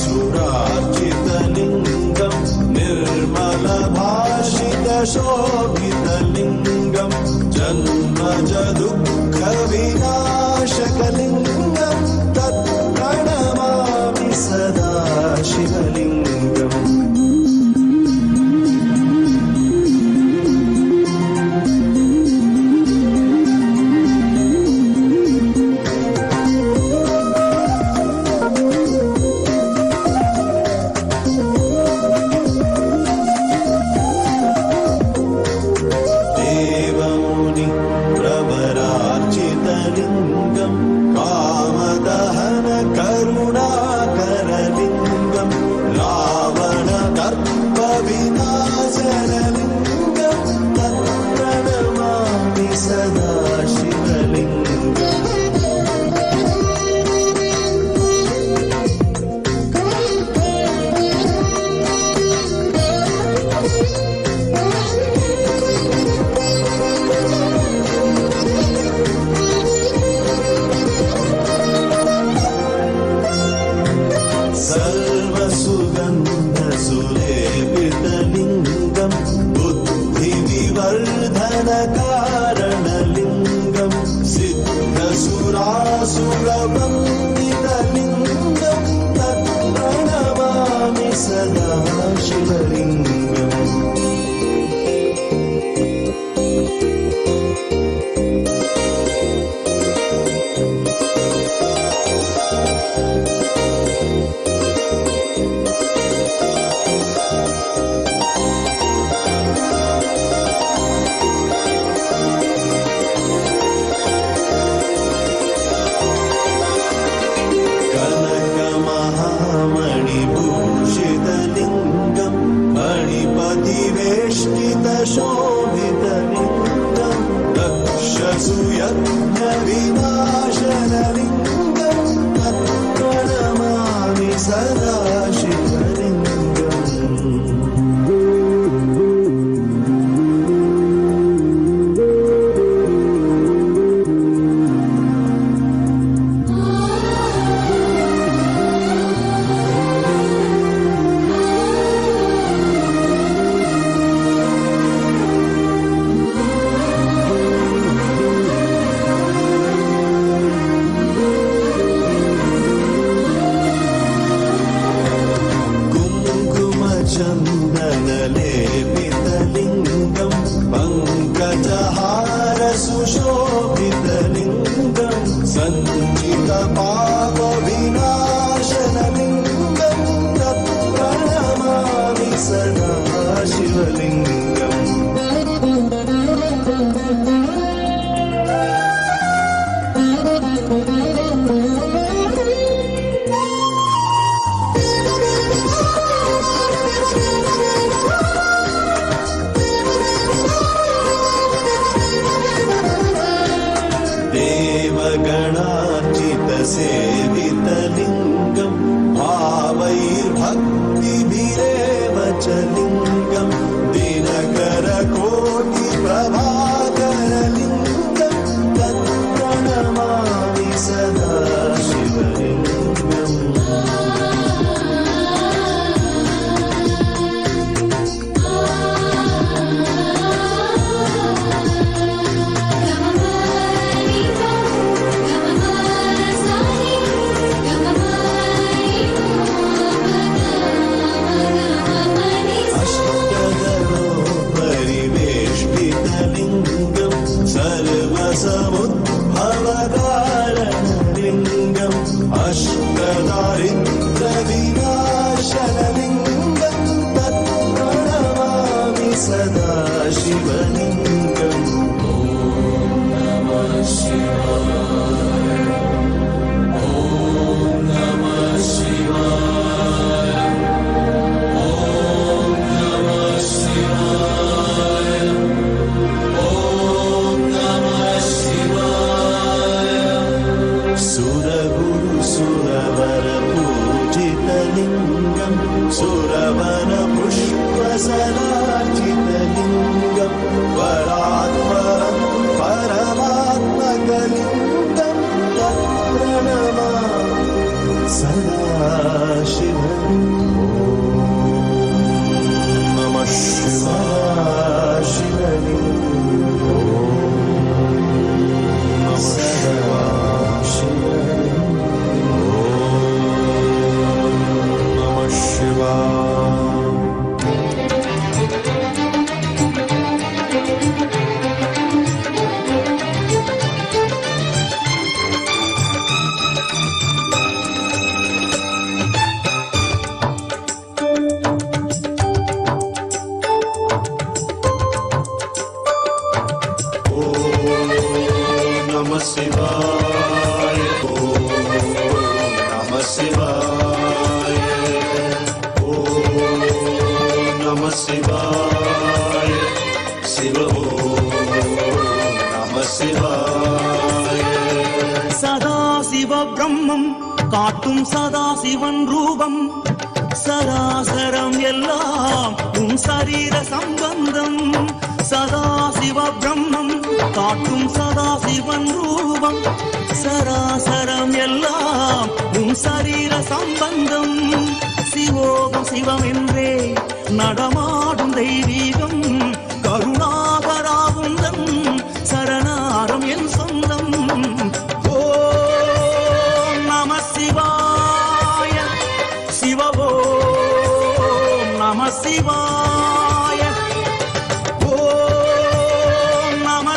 सुरार्चितलिङ्गं निर्मलभाषितशोभितलिङ्गं जन्मज दुःखविनाशकलिङ्गं तत्प्रणमामि सदा शिवलिङ्गम् सेवितलिङ्गं भावैर्भक्तिभिरेव च लिङ्गं दिनकरकोटिप्रभाकरलिङ्गं तत्प्रणमामि सदा शिवलिङ्गम् सर्वसमुद्भवकारणलिङ्गम् अष्टदारिद्र्यविनाशनलिङ्गं तत्प्रणमामि सदा शिवलिङ्गम् ॐ नमः शिवाय ॐ नमः शिवाय ॐ नमः शिवाय सुरगुरु सुरवर पूजितलिङ्गं सुरवन पुष्पसरार्चितलिङ्गं परात्परं परमात्मकलिङ्गं तत्प्रणमामि सदा शिव शिवाय ॐ नमः शिवाय शिव ॐ नमः शिवाय சதாசிவ பிரம்மம் காட்டும் சதாசிவன் ரூபம் சராசரம் எல்லாம் உன் சரீர சம்பந்தம் சதாசிவ பிரம்மம் காட்டும் சதாசிவன் ரூபம் சராசரம் எல்லாம் உன் சரீர சம்பந்தம் சிவோகம் சிவம் என்றே நடமாடும் தெய்வீகம் கருணாகராவுந்தன் சரணாரம் என் சொந்தம் சிவாய ஓம் நம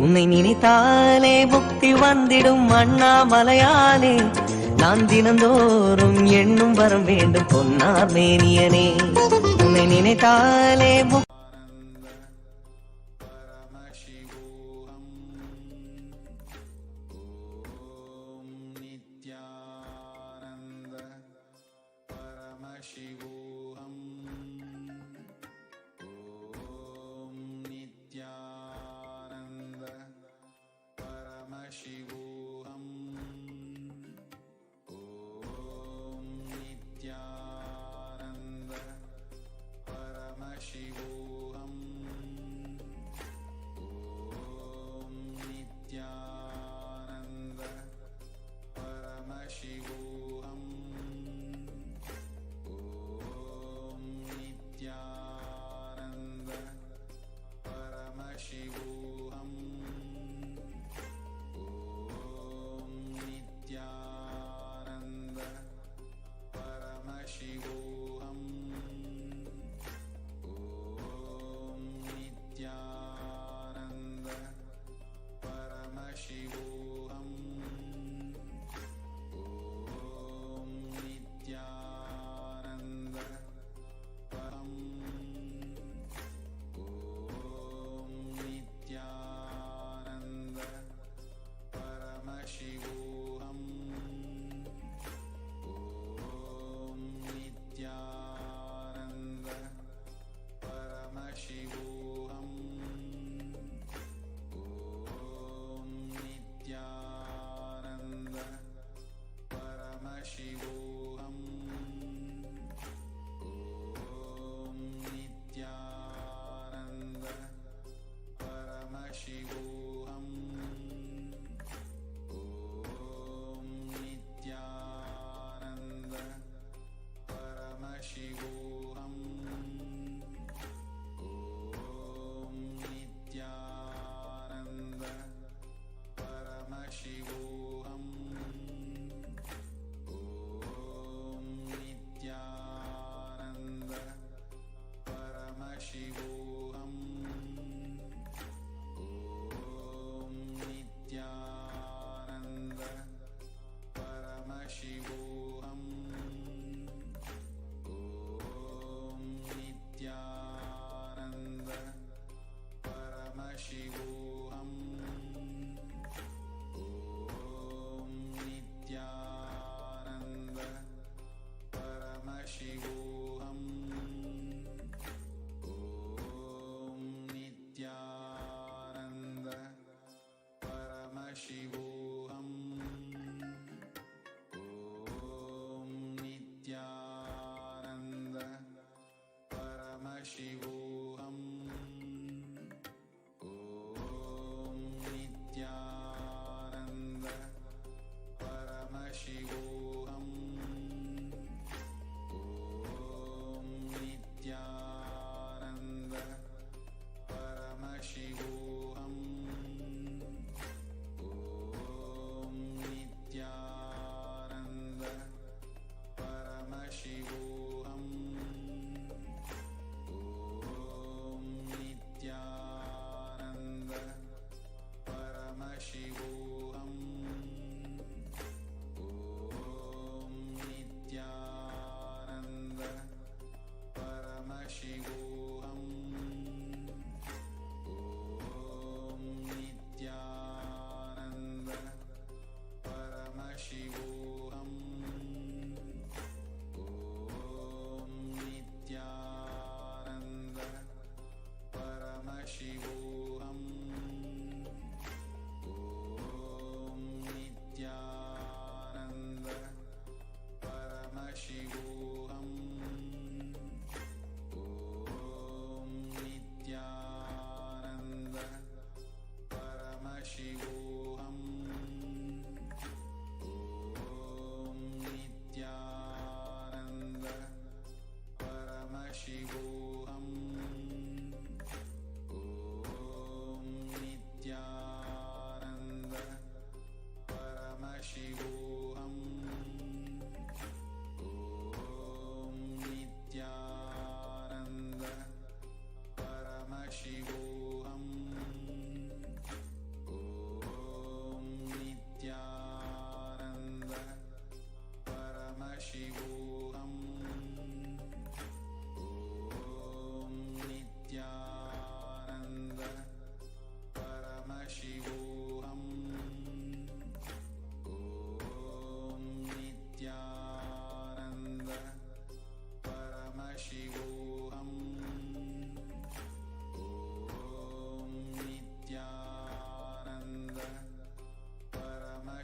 உன்னை நினைத்தாலே முக்தி வந்திடும் அண்ணாமலையானே நான் தினந்தோறும் எண்ணும் வரம் வேண்டும் பொன்னார் மேனியனே உன்னை நினைத்தாலே Paramashivoham Om Nithyananda Paramashivoham Om Nithyananda Paramashivoham Om Nithyananda Paramashivoham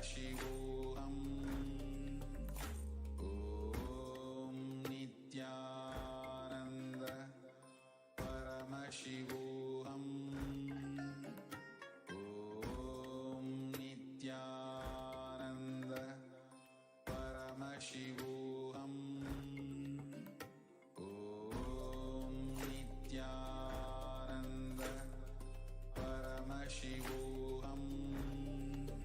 Paramashivoham. Om Nithyananda Paramashivoham. Om Nithyananda Paramashivoham. Om Nithyananda Paramashivoham. Om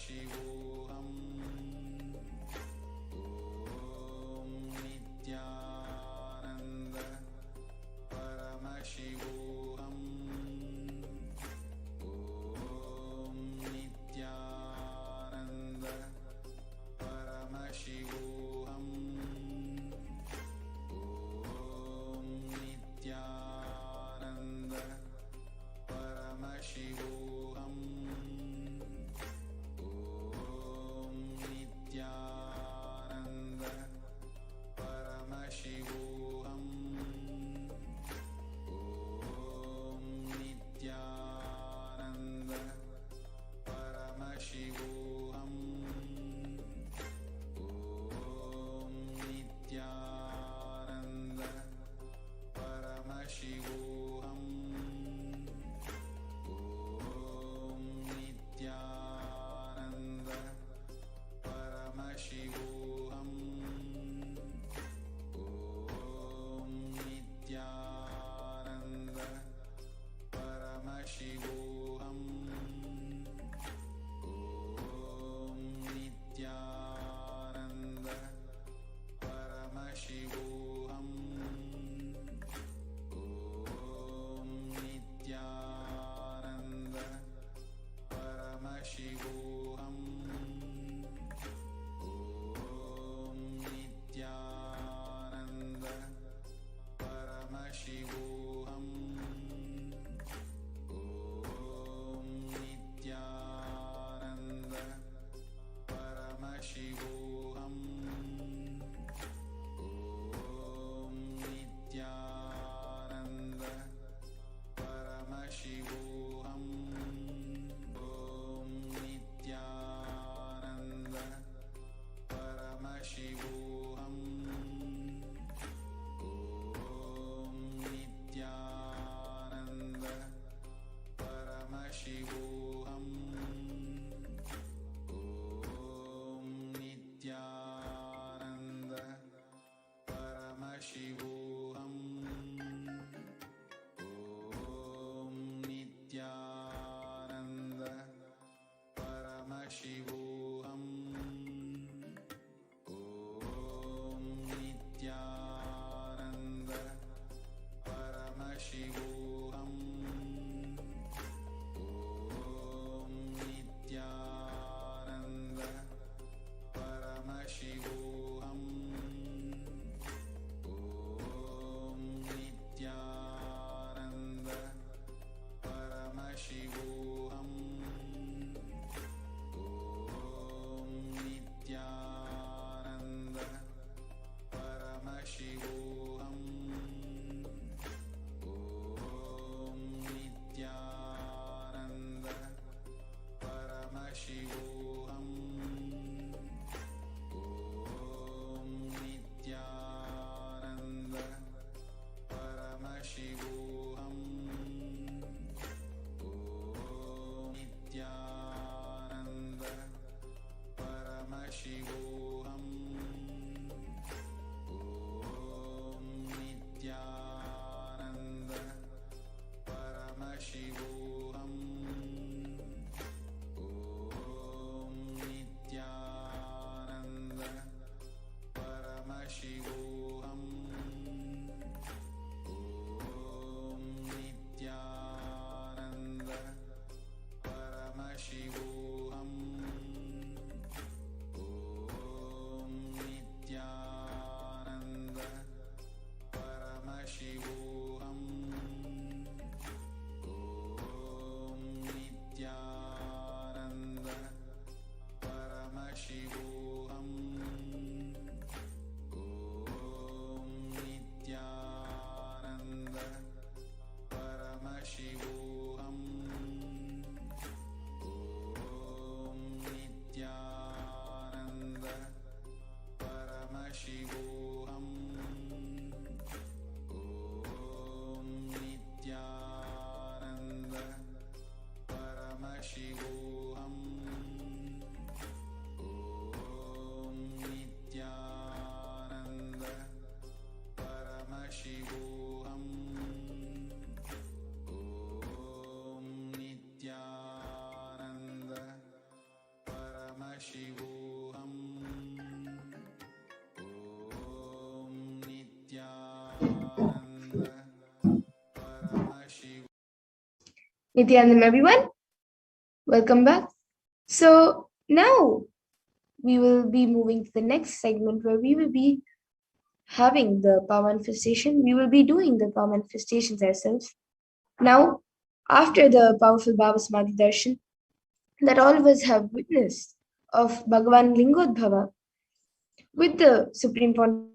Paramashivoham. Om Nithyananda Paramashivoham. Om Nithyananda Paramashivoham. Om Nithyananda Paramashivoham. Om Paramashivoham. Om Nithyananda Paramashivam. Nithyanandam, everyone. Welcome back. So now we will be moving to the next segment where we will be having the power manifestation. We will be doing the power manifestations ourselves. Now, after the powerful Bhavasamadhi Darshan that all of us have witnessed of Bhagavan Lingotbhava with the Supreme Pontiff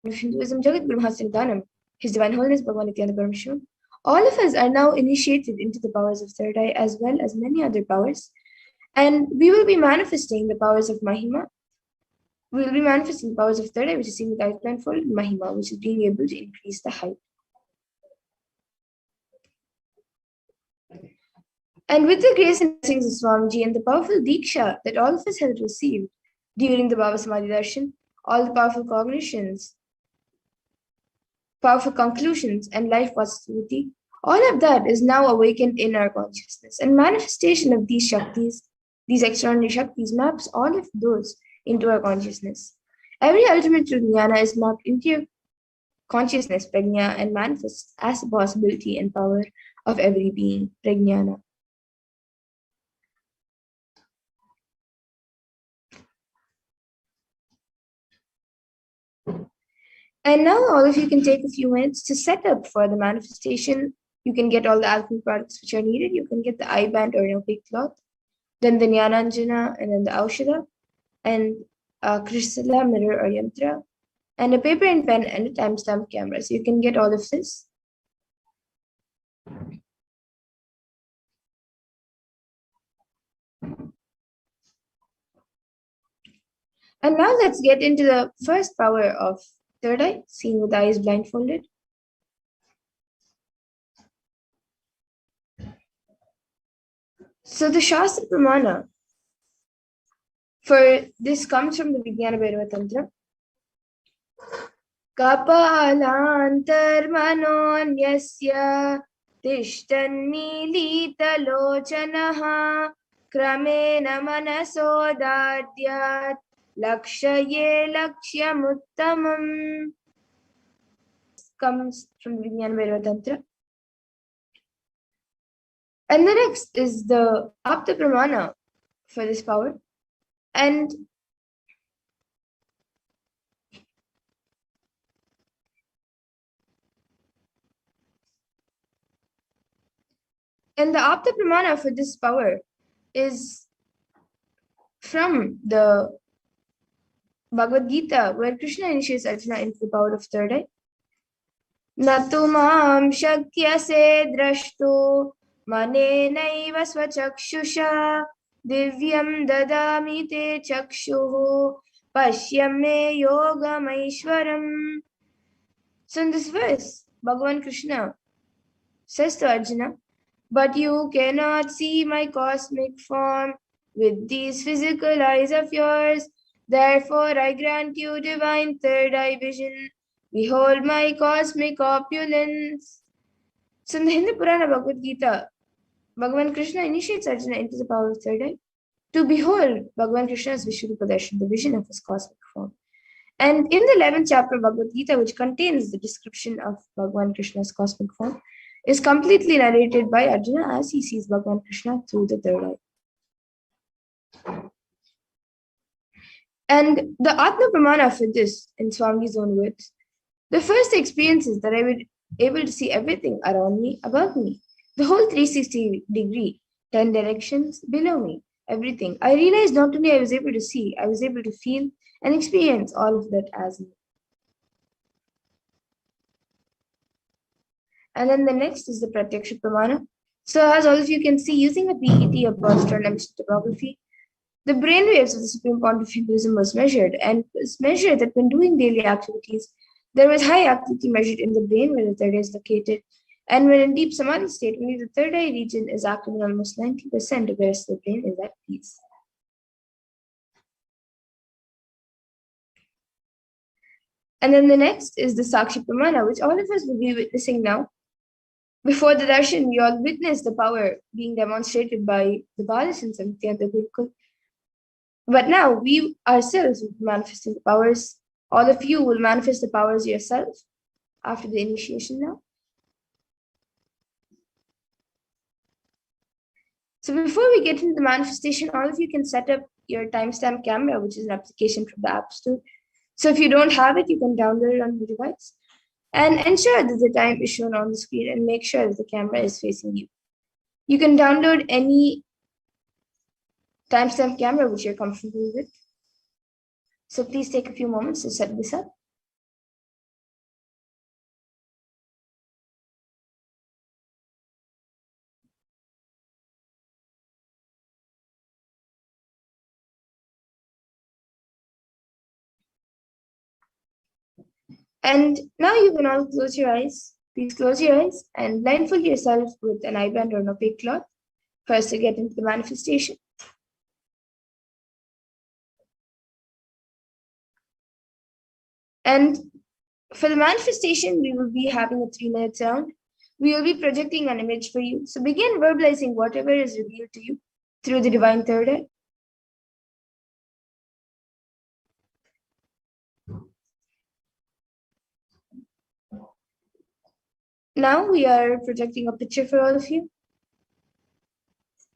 of Hinduism, Jagat Guru Nityananda, His Divine Holiness Bhagavan Nithyananda Paramashivam, all of us are now initiated into the powers of third eye as well as many other powers. And we will be manifesting the powers of Mahima. We will be manifesting the powers of third eye, which is seeing with eyes blindfolded, Mahima, which is being able to increase the height. And with the grace and blessings of Swamiji and the powerful Diksha that all of us have received during the Bhavasamadhi Darshan, all the powerful cognitions, powerful conclusions, and life positivity, all of that is now awakened in our consciousness. And manifestation of these Shaktis, these extraordinary Shaktis, maps all of those into our consciousness. Every ultimate truth jnana is mapped into your consciousness, prajna, and manifests as a possibility and power of every being, prajnana. And now all of you can take a few minutes to set up for the manifestation. You can get all the alchemy products which are needed. You can get the eye band or opaque cloth, then the Jnananjana, and then the Aushadha, and a Kristala mirror or yantra, and a paper and pen and a timestamp camera. So you can get all of this. And now let's get into the first power of third eye, seeing with the eyes blindfolded. So the Shastra Pramana for this comes from the Vijnana Bhairava Tantra. Kapalantarmanonyasya tishtannilitalochanaha kramena manasodadyat lakshaye lakshyamuttamam. Comes from the Vijnana Bhairava Tantra. And the next is the Apta Pramana for this power. And the Apta Pramana for this power is from the Bhagavad Gita, where Krishna initiates Arjuna into the power of third eye. Natumam shakyase drashtu manenaiva svachakshusha divyam dadami te chakshuhu pashyam me yogamaishwaram. So in this verse, Bhagavan Krishna says to Arjuna, but you cannot see my cosmic form with these physical eyes of yours. Therefore, I grant you divine third eye vision. Behold my cosmic opulence. So in the Hindu Purana Bhagavad Gita, Bhagavan Krishna initiates Arjuna into the power of third eye to behold Bhagavan Krishna's Vishwarupa Darshan, the vision of his cosmic form. And in the 11th chapter of Bhagavad Gita, which contains the description of Bhagavan Krishna's cosmic form, is completely narrated by Arjuna as he sees Bhagavan Krishna through the third eye. And the Atma Pramana for this, in Swamiji's own words, the first experience is that I was able to see everything around me, above me, the whole 360 degree, 10 directions below me, everything. I realized not only I was able to see, I was able to feel and experience all of that as me. And then the next is the Pratyaksha Pramana. So as all of you can see, using a PET, a positron emission tomography, the brainwaves of the Supreme Pontiff of Hinduism was measured, and it was measured that when doing daily activities, there was high activity measured in the brain where the third eye is located. And when in deep samadhi state, only the third eye region is active in almost 90%, whereas the brain is at peace. And then the next is the Sakshi Pramana, which all of us will be witnessing now. Before the darshan, you all witnessed the power being demonstrated by the Balasins of Nityananda Gurukul. But now we ourselves will be manifesting the powers. All of you will manifest the powers yourself after the initiation now. So before we get into the manifestation, all of you can set up your timestamp camera, which is an application from the App Store. So if you don't have it, you can download it on your device and ensure that the time is shown on the screen and make sure that the camera is facing you. You can download any timestamp camera which you're comfortable with. So please take a few moments to set this up. And now you can all close your eyes. Please close your eyes and blindfold yourself with an eye band or an opaque cloth for us to get into the manifestation. And for the manifestation, we will be having a 3-minute sound. We will be projecting an image for you. So begin verbalizing whatever is revealed to you through the divine third eye. Now we are projecting a picture for all of you.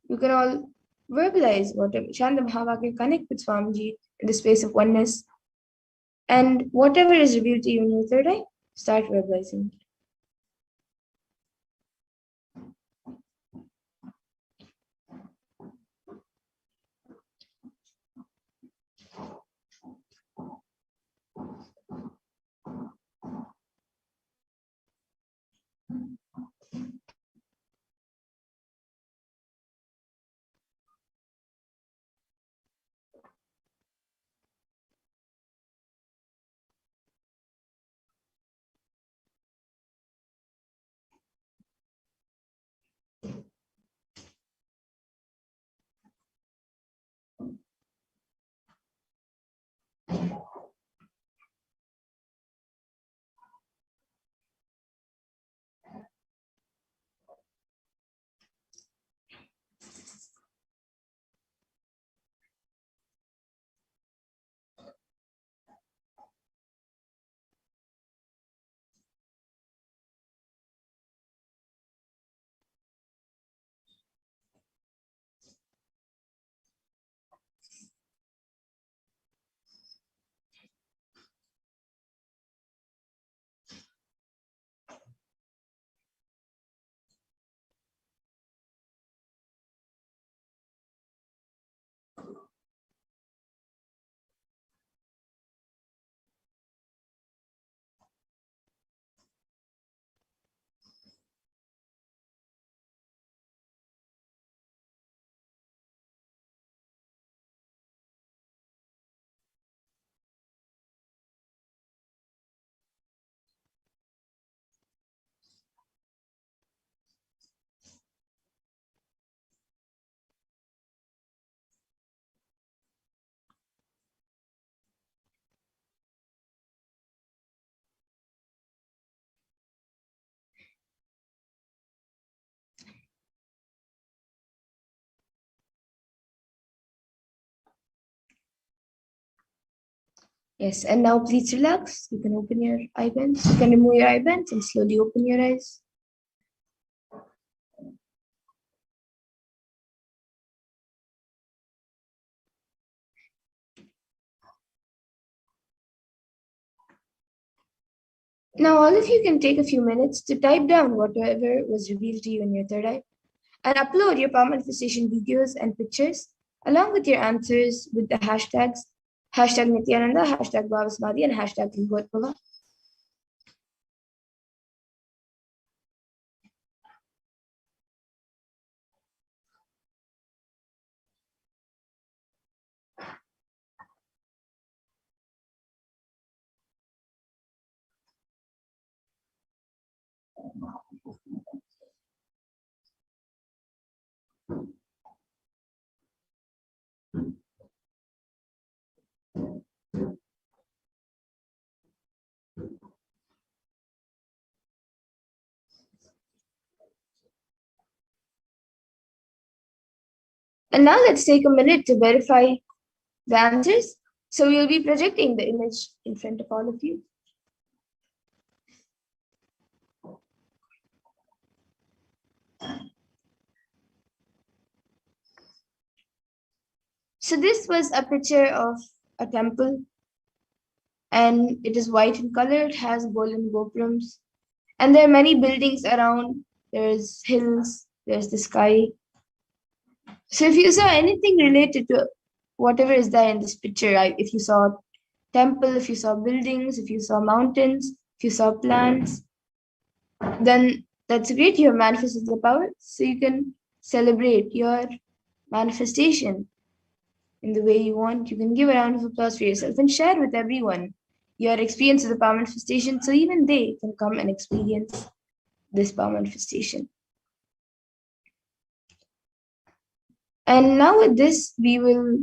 You can all verbalize whatever. Shanda Mahavakya, connect with Swamiji in the space of oneness. And whatever is revealed to you in your third eye, start verbalizing. Yes, and now please relax. You can open your eye bands. You can remove your eye bands and slowly open your eyes. Now all of you can take a few minutes to type down whatever was revealed to you in your third eye and upload your power manifestation videos and pictures along with your answers with the hashtags #Nithyananda, #Bhavasamadhi, and #Lingotbhava. And now let's take a minute to verify the answers. So we'll be projecting the image in front of all of you. So this was a picture of a temple, and it is white in color. It has golden gopurams, and there are many buildings around. There's hills, there's the sky. So if you saw anything related to whatever is there in this picture, if you saw temple, if you saw buildings, if you saw mountains, if you saw plants, then that's great. You have manifested the power. So you can celebrate your manifestation in the way you want. You can give a round of applause for yourself and share with everyone your experience of the power manifestation, so even they can come and experience this power manifestation. And now with this, we will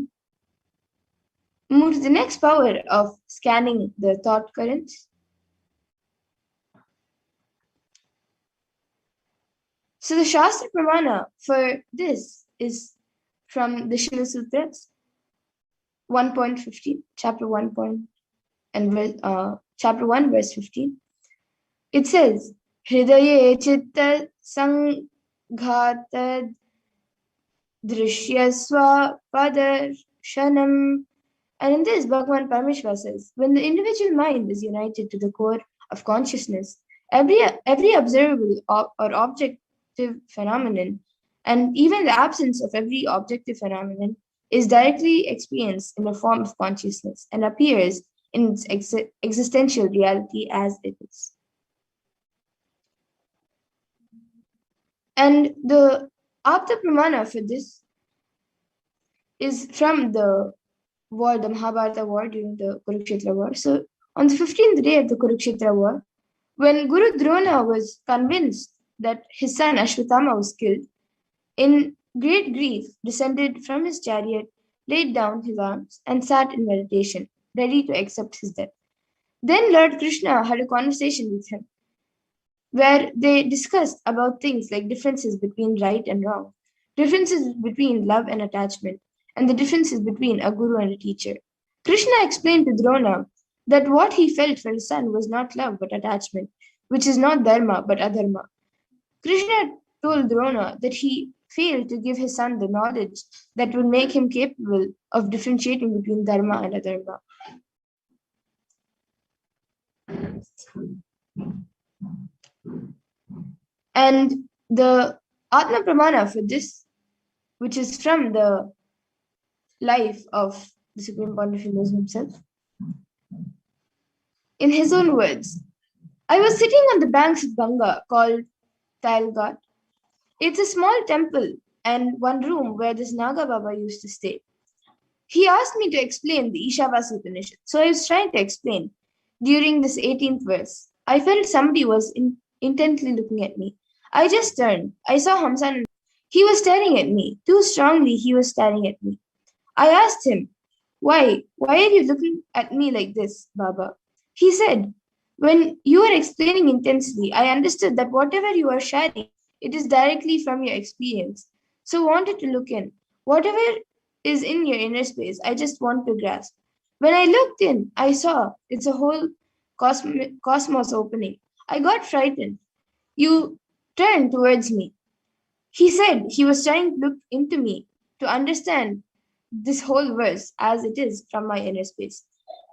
move to the next power of scanning the thought currents. So the Shastra Pramana for this is from the Shiva Sutras 1.15, chapter 1. Chapter 1, verse 15. It says, Hridaye chitta sanghatad drishyasva padarshanam. And in this, Bhagavan Paramashiva says, when the individual mind is united to the core of consciousness, every observable or objective phenomenon, and even the absence of every objective phenomenon, is directly experienced in the form of consciousness and appears in its existential reality as it is. And the Apta Pramana for this is from the war, the Mahabharata war during the Kurukshetra war. So on the 15th day of the Kurukshetra war, when Guru Drona was convinced that his son Ashwatthama was killed, in great grief descended from his chariot, laid down his arms, and sat in meditation, ready to accept his death. Then Lord Krishna had a conversation with him, where they discussed about things like differences between right and wrong, differences between love and attachment, and the differences between a guru and a teacher. Krishna explained to Drona that what he felt for his son was not love but attachment, which is not dharma but adharma. Krishna told Drona that he failed to give his son the knowledge that would make him capable of differentiating between dharma and adharma. And the Atma Pramana for this, which is from the life of the Supreme Pontiff himself, in his own words, I was sitting on the banks of Ganga called Tailghat. It's a small temple and one room where this Naga Baba used to stay. He asked me to explain the Ishavasya Upanishad, so I was trying to explain. During this 18th verse, I felt somebody was intently looking at me. I just turned. I saw Hamsan. He was staring at me. Too strongly, he was staring at me. I asked him, Why are you looking at me like this, Baba? He said, when you were explaining intensely, I understood that whatever you are sharing, it is directly from your experience. So wanted to look in. Whatever is in your inner space, I just want to grasp. When I looked in, I saw it's a whole cosmos opening. I got frightened. You turned towards me. He said he was trying to look into me to understand this whole verse as it is from my inner space.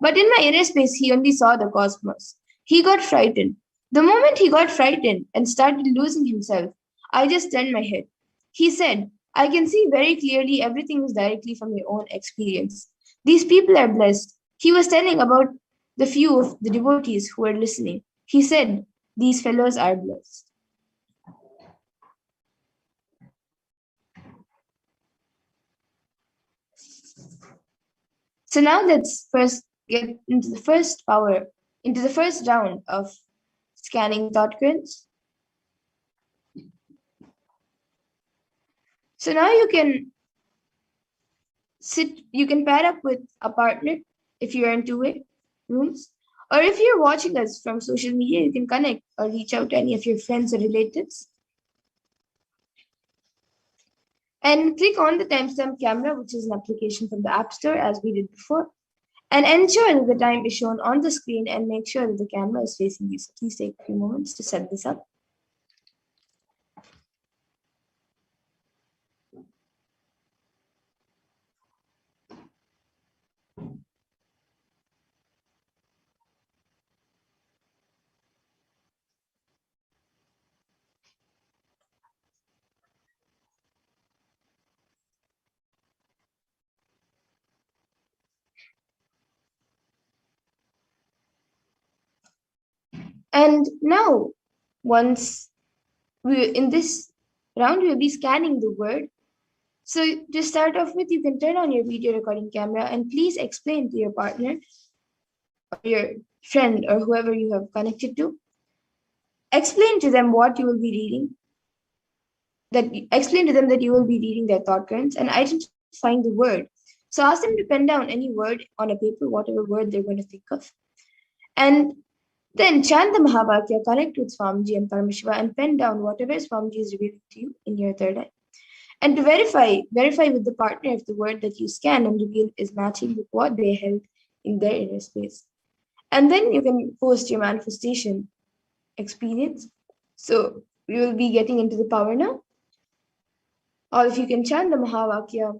But in my inner space, he only saw the cosmos. He got frightened. The moment he got frightened and started losing himself, I just turned my head. He said, I can see very clearly everything is directly from your own experience. These people are blessed. He was telling about the few of the devotees who were listening. He said, these fellows are blessed. So now let's first get into the first round of scanning thought currents. So now you can pair up with a partner if you're in two-way rooms, or if you're watching us from social media, you can connect or reach out to any of your friends or relatives. And click on the timestamp camera, which is an application from the App Store, as we did before. And ensure that the time is shown on the screen and make sure that the camera is facing you. So please take a few moments to set this up. And now, once in this round, we'll be scanning the word. So to start off with, you can turn on your video recording camera and please explain to your partner or your friend or whoever you have connected to. Explain to them what you will be reading. Explain to them that you will be reading their thought currents and identifying the word. So ask them to pen down any word on a paper, whatever word they're going to think of. And then chant the Mahavakya, connect with Swamiji and Paramashiva, and pen down whatever Swamiji is revealing to you in your third eye. And to verify with the partner if the word that you scan and reveal is matching with what they held in their inner space. And then you can post your manifestation experience. So we will be getting into the power now. Or if you can chant the Mahavakya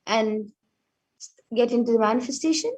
and get into the manifestation.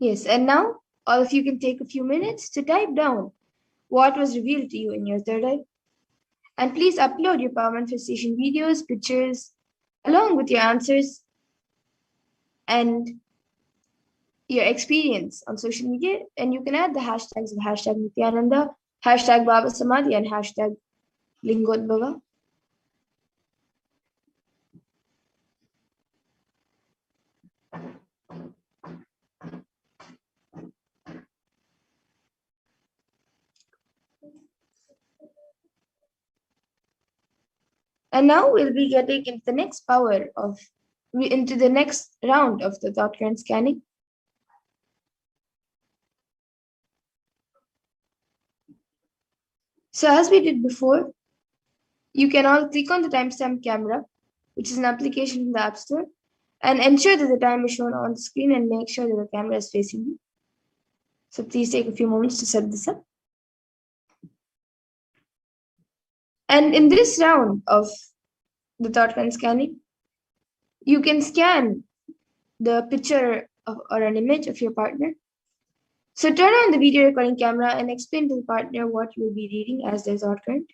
Yes, and now all of you can take a few minutes to type down what was revealed to you in your third eye. And please upload your power manifestation videos, pictures, along with your answers and your experience on social media. And you can add the hashtags of hashtag Nithyananda, hashtag Bhavasamadhi, and hashtag Lingotbhava. And now we'll be getting into the next into the next round of the thought current scanning. So as we did before, you can all click on the timestamp camera, which is an application in the App Store, and ensure that the time is shown on the screen and make sure that the camera is facing you. So please take a few moments to set this up. And in this round of the thought current scanning, you can scan the picture or an image of your partner. So turn on the video recording camera and explain to the partner what you will be reading as their thought current.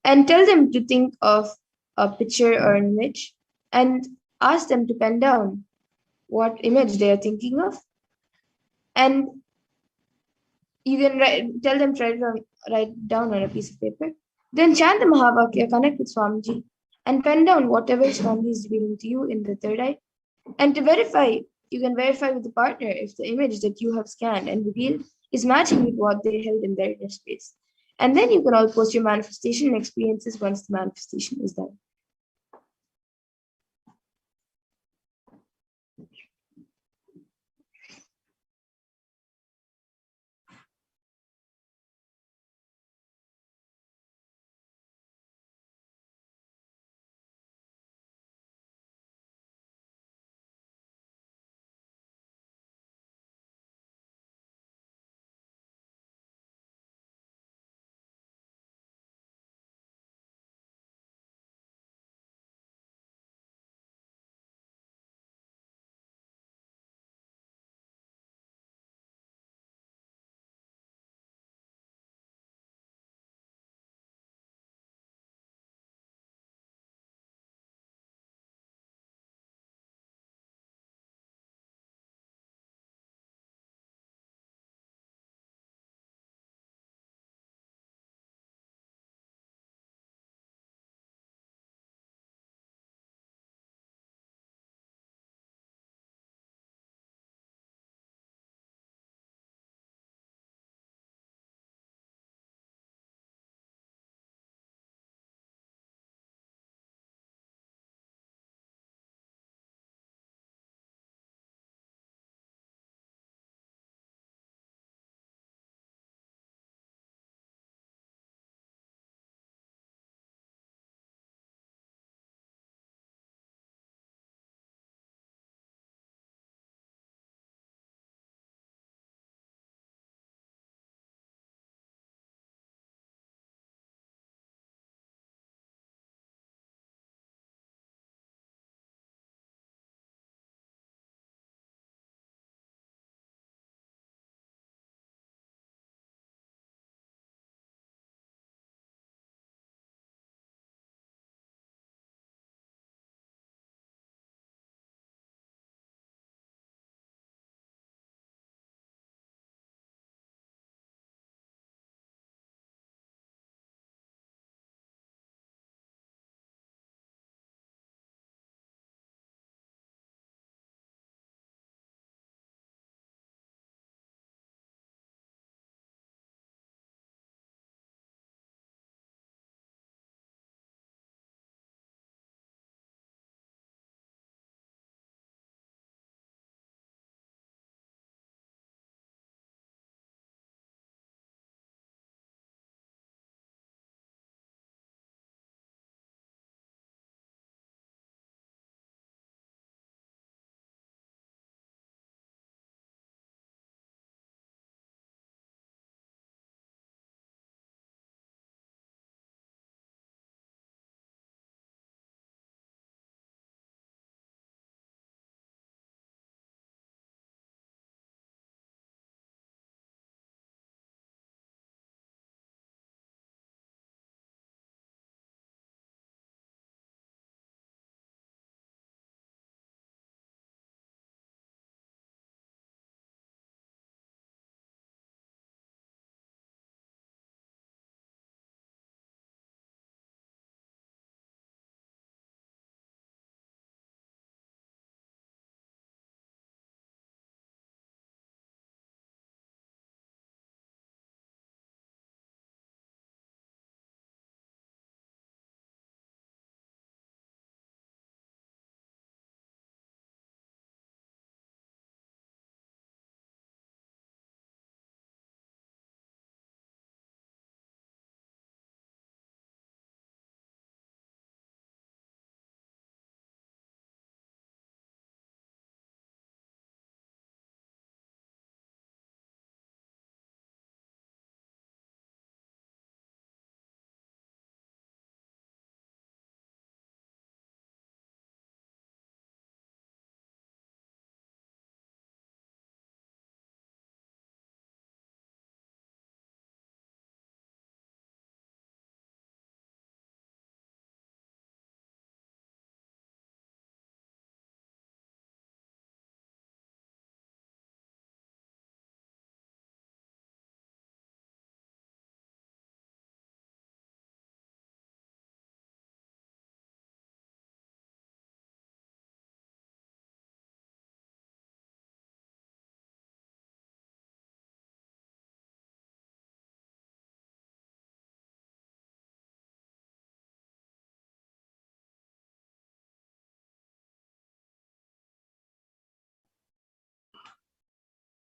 And tell them to think of a picture or an image and ask them to pen down what image they are thinking of. And you can tell them to write down on a piece of paper. Then chant the Mahavakya, connect with Swamiji, and pen down whatever Swamiji is revealing to you in the third eye. And to verify, you can verify with the partner if the image that you have scanned and revealed is matching with what they held in their inner space. And then you can all post your manifestation experiences once the manifestation is done.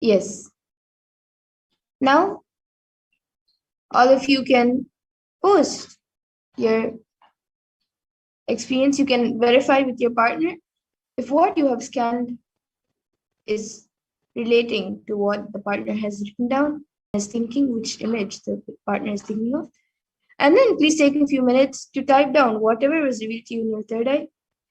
Yes. Now, all of you can post your experience. You can verify with your partner if what you have scanned is relating to what the partner has written down, is thinking, which image the partner is thinking of. And then please take a few minutes to type down whatever was revealed to you in your third eye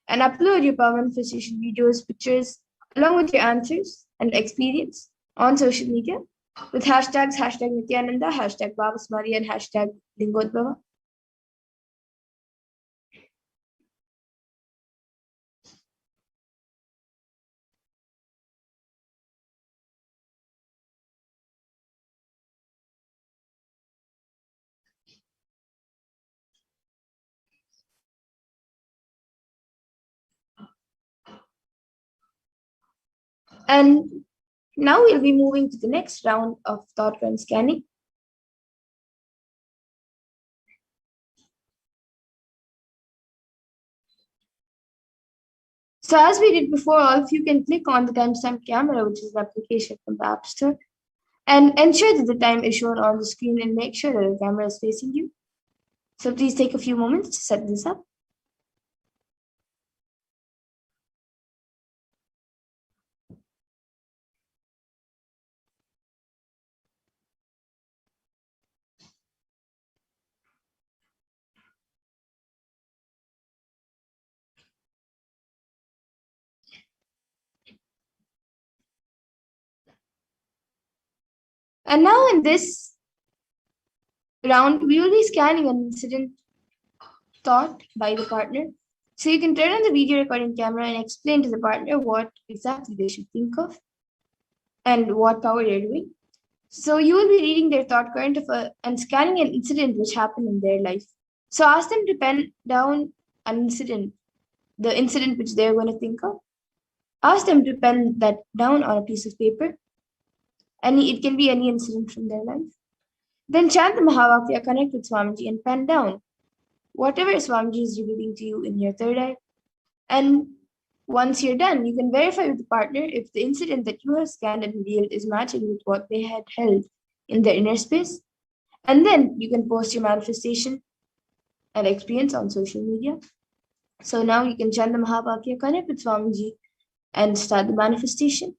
and upload your power manifestation videos, pictures, along with your answers and experience on social media with hashtags hashtag Nithyananda, hashtag Bhavasamadhi, and hashtag Lingotbhava. And now we'll be moving to the next round of thought current scanning. So as we did before, all of you can click on the timestamp camera, which is an application from the App Store, and ensure that the time is shown on the screen and make sure that the camera is facing you. So please take a few moments to set this up. And now in this round, we will be scanning an incident thought by the partner. So you can turn on the video recording camera and explain to the partner what exactly they should think of and what power they're doing. So you will be reading their thought current and scanning an incident which happened in their life. So ask them to pen down an incident, the incident which they're going to think of. Ask them to pen that down on a piece of paper. It can be any incident from their life. Then chant the Mahavakya, connect with Swamiji, and pen down whatever Swamiji is revealing to you in your third eye. And once you're done, you can verify with the partner if the incident that you have scanned and revealed is matching with what they had held in their inner space. And then you can post your manifestation and experience on social media. So now you can chant the Mahavakya, connect with Swamiji, and start the manifestation.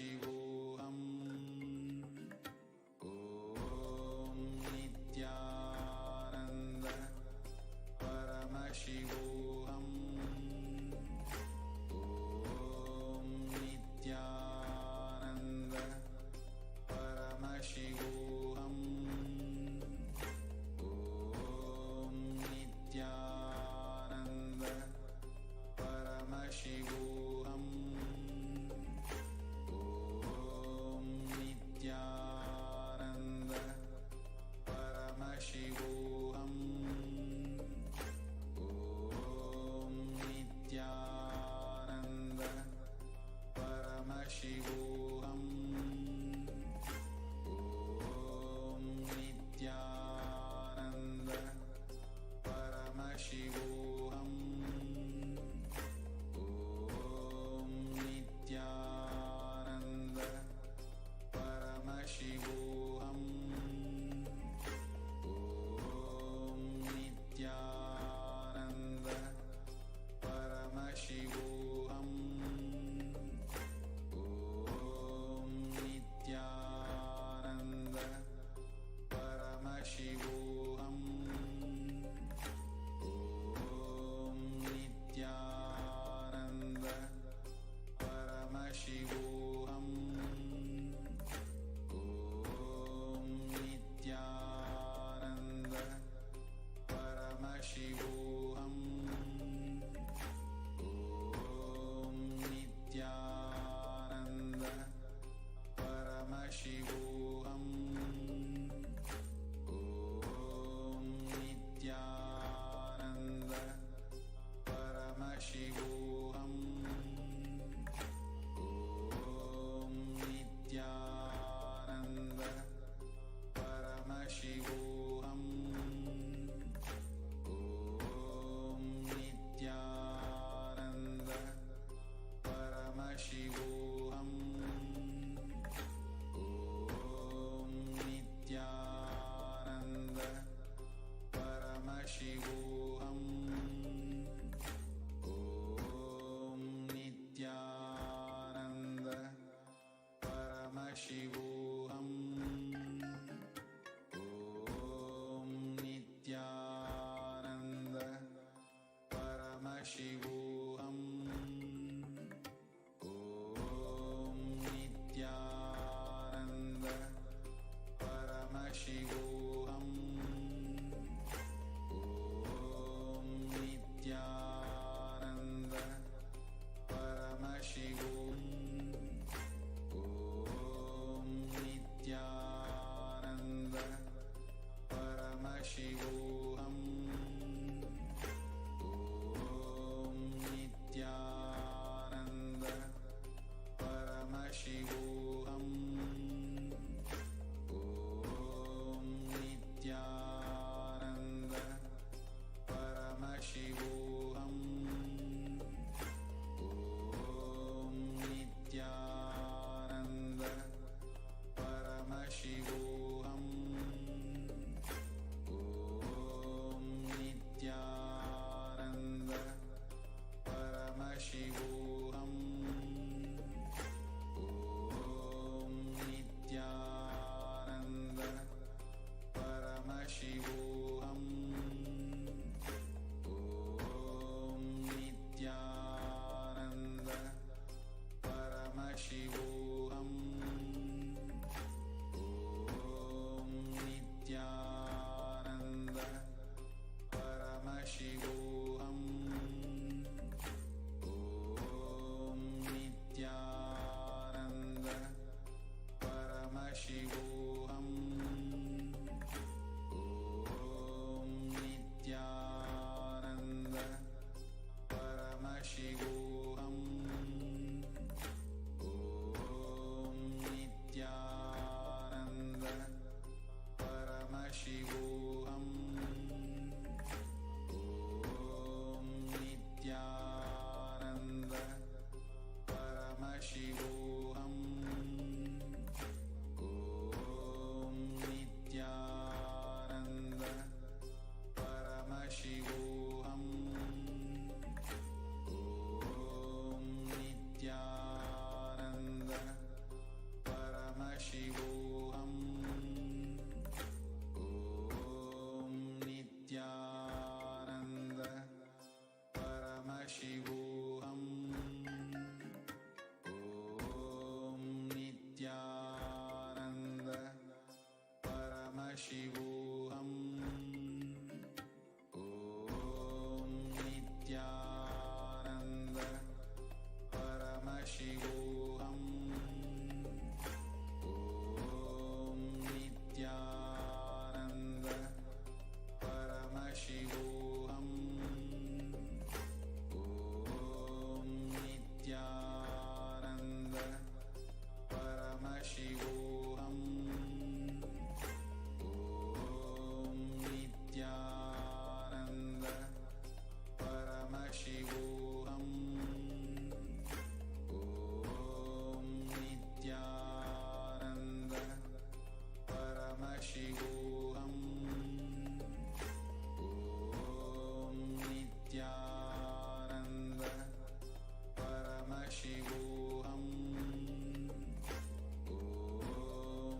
Paramashivoham. Om Nithyananda Paramashivoham. Om Nithyananda Paramashivoham. Om Nithyananda Paramashivoham. Om Nithyananda Paramashivoham. Om Nithyananda Paramashivoham. Om Nithyananda Paramashivoham. Om Nithyananda Paramashivoham. Om Nithyananda Paramashivoham. Om Nithyananda Paramashivoham. Om Nithyananda Paramashivoham. Om Nithyananda Paramashivoham. Om Nithyananda Paramashivoham. Om Nithyananda Paramashivoham. Om Nithyananda Paramashivoham. Om Nithyananda Paramashivoham. Om Nithyananda Paramashivoham. Om Nithyananda Paramashivoham.